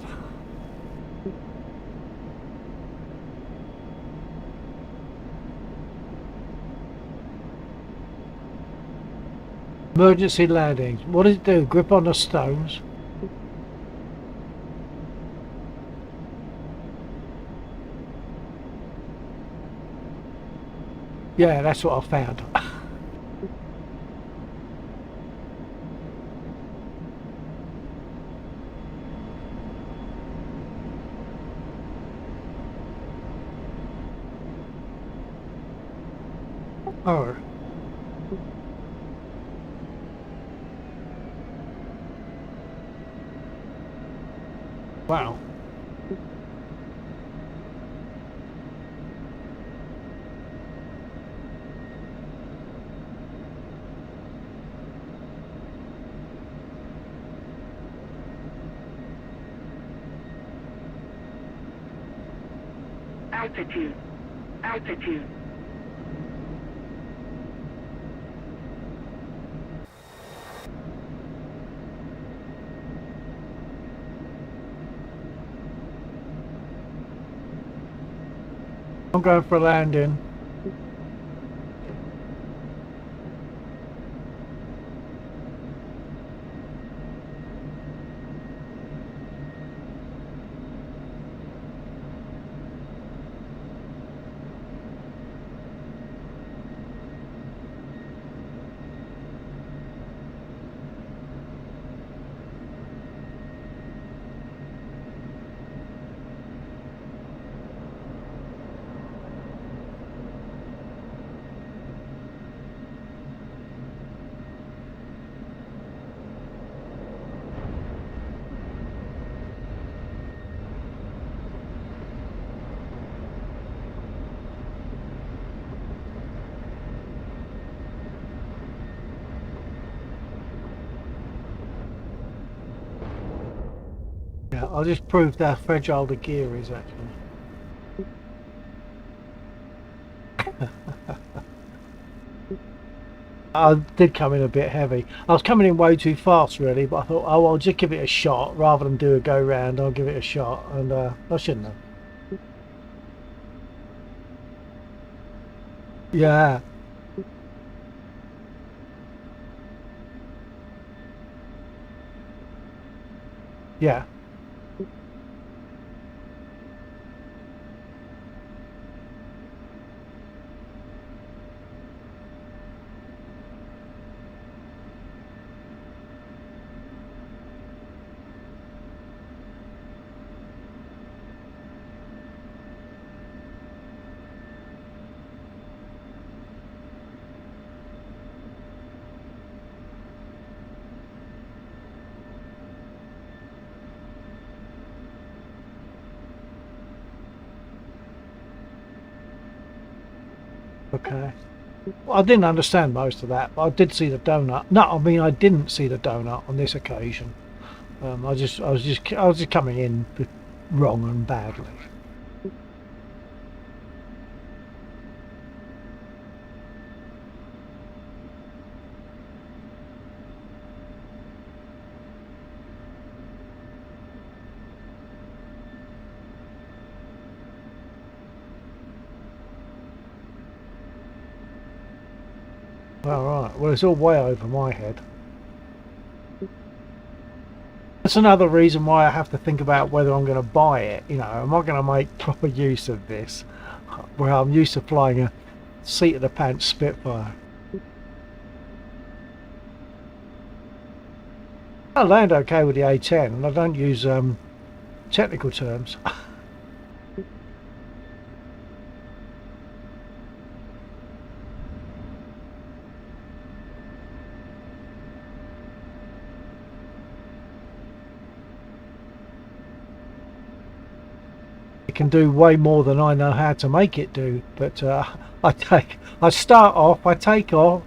Emergency landing. What does it do? Grip on the stones. Yeah, that's what I found. Oh. Wow. Altitude. Altitude. I'm going for a landing. Yeah, I'll just prove how fragile the gear is actually. I did come in a bit heavy. I was coming in way too fast really, but I thought, oh, I'll just give it a shot rather than do a go round. I'll give it a shot, and I shouldn't have. Yeah. Yeah. Okay. Well, I didn't understand most of that, but I did see the donut. No, I mean I didn't see the donut on this occasion. I was just coming in wrong and badly. All right. Well, it's all way over my head. That's another reason why I have to think about whether I'm going to buy it. You know, am I going to make proper use of this? Where I'm used to flying a seat of the pants Spitfire. I land okay with the A10, and I don't use technical terms. It can do way more than I know how to make it do, but I start off, I take off,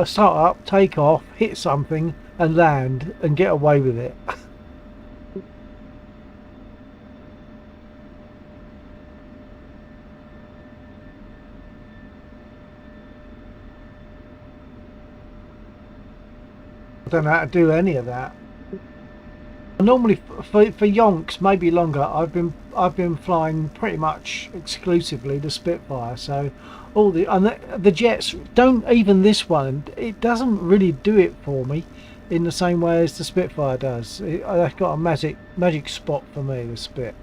start up, take off, hit something and land and get away with it. I don't know how to do any of that. Normally for yonks, maybe longer, I've been flying pretty much exclusively the Spitfire, so all the jets don't, even this one, it doesn't really do it for me in the same way as the Spitfire does. That's got a magic spot for me, the Spit.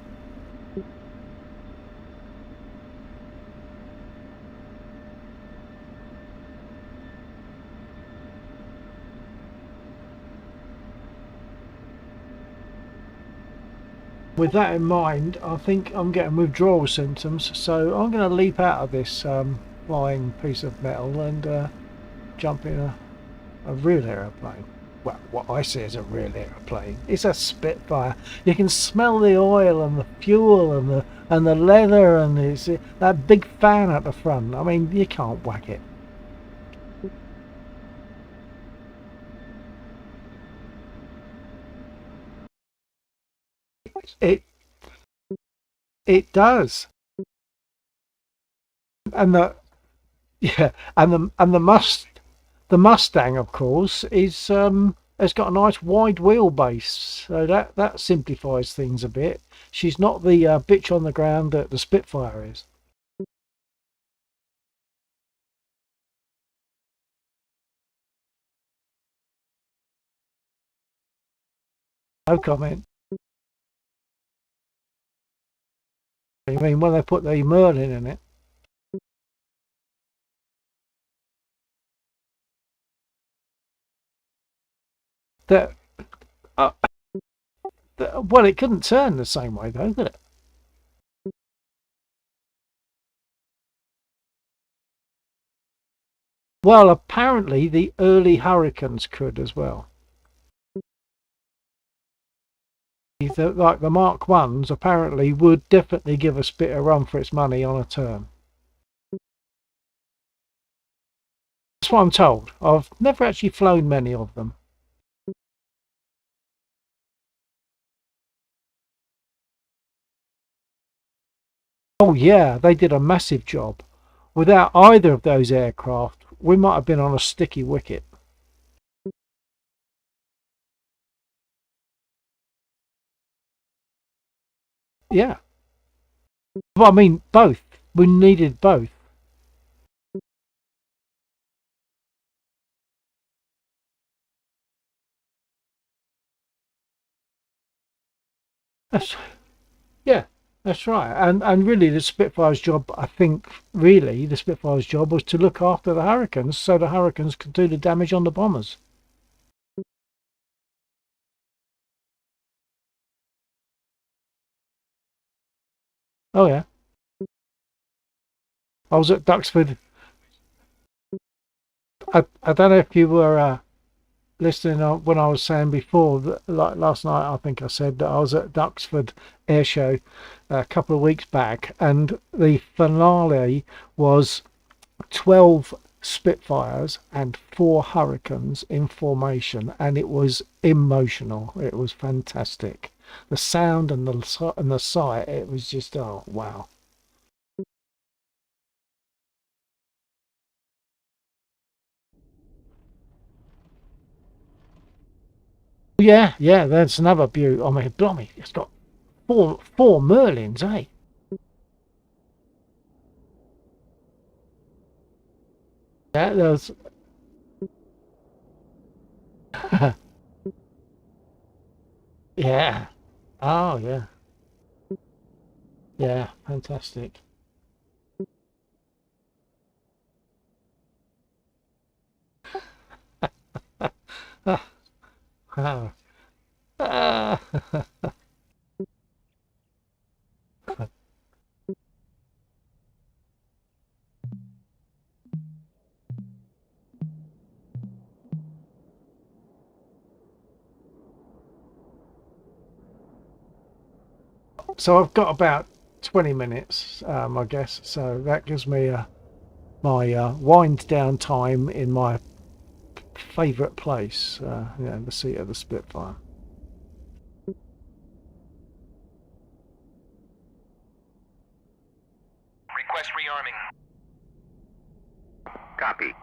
With that in mind, I think I'm getting withdrawal symptoms, so I'm going to leap out of this flying piece of metal and jump in a real aeroplane. Well, what I see as a real aeroplane. It's a Spitfire. You can smell the oil and the fuel and the leather and that big fan at the front. I mean, you can't whack it. It it does. And the yeah, and the Mustang, of course, is has got a nice wide wheelbase, so that simplifies things a bit. She's not the bitch on the ground that the Spitfire is. No comment. I mean, when they put the Merlin in it, that, uh, well, it couldn't turn the same way though, could it? Well, apparently the early Hurricanes could as well. Like the Mark Ones, apparently would definitely give a Spit a run for its money on a turn. That's what I'm told. I've never actually flown many of them. Oh yeah, they did a massive job. Without either of those aircraft, we might have been on a sticky wicket. Yeah. But I mean, both. We needed both. That's, yeah, that's right. And really, the Spitfire's job, I think, really, the Spitfire's job was to look after the Hurricanes so the Hurricanes could do the damage on the bombers. Oh yeah. I was at Duxford. I don't know if you were listening when I was saying before that, like last night, I think I said that I was at Duxford Air Show a couple of weeks back, and the finale was 12 Spitfires and 4 Hurricanes in formation, and it was emotional. It was fantastic. The sound and the sight, it was just, oh wow. Yeah, yeah, that's another beauty. I mean, blimey, it's got four Merlins, eh? Yeah, there's yeah. Oh yeah. Yeah, fantastic. Ah, ah. So I've got about 20 minutes, I guess. So that gives me my wind down time in my favourite place, the seat of the Spitfire. Request rearming. Copy.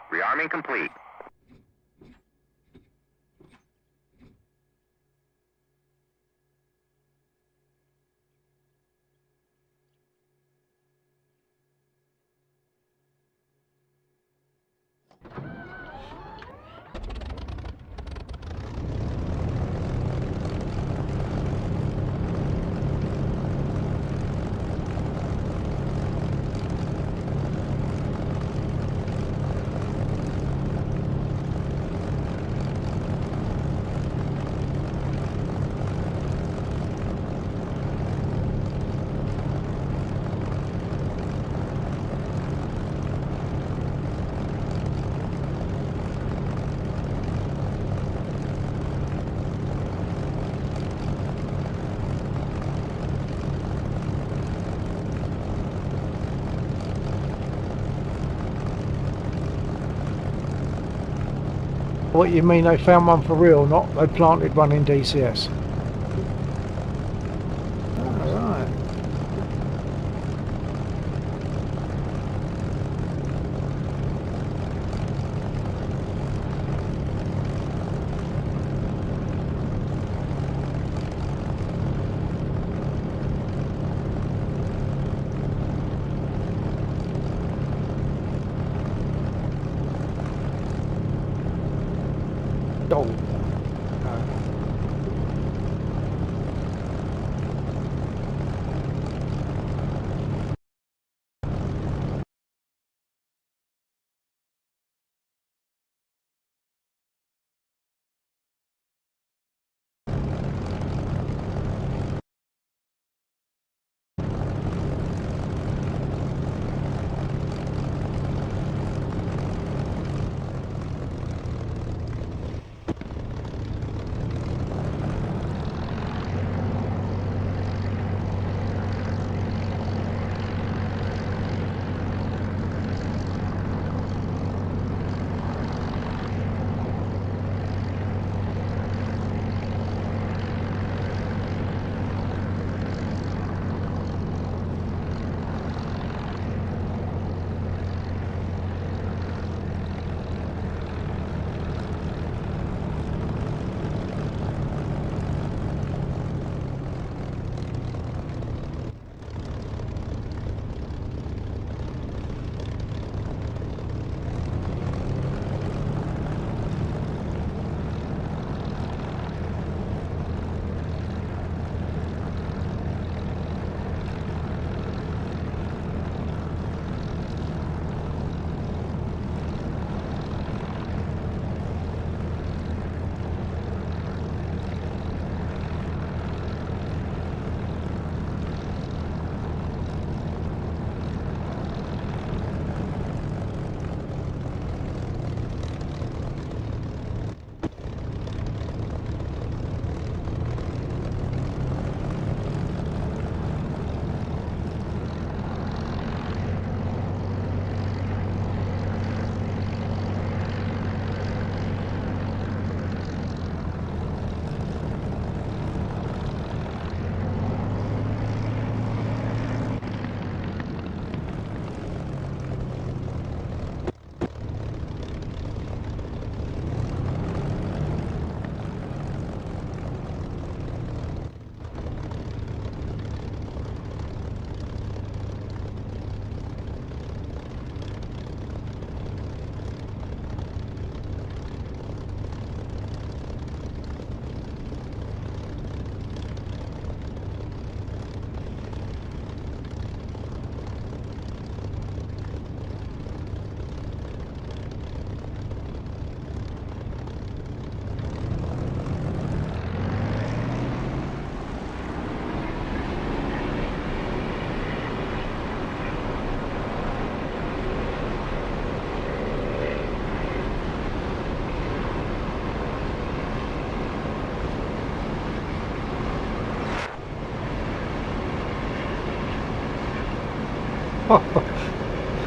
Rearming complete. What you mean they found one for real, not they planted one in DCS? Alright. Oh.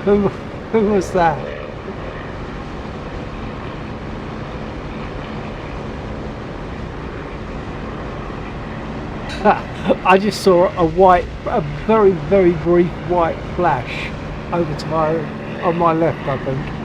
Who was that? I just saw a very, very brief white flash over to on my left, I think.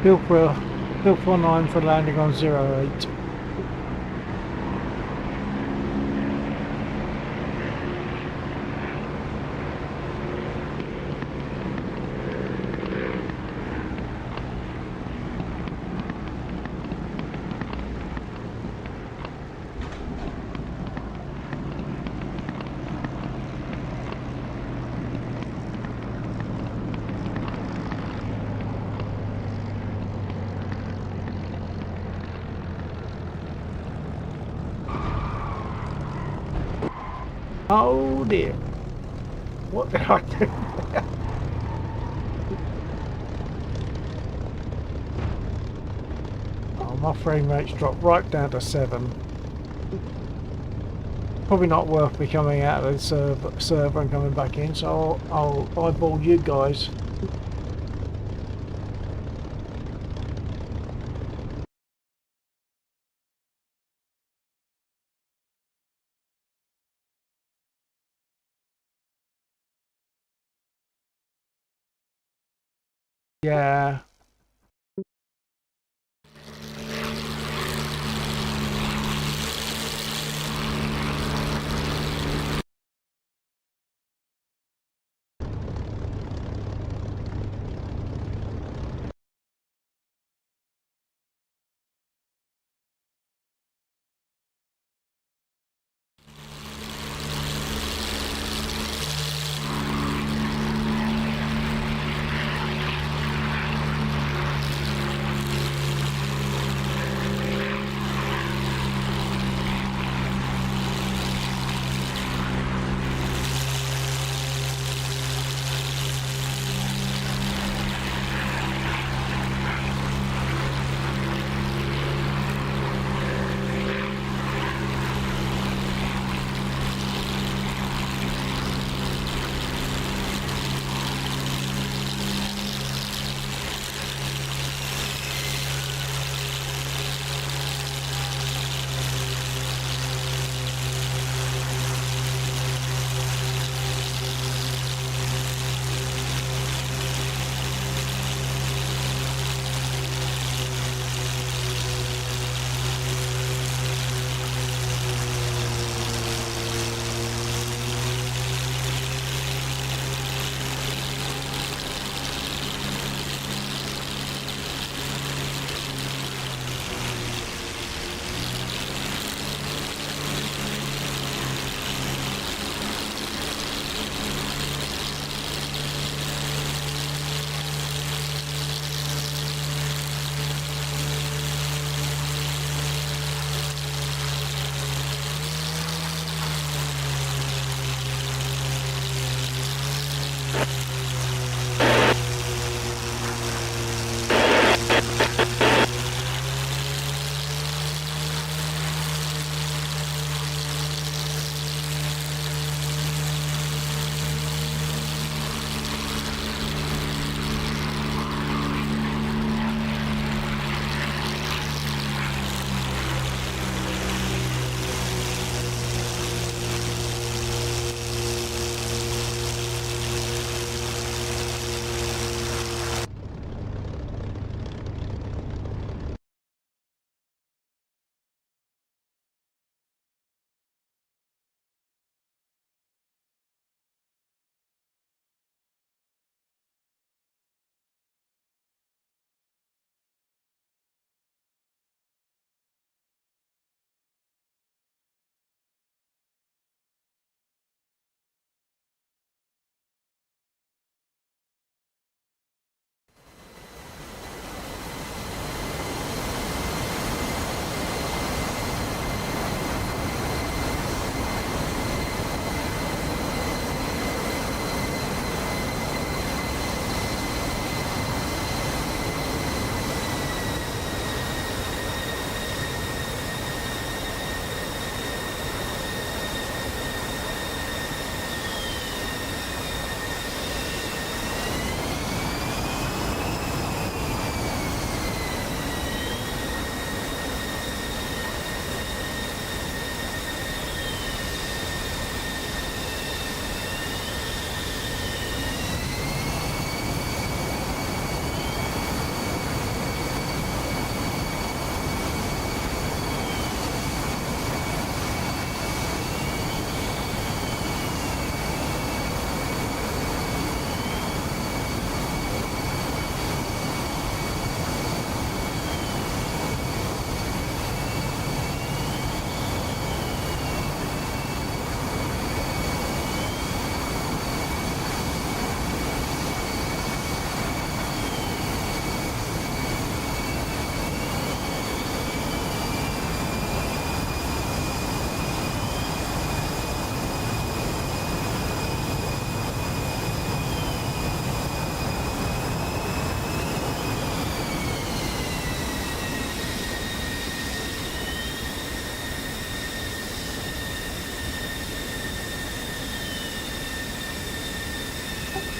Bill 49 for landing on 08. Oh dear. What did I do there? Oh, my frame rate's dropped right down to 7. Probably not worth me coming out of the server and coming back in, so I'll eyeball you guys. Yeah.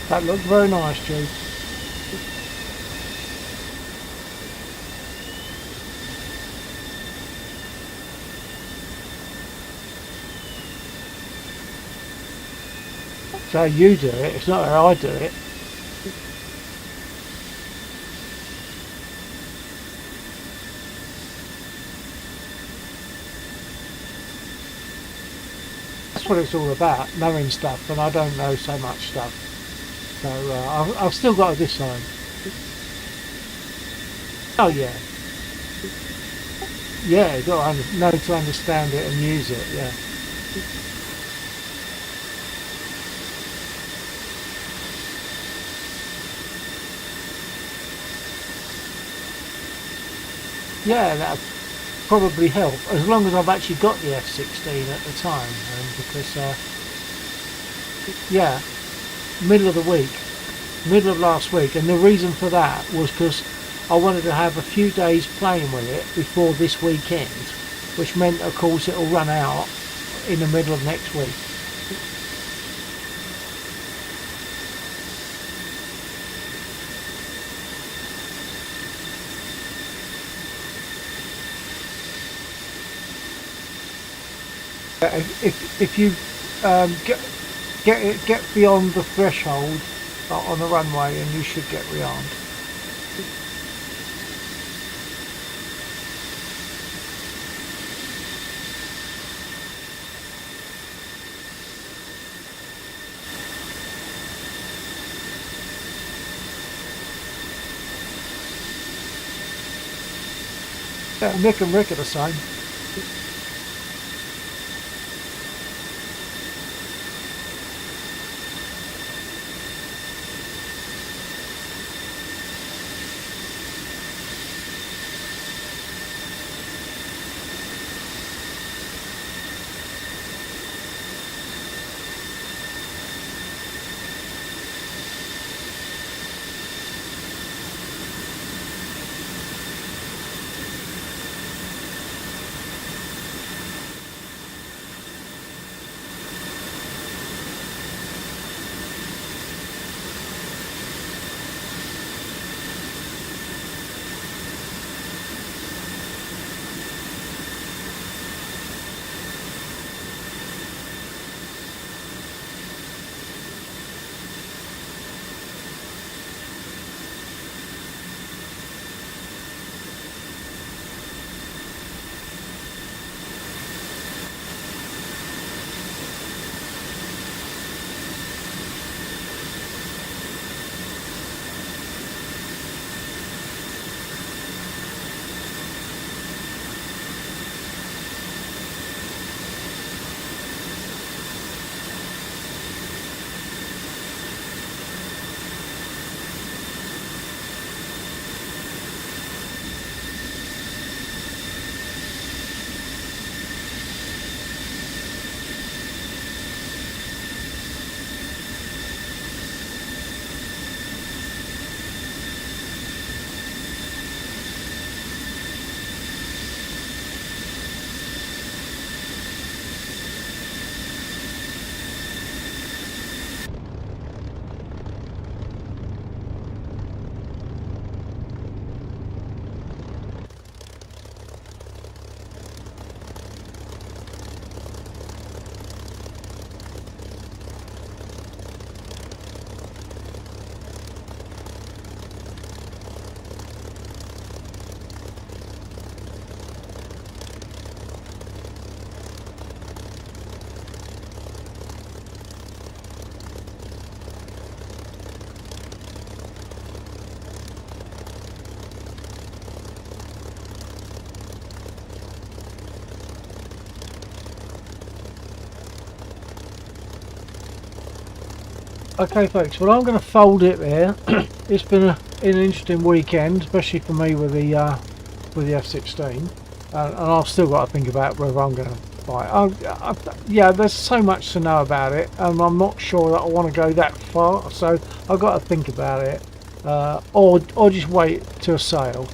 That looked very nice, G. It's how you do it, it's not how I do it. That's what it's all about, knowing stuff, and I don't know so much stuff. So I've still got to decide. Oh yeah. Yeah, you've got to know to understand it and use it, yeah. Yeah, that'd probably help, as long as I've actually got the F16 at the time, because yeah, middle of the week, middle of last week, and the reason for that was because I wanted to have a few days playing with it before this weekend, which meant of course it'll run out in the middle of next week. If you get beyond the threshold on the runway, and you should get rearmed. Yeah, Nick and Rick are the same. Okay folks, well I'm going to fold it there. It's been an interesting weekend, especially for me with the F16, and I've still got to think about whether I'm going to buy it. Yeah, there's so much to know about it, and I'm not sure that I want to go that far, so I've got to think about it, or just wait till a sale.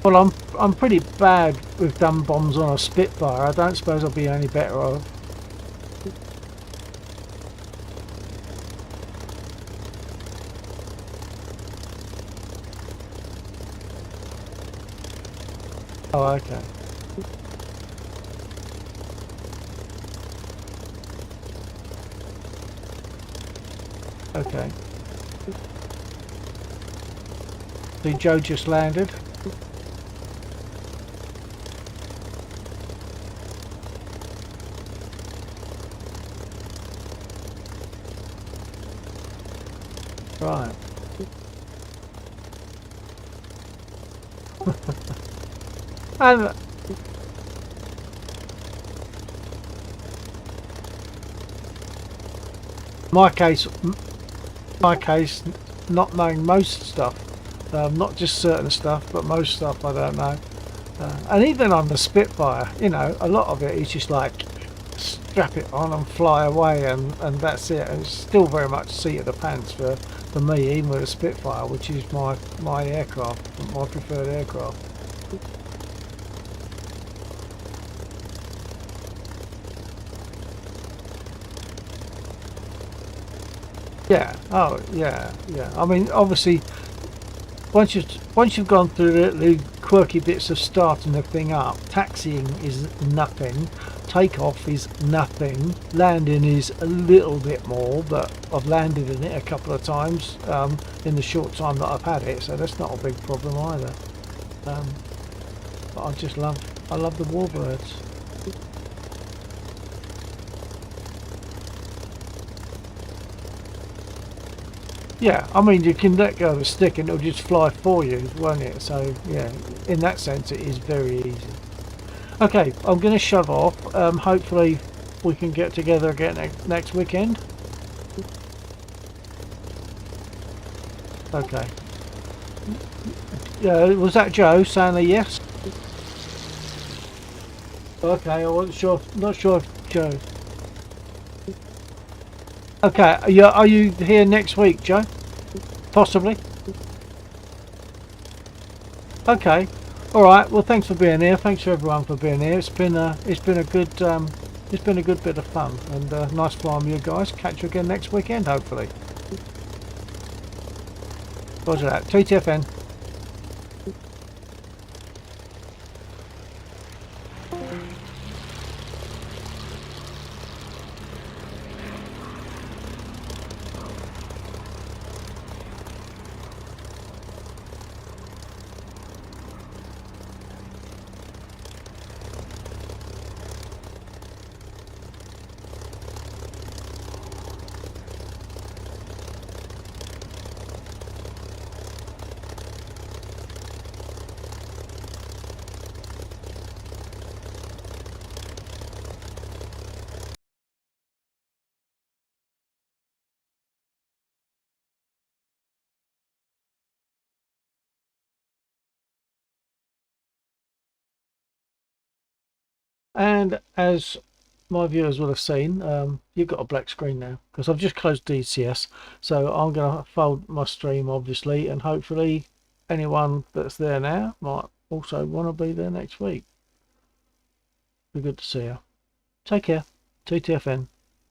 Well, I'm pretty bad with dumb bombs on a Spitfire. I don't suppose I'll be any better off. Oh, okay. Okay. See, Joe just landed. Right. And my case, not knowing most stuff, not just certain stuff, but most stuff I don't know. And even on the Spitfire, you know, a lot of it is just like strap it on and fly away, and that's it. And it's still very much seat of the pants for me, even with a Spitfire, which is my aircraft, my preferred aircraft. Yeah. Oh, yeah. Yeah. I mean, obviously, once you've gone through the quirky bits of starting the thing up, taxiing is nothing, takeoff is nothing, landing is a little bit more, but I've landed in it a couple of times in the short time that I've had it, so that's not a big problem either. But I love the Warbirds. Yeah, I mean, you can let go of a stick and it'll just fly for you, won't it? So, yeah, in that sense, it is very easy. Okay, I'm going to shove off. Hopefully, we can get together again next weekend. Okay. Yeah, was that Joe saying a yes? Okay, I wasn't sure. Not sure if Joe. Okay, yeah, are you here next week, Joe? Possibly. Okay. All right. Well, thanks for being here. Thanks for everyone for being here. It's been a good bit of fun, and nice flying with you guys. Catch you again next weekend, hopefully. Roger that. TTFN. And as my viewers will have seen, you've got a black screen now because I've just closed DCS, so I'm going to fold my stream obviously, and hopefully anyone that's there now might also want to be there next week. Be good to see you. Take care. TTFN.